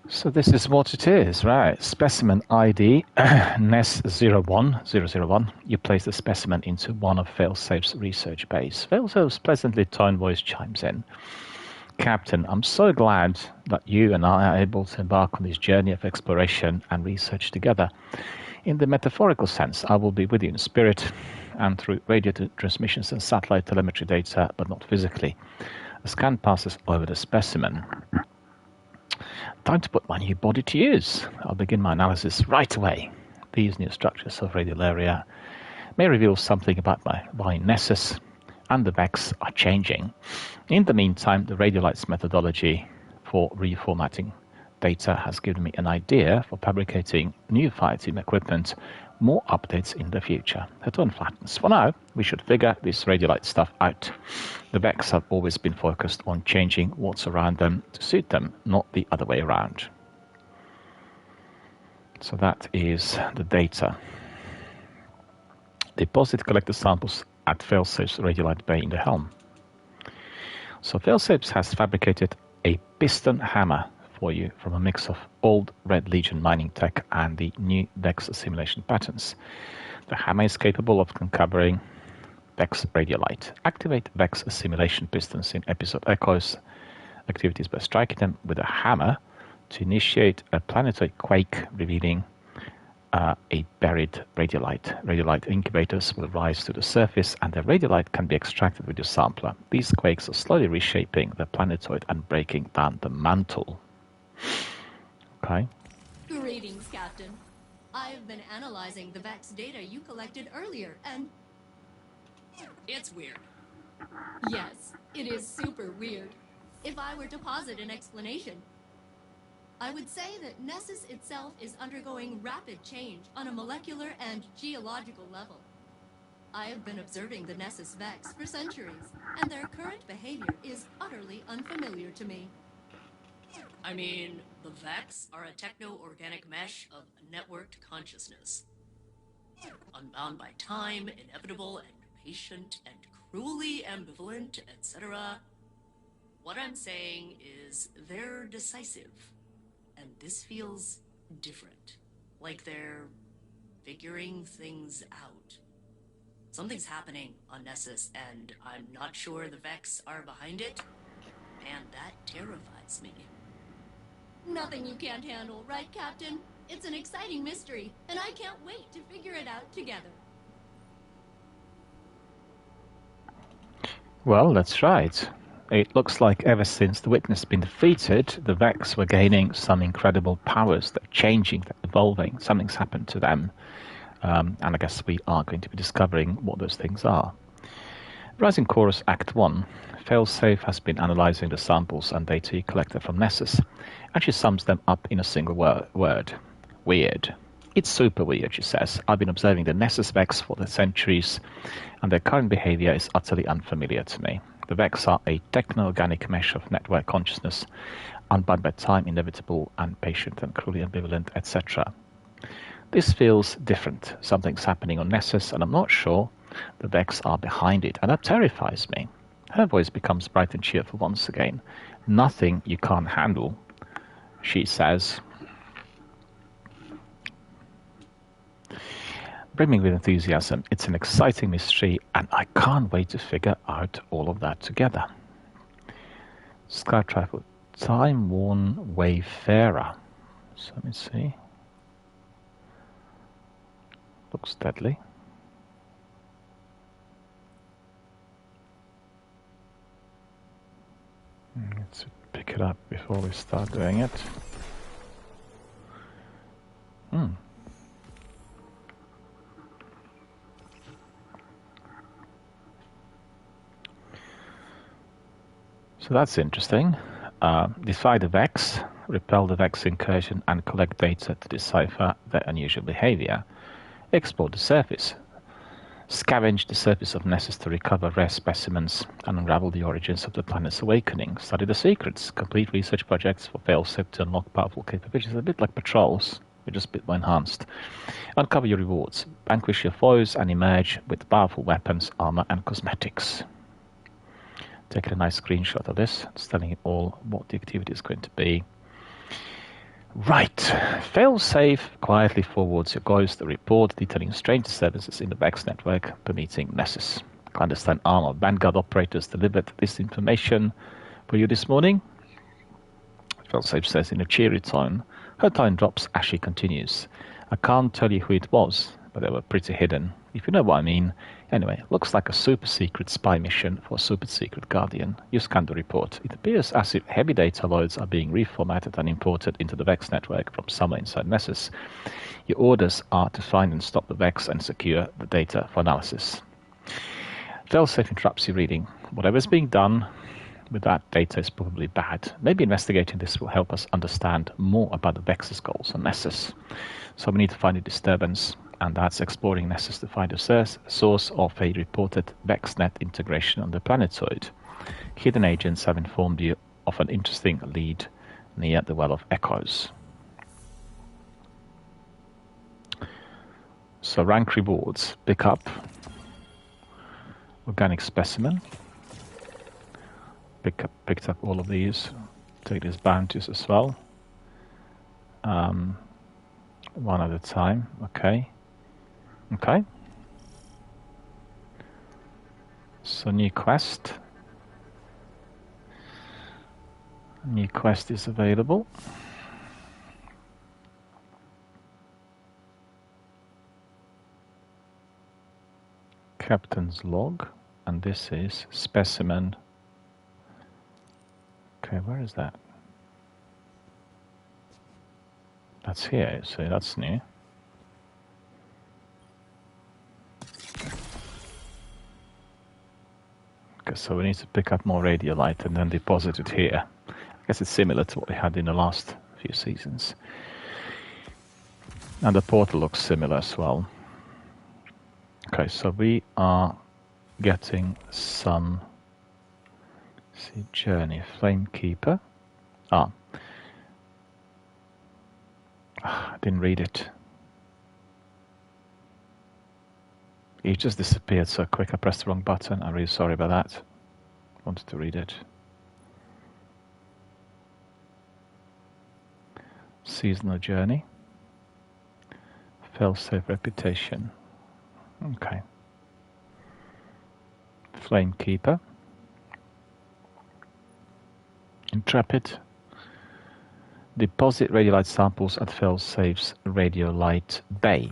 So this is what it is, right? Specimen ID, NES01001. You place the specimen into one of Failsafe's research base. Failsafe's pleasantly toned voice chimes in. Captain, I'm so glad that you and I are able to embark on this journey of exploration and research together. In the metaphorical sense, I will be with you in spirit and through radio transmissions and satellite telemetry data, but not physically. A scan passes over the specimen. Time to put my new body to use. I'll begin my analysis right away. These new structures of radial area may reveal something about my Nessus, and the Vex are changing. In the meantime, the Radiolites methodology for reformatting data has given me an idea for fabricating new fireteam equipment, more updates in the future. Return flattens. For now, we should figure this Radiolite stuff out. The Vex have always been focused on changing what's around them to suit them, not the other way around. So that is the data. Deposit collector samples at Failsafe's Radiolite Bay in the Helm. So Failsafe has fabricated a piston hammer for you from a mix of old Red Legion mining tech and the new Vex assimilation patterns. The hammer is capable of uncovering Vex Radiolite. Activate Vex assimilation pistons in episode echoes activities by striking them with a hammer to initiate a planetoid quake, revealing a buried radiolite. Radiolite incubators will rise to the surface, and the radiolite can be extracted with your sampler. These quakes are slowly reshaping the planetoid and breaking down the mantle. Okay. Greetings, Captain. I've been analyzing the Vex data you collected earlier, and it's weird. Yes, it is super weird. If I were to posit an explanation, I would say that Nessus itself is undergoing rapid change on a molecular and geological level. I have been observing the Nessus Vex for centuries, and their current behavior is utterly unfamiliar to me. I mean, the Vex are a techno-organic mesh of networked consciousness. Unbound by time, inevitable and patient and cruelly ambivalent, etc. What I'm saying is they're decisive. And this feels different. Like they're figuring things out. Something's happening on Nessus, and I'm not sure the Vex are behind it. And that terrifies me. Nothing you can't handle, right, Captain? It's an exciting mystery, and I can't wait to figure it out together. Well, that's right. It looks like ever since the Witness has been defeated, the Vex were gaining some incredible powers. They're changing, they're evolving. Something's happened to them. And I guess we are going to be discovering what those things are. Rising Chorus Act 1. Failsafe has been analyzing the samples and data you collected from Nessus, and she sums them up in a single word. Weird. It's super weird, she says. I've been observing the Nessus Vex for the centuries, and their current behavior is utterly unfamiliar to me. The Vex are a techno-organic mesh of network consciousness, unbound by time, inevitable and patient and cruelly ambivalent, etc. This feels different. Something's happening on Nessus, and I'm not sure the Vex are behind it, and that terrifies me. Her voice becomes bright and cheerful once again. Nothing you can't handle, she says. Brimming with enthusiasm, it's an exciting mystery, and I can't wait to figure out all of that together. Sky Trifle, Time-worn Wayfarer. So let me see. Looks deadly. Let's pick it up before we start doing it. So that's interesting. Defy the Vex, repel the Vex incursion, and collect data to decipher their unusual behavior. Explore the surface. Scavenge the surface of Nessus to recover rare specimens and unravel the origins of the planet's awakening. Study the secrets. Complete research projects for Failsafe to unlock powerful capabilities. A bit like patrols, but just a bit more enhanced. Uncover your rewards. Vanquish your foes and emerge with powerful weapons, armor, and cosmetics. Taking a nice screenshot of this. It's telling you all what the activity is going to be. Right. Failsafe quietly forwards your goals the report detailing strange disturbances in the Vex network permitting Nessus. Clandestine arm of Vanguard operators delivered this information for you this morning. Failsafe says in a cheery tone. Her tone drops as she continues. I can't tell you who it was, but they were pretty hidden. If you know what I mean, Anyway, looks like a super secret spy mission for super secret Guardian. You scanned the report. It appears as if heavy data loads are being reformatted and imported into the VEX network from somewhere inside Nessus. Your orders are to find and stop the VEX and secure the data for analysis. Failsafe interrupts your reading. Whatever is being done with that data is probably bad. Maybe investigating this will help us understand more about the VEX's goals on Nessus. So we need to find a disturbance, and that's exploring Nessus to find a source of a reported VEXnet integration on the planetoid. Hidden agents have informed you of an interesting lead near the Well of Echoes. So rank rewards. Pick up organic specimen. Picked up all of these. Take these bounties as well. One at a time. Okay. Okay. So new quest. New quest is available. Captain's log, and this is specimen. Okay, where is that? That's here, so that's new. Okay, so we need to pick up more radiolite and then deposit it here. I guess it's similar to what we had in the last few seasons. And the portal looks similar as well. Okay, so we are getting some journey. Flamekeeper. I didn't read it. It just disappeared so quick. I pressed the wrong button. I'm really sorry about that. Wanted to read it. Seasonal journey. Failsafe reputation. Okay. Flamekeeper. Intrepid. Deposit radiolite samples at Failsafe's radiolite bay.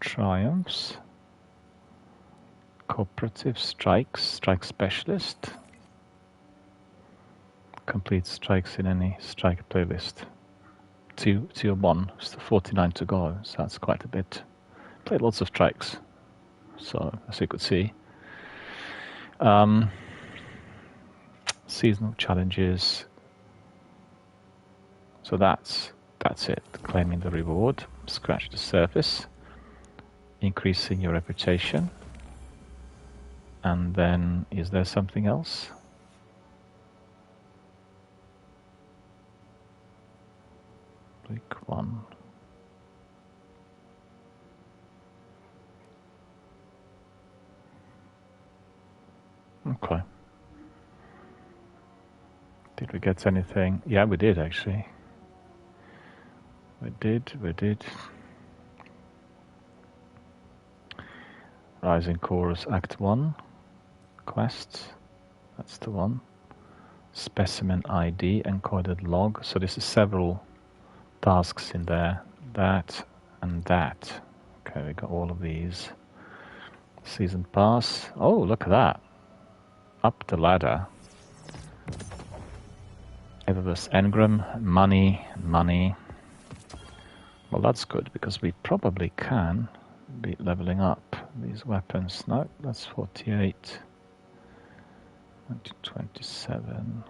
Triumphs. Cooperative strikes. Strike specialist. Complete strikes in any strike playlist. 2 or 1. It's 49 to go, so that's quite a bit. Played lots of strikes, so as you could see. Seasonal challenges. So that's it. Claiming the reward. Scratch the surface. Increasing your reputation. And then, is there something else? Click 1. Okay. Did we get anything? Yeah, we did actually. We did. Rising Chorus Act 1. Quests. That's the one. Specimen ID, encoded log. So this is several tasks in there. That and that. Okay, we got all of these. Season pass. Oh, look at that. Up the ladder. Eververse engram, money. Well, that's good because we probably can be leveling up these weapons. No, that's 48. 27.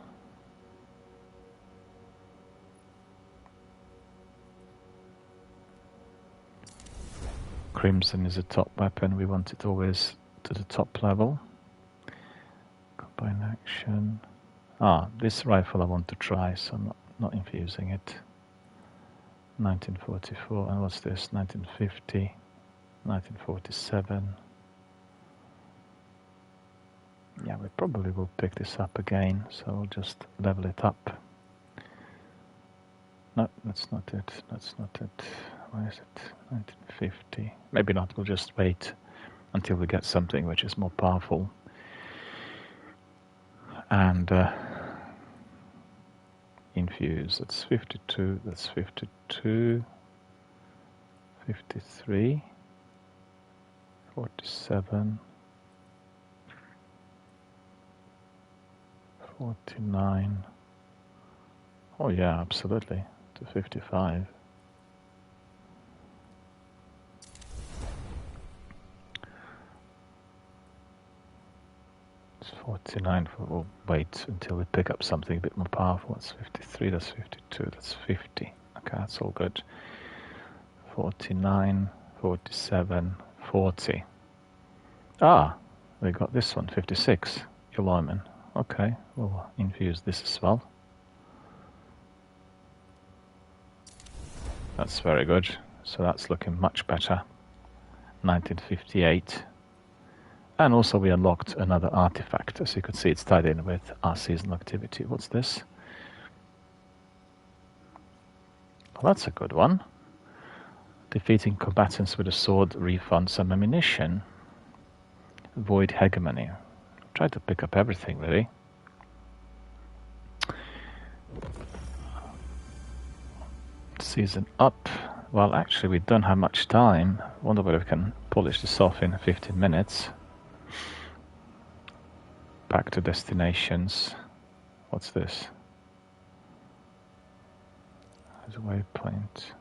Crimson is a top weapon. We want it always to the top level. Combine action. This rifle I want to try, so I'm not infusing it. 1944, and what's this? 1950, 1947. Yeah, we probably will pick this up again, so we'll just level it up. No, that's not it. Where is it? 1950. Maybe not, we'll just wait until we get something which is more powerful. And infuse. That's 52, that's 52, 53, 47, 49. Oh yeah, absolutely, to 55. It's 49. We'll wait until we pick up something a bit more powerful. That's 53, that's 52, that's 50. Okay, that's all good. 49, 47, 40. Ah, we got this one, 56. Eloyman. Okay, we'll infuse this as well. That's very good. So that's looking much better. 1958. And also we unlocked another artifact. As you can see, it's tied in with our seasonal activity. What's this? Well, that's a good one. Defeating combatants with a sword refunds some ammunition. Void hegemony. Try to pick up everything, really. Season up. Well, actually, we don't have much time. Wonder whether we can polish this off in 15 minutes. Back to destinations. What's this? There's a waypoint.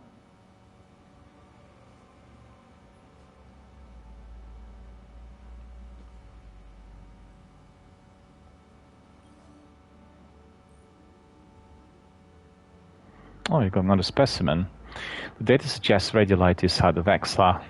Oh, you've got another specimen. The data suggests radiolite is how the Vex are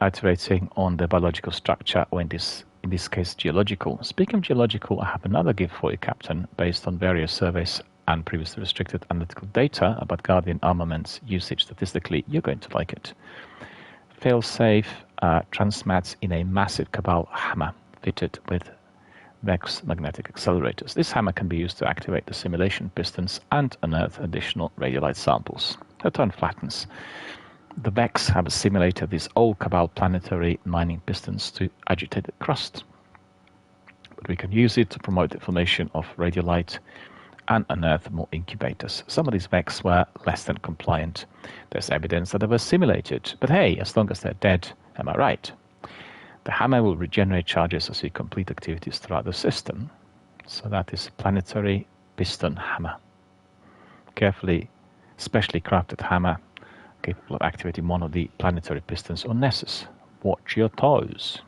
iterating on the biological structure, or in this case, geological. Speaking of geological, I have another gift for you, Captain, based on various surveys and previously restricted analytical data about Guardian armaments usage statistically. You're going to like it. Failsafe transmats in a massive Cabal hammer fitted with Vex magnetic accelerators. This hammer can be used to activate the simulation pistons and unearth additional radiolite samples. The turn flattens. The Vex have simulated these old Cabal planetary mining pistons to agitated crust. But we can use it to promote the formation of radiolite and unearth more incubators. Some of these Vex were less than compliant. There's evidence that they were simulated. But hey, as long as they're dead, am I right? The hammer will regenerate charges as you complete activities throughout the system. So that is a planetary piston hammer. Carefully, specially crafted hammer capable of activating one of the planetary pistons or Nessus. Watch your toes.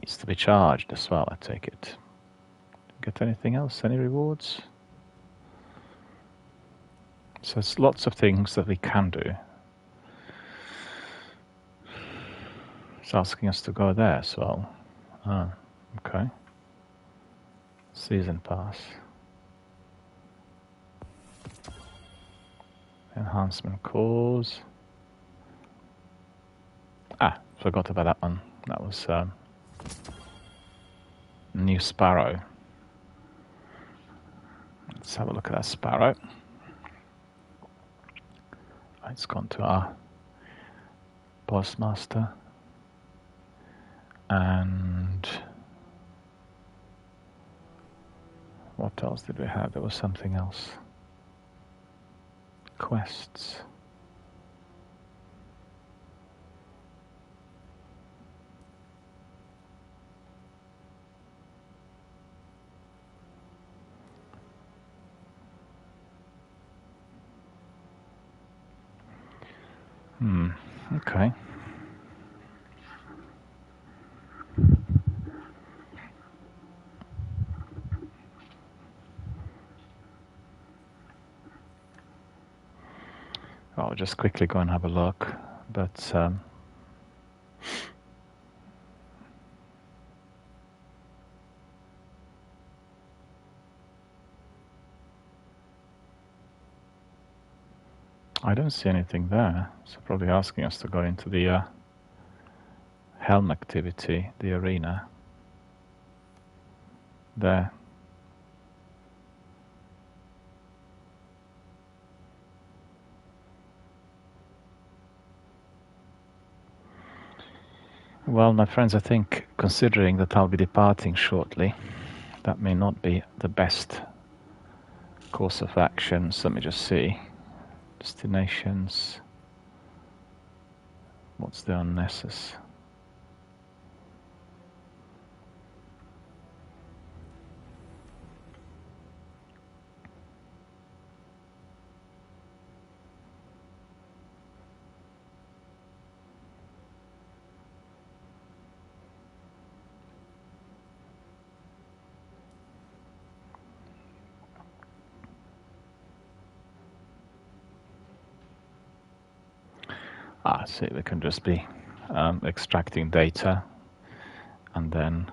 Needs to be charged as well, I take it. Get anything else? Any rewards? So there's lots of things that we can do. It's asking us to go there as well. Ah, okay. Season pass. Enhancement cores. Ah, forgot about that one. That was New Sparrow. Let's have a look at that Sparrow. It's gone to our Postmaster. And what else did we have? There was something else. Quests. Okay. I'll just quickly go and have a look, but I don't see anything there. So probably asking us to go into the helm activity, the arena. There. Well, my friends, I think, considering that I'll be departing shortly, that may not be the best course of action. So let me just see. Destinations. What's the unnecessary? See, we can just be extracting data, and then,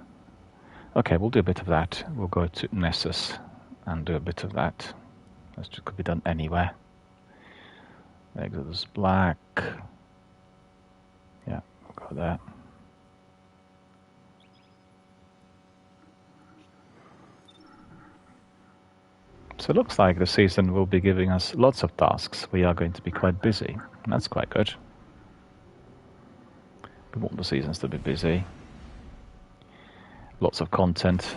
okay, we'll do a bit of that. We'll go to Nessus and do a bit of that. That could be done anywhere. Exodus Black. Yeah, we'll go there. So it looks like the season will be giving us lots of tasks. We are going to be quite busy. That's quite good. We want the seasons to be busy. Lots of content.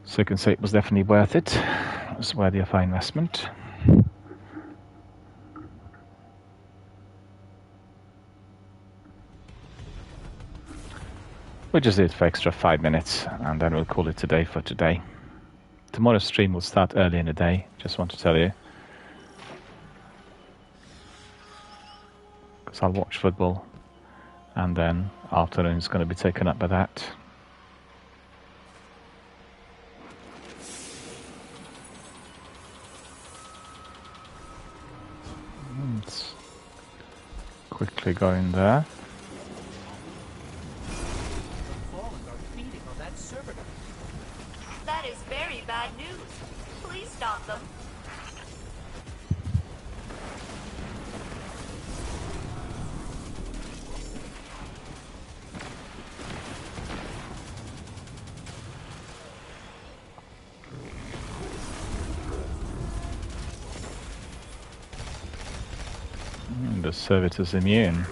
So you can say it was definitely worth it. It was worthy of our investment. We just did it for extra 5 minutes, and then we'll call it a day for today. Tomorrow's stream will start early in the day, just want to tell you. Because I'll watch football, and then afternoon is going to be taken up by that. Let's quickly go in there. That is very bad news. Please stop them. The servitor's immune.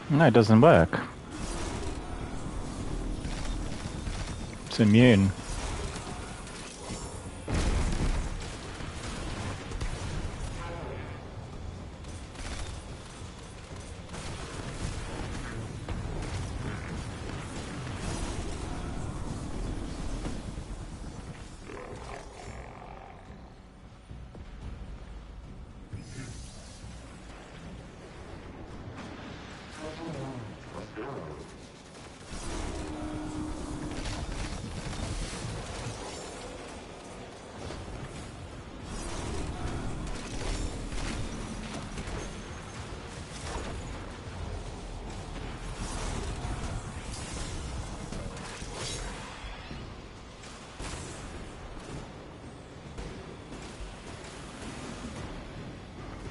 No, it doesn't work. It's immune.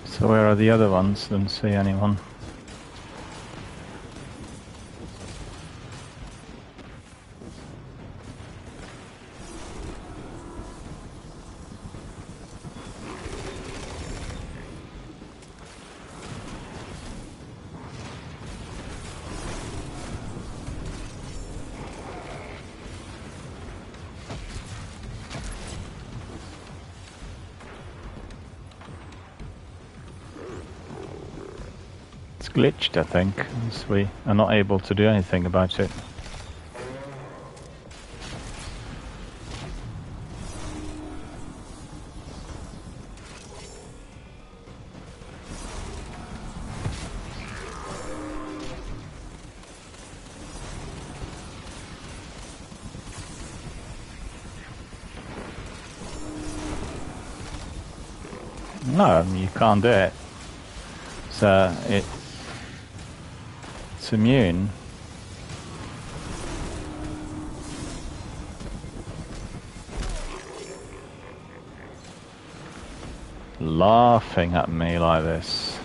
So where are the other ones? Didn't see anyone. Glitched, I think, as we are not able to do anything about it. No, you can't do it. So it's immune. Laughing at me like this.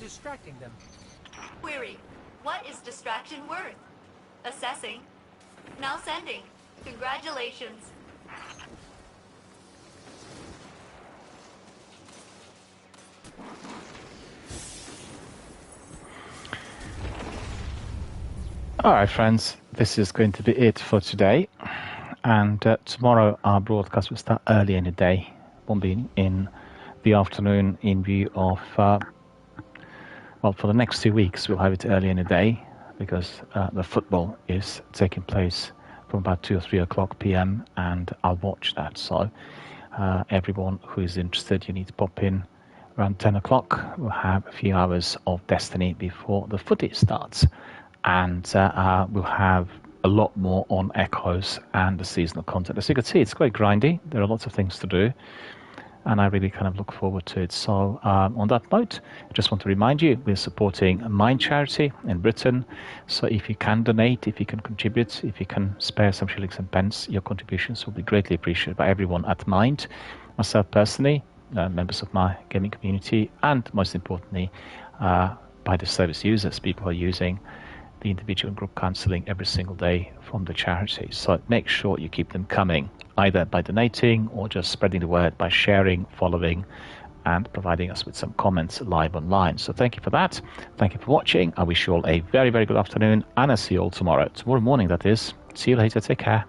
Distracting them. Query, what is distraction worth? Assessing. Now sending. Congratulations. Alright friends, this is going to be it for today. And tomorrow our broadcast will start early in the day. Won't be in the afternoon in view of well, for the next 2 weeks, we'll have it early in the day because the football is taking place from about 2 or 3 o'clock p.m. and I'll watch that. So everyone who is interested, you need to pop in around 10 o'clock. We'll have a few hours of Destiny before the footy starts. And we'll have a lot more on Echoes and the seasonal content. As you can see, it's quite grindy. There are lots of things to do. And I really kind of look forward to it. So on that note, I just want to remind you, we're supporting a Mind charity in Britain. So if you can donate, if you can contribute, if you can spare some shillings and pence, your contributions will be greatly appreciated by everyone at Mind, myself personally, members of my gaming community, and most importantly, by the service users, people who are using the individual and group counseling every single day from the charity. So make sure you keep them coming, either by donating or just spreading the word by sharing, following, and providing us with some comments live online. So thank you for that. Thank you for watching. I wish you all a very, very good afternoon, and I'll see you all tomorrow. Tomorrow morning, that is. See you later. Take care.